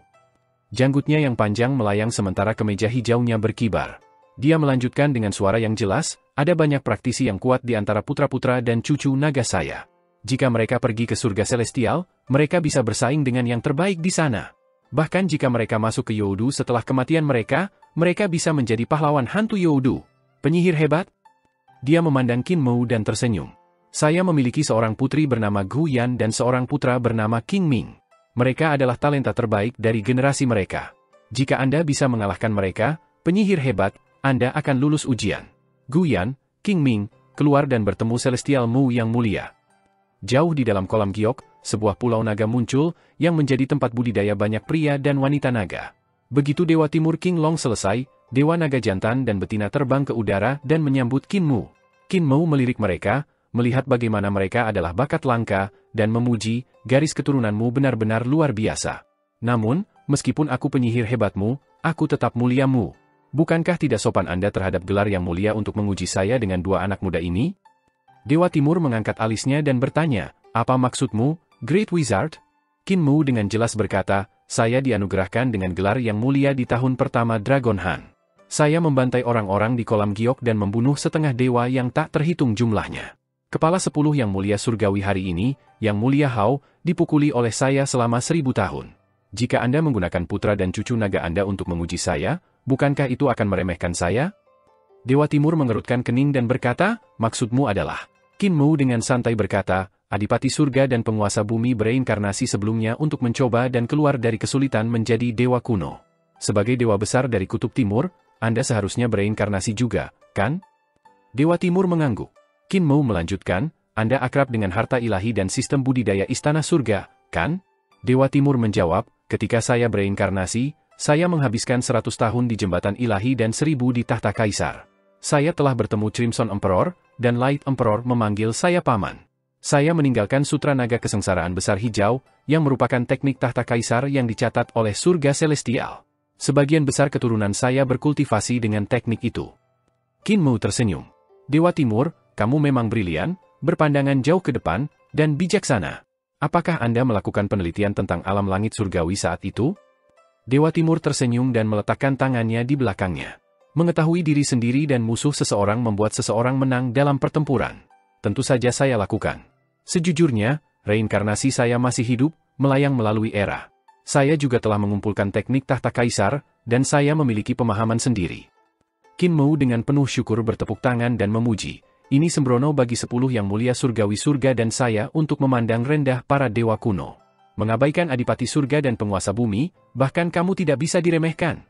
Janggutnya yang panjang melayang sementara kemeja hijaunya berkibar. Dia melanjutkan dengan suara yang jelas, ada banyak praktisi yang kuat di antara putra-putra dan cucu naga saya. Jika mereka pergi ke surga celestial, mereka bisa bersaing dengan yang terbaik di sana. Bahkan jika mereka masuk ke Youdu setelah kematian mereka, mereka bisa menjadi pahlawan hantu Youdu. Penyihir hebat? Dia memandang Qin Mu dan tersenyum. Saya memiliki seorang putri bernama Gu Yan dan seorang putra bernama King Ming. Mereka adalah talenta terbaik dari generasi mereka. Jika Anda bisa mengalahkan mereka, penyihir hebat, Anda akan lulus ujian. Gu Yan, King Ming, keluar dan bertemu Celestial Mu yang mulia. Jauh di dalam kolam giok, sebuah pulau naga muncul, yang menjadi tempat budidaya banyak pria dan wanita naga. Begitu Dewa Timur King Long selesai, Dewa Naga jantan dan betina terbang ke udara dan menyambut Qin Mu. Qin Mu melirik mereka, melihat bagaimana mereka adalah bakat langka, dan memuji, garis keturunanmu benar-benar luar biasa. Namun, meskipun aku penyihir hebatmu, aku tetap muliamu. Bukankah tidak sopan Anda terhadap gelar yang mulia untuk menguji saya dengan dua anak muda ini? Dewa Timur mengangkat alisnya dan bertanya, apa maksudmu, Great Wizard? Qin Mu dengan jelas berkata, saya dianugerahkan dengan gelar yang mulia di tahun pertama Dragon Han. Saya membantai orang-orang di kolam giok dan membunuh setengah dewa yang tak terhitung jumlahnya. Kepala 10 Yang Mulia Surgawi hari ini, Yang Mulia Hao, dipukuli oleh saya selama 1000 tahun. Jika Anda menggunakan putra dan cucu naga Anda untuk menguji saya, bukankah itu akan meremehkan saya? Dewa Timur mengerutkan kening dan berkata, maksudmu adalah... Qin Mu dengan santai berkata, Adipati Surga dan Penguasa Bumi bereinkarnasi sebelumnya untuk mencoba dan keluar dari kesulitan menjadi dewa kuno. Sebagai dewa besar dari Kutub Timur, Anda seharusnya bereinkarnasi juga, kan? Dewa Timur mengangguk. Qin Mu melanjutkan, Anda akrab dengan harta ilahi dan sistem budidaya istana surga, kan? Dewa Timur menjawab, ketika saya bereinkarnasi, saya menghabiskan 100 tahun di jembatan ilahi dan 1000 di tahta kaisar. Saya telah bertemu Crimson Emperor, dan Light Emperor memanggil saya paman. Saya meninggalkan Sutra Naga Kesengsaraan Besar Hijau, yang merupakan teknik tahta kaisar yang dicatat oleh surga celestial. Sebagian besar keturunan saya berkultivasi dengan teknik itu. Qin Mu tersenyum. Dewa Timur, kamu memang brilian, berpandangan jauh ke depan, dan bijaksana. Apakah Anda melakukan penelitian tentang alam langit surgawi saat itu? Dewa Timur tersenyum dan meletakkan tangannya di belakangnya. Mengetahui diri sendiri dan musuh seseorang membuat seseorang menang dalam pertempuran. Tentu saja saya lakukan. Sejujurnya, reinkarnasi saya masih hidup, melayang melalui era. Saya juga telah mengumpulkan teknik tahta kaisar, dan saya memiliki pemahaman sendiri. Qin Mu dengan penuh syukur bertepuk tangan dan memuji. Ini sembrono bagi 10 Yang Mulia Surgawi surga dan saya untuk memandang rendah para dewa kuno. Mengabaikan Adipati Surga dan Penguasa Bumi, bahkan kamu tidak bisa diremehkan.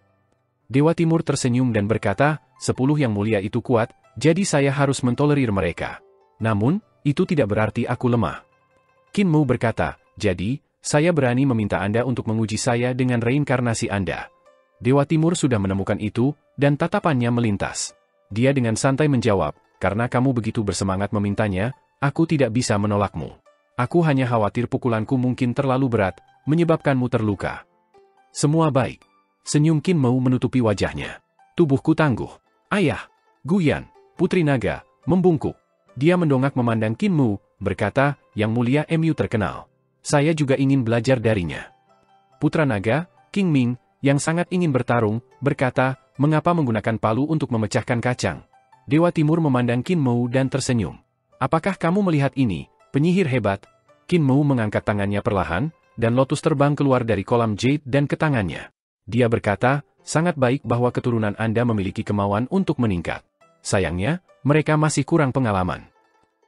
Dewa Timur tersenyum dan berkata, 10 Yang Mulia itu kuat, jadi saya harus mentolerir mereka. Namun, itu tidak berarti aku lemah. Qin Mu berkata, jadi, saya berani meminta Anda untuk menguji saya dengan reinkarnasi Anda. Dewa Timur sudah menemukan itu, dan tatapannya melintas. Dia dengan santai menjawab, karena kamu begitu bersemangat memintanya, aku tidak bisa menolakmu. Aku hanya khawatir pukulanku mungkin terlalu berat, menyebabkanmu terluka. Semua baik. Senyum Qin Mu menutupi wajahnya. Tubuhku tangguh. Ayah. Guyan, Putri Naga, membungkuk. Dia mendongak memandang Qin Mu, berkata, Yang Mulia Mu terkenal. Saya juga ingin belajar darinya. Putra Naga, King Ming, yang sangat ingin bertarung, berkata, mengapa menggunakan palu untuk memecahkan kacang? Dewa Timur memandang Qin Mu dan tersenyum. Apakah kamu melihat ini, penyihir hebat? Qin Mu mengangkat tangannya perlahan, dan lotus terbang keluar dari kolam jade dan ke tangannya. Dia berkata, sangat baik bahwa keturunan Anda memiliki kemauan untuk meningkat. Sayangnya, mereka masih kurang pengalaman.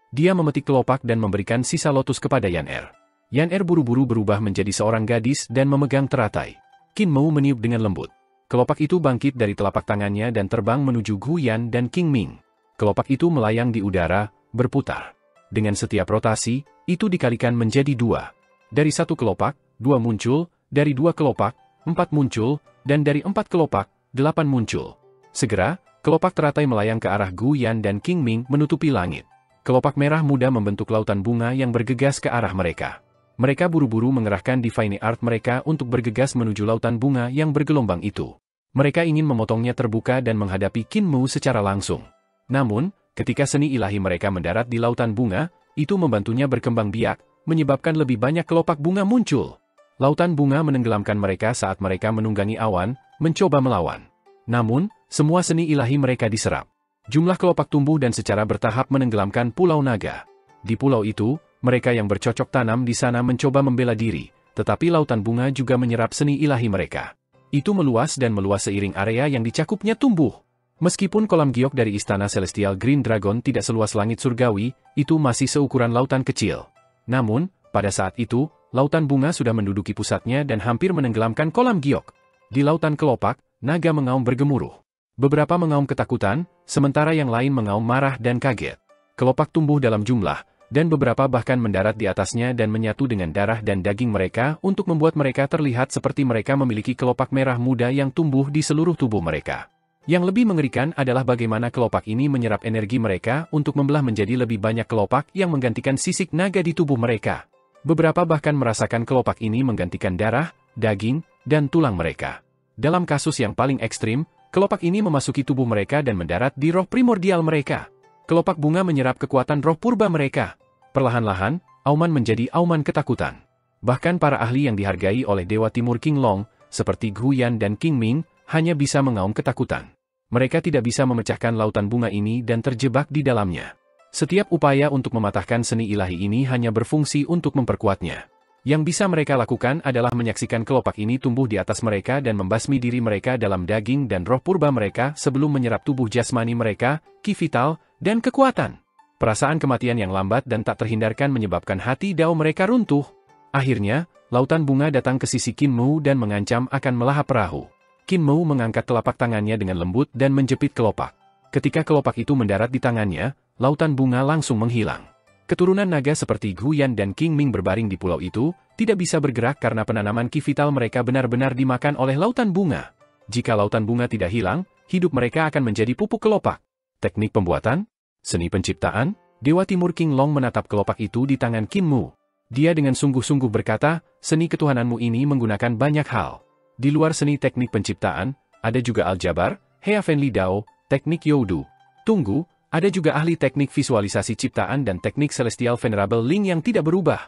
Dia memetik kelopak dan memberikan sisa lotus kepada Yan Er. Yan Er buru-buru berubah menjadi seorang gadis dan memegang teratai. Qin Mu meniup dengan lembut. Kelopak itu bangkit dari telapak tangannya dan terbang menuju Gu Yan dan King Ming. Kelopak itu melayang di udara, berputar. Dengan setiap rotasi, itu dikalikan menjadi 2. Dari 1 kelopak, 2 muncul, dari 2 kelopak, 4 muncul, dan dari 4 kelopak, 8 muncul. Segera, kelopak teratai melayang ke arah Gu Yan dan King Ming menutupi langit. Kelopak merah muda membentuk lautan bunga yang bergegas ke arah mereka. Mereka buru-buru mengerahkan Divine Art mereka untuk bergegas menuju lautan bunga yang bergelombang itu. Mereka ingin memotongnya terbuka dan menghadapi Qin Mu secara langsung. Namun, ketika seni ilahi mereka mendarat di lautan bunga, itu membantunya berkembang biak, menyebabkan lebih banyak kelopak bunga muncul. Lautan bunga menenggelamkan mereka saat mereka menunggangi awan, mencoba melawan. Namun, semua seni ilahi mereka diserap. Jumlah kelopak tumbuh dan secara bertahap menenggelamkan Pulau Naga. Di pulau itu, mereka yang bercocok tanam di sana mencoba membela diri, tetapi lautan bunga juga menyerap seni ilahi mereka. Itu meluas dan meluas seiring area yang dicakupnya tumbuh. Meskipun kolam giok dari Istana Celestial Green Dragon tidak seluas langit surgawi, itu masih seukuran lautan kecil. Namun, pada saat itu, lautan bunga sudah menduduki pusatnya dan hampir menenggelamkan kolam giok. Di lautan kelopak, naga mengaum bergemuruh. Beberapa mengaum ketakutan, sementara yang lain mengaum marah dan kaget. Kelopak tumbuh dalam jumlah, dan beberapa bahkan mendarat di atasnya dan menyatu dengan darah dan daging mereka untuk membuat mereka terlihat seperti mereka memiliki kelopak merah muda yang tumbuh di seluruh tubuh mereka. Yang lebih mengerikan adalah bagaimana kelopak ini menyerap energi mereka untuk membelah menjadi lebih banyak kelopak yang menggantikan sisik naga di tubuh mereka. Beberapa bahkan merasakan kelopak ini menggantikan darah, daging, dan tulang mereka. Dalam kasus yang paling ekstrim, kelopak ini memasuki tubuh mereka dan mendarat di roh primordial mereka. Kelopak bunga menyerap kekuatan roh purba mereka. Perlahan-lahan, auman menjadi auman ketakutan. Bahkan para ahli yang dihargai oleh Dewa Timur King Long, seperti Gu Yan dan King Ming, hanya bisa mengaum ketakutan. Mereka tidak bisa memecahkan lautan bunga ini dan terjebak di dalamnya. Setiap upaya untuk mematahkan seni ilahi ini hanya berfungsi untuk memperkuatnya. Yang bisa mereka lakukan adalah menyaksikan kelopak ini tumbuh di atas mereka dan membasmi diri mereka dalam daging dan roh purba mereka sebelum menyerap tubuh jasmani mereka, ki vital, dan kekuatan. Perasaan kematian yang lambat dan tak terhindarkan menyebabkan hati Dao mereka runtuh. Akhirnya, lautan bunga datang ke sisi Qin Mu dan mengancam akan melahap perahu. Qin Mu mengangkat telapak tangannya dengan lembut dan menjepit kelopak. Ketika kelopak itu mendarat di tangannya, lautan bunga langsung menghilang. Keturunan naga seperti Guyan dan King Ming berbaring di pulau itu, tidak bisa bergerak karena penanaman ki vital mereka benar-benar dimakan oleh lautan bunga. Jika lautan bunga tidak hilang, hidup mereka akan menjadi pupuk kelopak. Teknik pembuatan? Seni penciptaan? Dewa Timur King Long menatap kelopak itu di tangan Qin Mu. Dia dengan sungguh-sungguh berkata, seni ketuhananmu ini menggunakan banyak hal. Di luar seni teknik penciptaan, ada juga aljabar, Heavenly Dao, teknik Youdu. Tunggu, ada juga ahli teknik visualisasi ciptaan dan teknik Celestial Venerable Ling yang tidak berubah.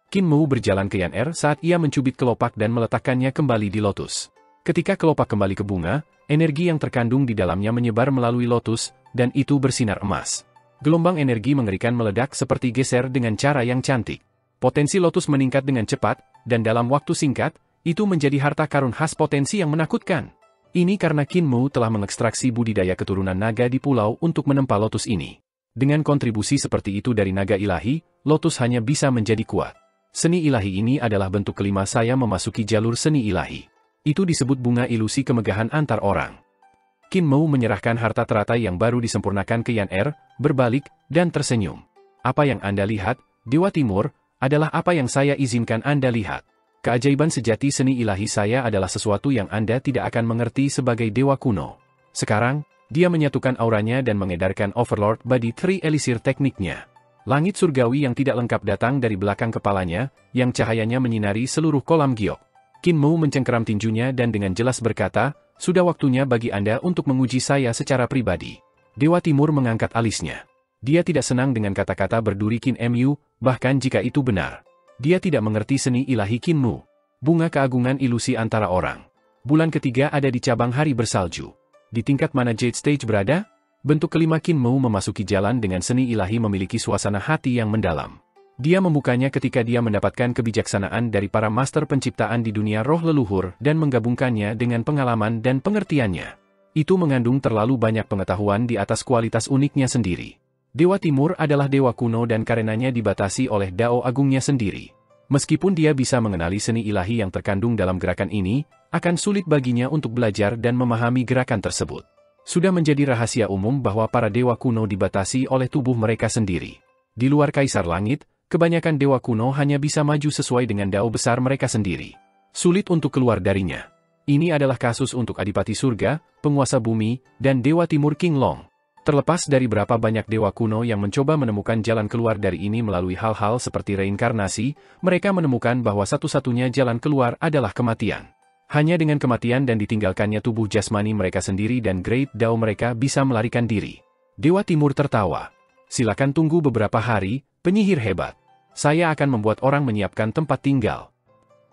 Qin Mu berjalan ke Yan Er saat ia mencubit kelopak dan meletakkannya kembali di lotus. Ketika kelopak kembali ke bunga, energi yang terkandung di dalamnya menyebar melalui lotus, dan itu bersinar emas. Gelombang energi mengerikan meledak seperti geser dengan cara yang cantik. Potensi lotus meningkat dengan cepat, dan dalam waktu singkat, itu menjadi harta karun khas potensi yang menakutkan. Ini karena Qin Mu telah mengekstraksi budidaya keturunan naga di pulau untuk menempa lotus ini. Dengan kontribusi seperti itu dari naga ilahi, lotus hanya bisa menjadi kuat. Seni ilahi ini adalah bentuk kelima saya memasuki jalur seni ilahi. Itu disebut bunga ilusi kemegahan antar orang. Qin Mu menyerahkan harta teratai yang baru disempurnakan ke Yan Er, berbalik, dan tersenyum. Apa yang Anda lihat, Dewa Timur, adalah apa yang saya izinkan Anda lihat. Keajaiban sejati seni ilahi saya adalah sesuatu yang Anda tidak akan mengerti sebagai dewa kuno. Sekarang, dia menyatukan auranya dan mengedarkan Overlord Body Tree Elixir tekniknya. Langit surgawi yang tidak lengkap datang dari belakang kepalanya, yang cahayanya menyinari seluruh kolam giok. Qin Mu mencengkeram tinjunya dan dengan jelas berkata, sudah waktunya bagi Anda untuk menguji saya secara pribadi. Dewa Timur mengangkat alisnya. Dia tidak senang dengan kata-kata berduri Qin Mu, bahkan jika itu benar. Dia tidak mengerti seni ilahi Qin Mu. Bunga keagungan ilusi antara orang. Bulan ketiga ada di cabang hari bersalju. Di tingkat mana Jade Stage berada? Bentuk kelima Qin Mu memasuki jalan dengan seni ilahi memiliki suasana hati yang mendalam. Dia membukanya ketika dia mendapatkan kebijaksanaan dari para master penciptaan di dunia roh leluhur dan menggabungkannya dengan pengalaman dan pengertiannya. Itu mengandung terlalu banyak pengetahuan di atas kualitas uniknya sendiri. Dewa Timur adalah dewa kuno dan karenanya dibatasi oleh Dao Agungnya sendiri. Meskipun dia bisa mengenali seni ilahi yang terkandung dalam gerakan ini, akan sulit baginya untuk belajar dan memahami gerakan tersebut. Sudah menjadi rahasia umum bahwa para dewa kuno dibatasi oleh tubuh mereka sendiri. Di luar Kaisar Langit, kebanyakan dewa kuno hanya bisa maju sesuai dengan Dao besar mereka sendiri. Sulit untuk keluar darinya. Ini adalah kasus untuk Adipati Surga, Penguasa Bumi, dan Dewa Timur King Long. Terlepas dari berapa banyak dewa kuno yang mencoba menemukan jalan keluar dari ini melalui hal-hal seperti reinkarnasi, mereka menemukan bahwa satu-satunya jalan keluar adalah kematian. Hanya dengan kematian dan ditinggalkannya tubuh jasmani mereka sendiri dan Great Dao mereka bisa melarikan diri. Dewa Timur tertawa. Silakan tunggu beberapa hari, penyihir hebat. Saya akan membuat orang menyiapkan tempat tinggal.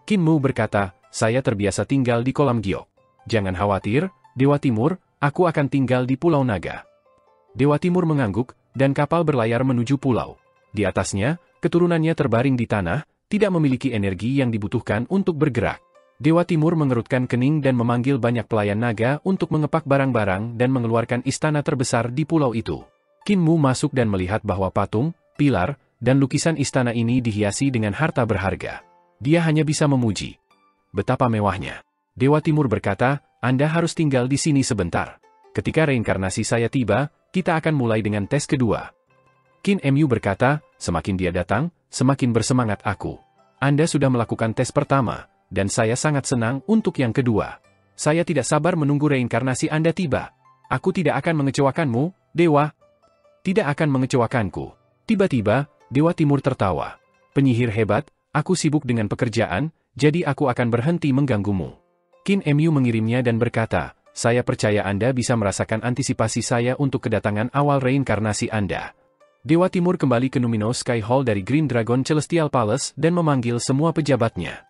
Qin Mu berkata, saya terbiasa tinggal di kolam giok. Jangan khawatir, Dewa Timur, aku akan tinggal di Pulau Naga. Dewa Timur mengangguk, dan kapal berlayar menuju pulau. Di atasnya, keturunannya terbaring di tanah, tidak memiliki energi yang dibutuhkan untuk bergerak. Dewa Timur mengerutkan kening dan memanggil banyak pelayan naga untuk mengepak barang-barang dan mengeluarkan istana terbesar di pulau itu. Qin Mu masuk dan melihat bahwa patung, pilar, dan lukisan istana ini dihiasi dengan harta berharga. Dia hanya bisa memuji. Betapa mewahnya. Dewa Timur berkata, Anda harus tinggal di sini sebentar. Ketika reinkarnasi saya tiba, kita akan mulai dengan tes kedua. Qin Mu berkata, semakin dia datang, semakin bersemangat aku. Anda sudah melakukan tes pertama, dan saya sangat senang untuk yang kedua. Saya tidak sabar menunggu reinkarnasi Anda tiba. Aku tidak akan mengecewakanmu, Dewa. Tidak akan mengecewakanku. Tiba-tiba, Dewa Timur tertawa. Penyihir hebat, aku sibuk dengan pekerjaan, jadi aku akan berhenti mengganggumu. Qin Mu mengirimnya dan berkata, saya percaya Anda bisa merasakan antisipasi saya untuk kedatangan awal reinkarnasi Anda. Dewa Timur kembali ke Numinous Sky Hall dari Green Dragon Celestial Palace dan memanggil semua pejabatnya.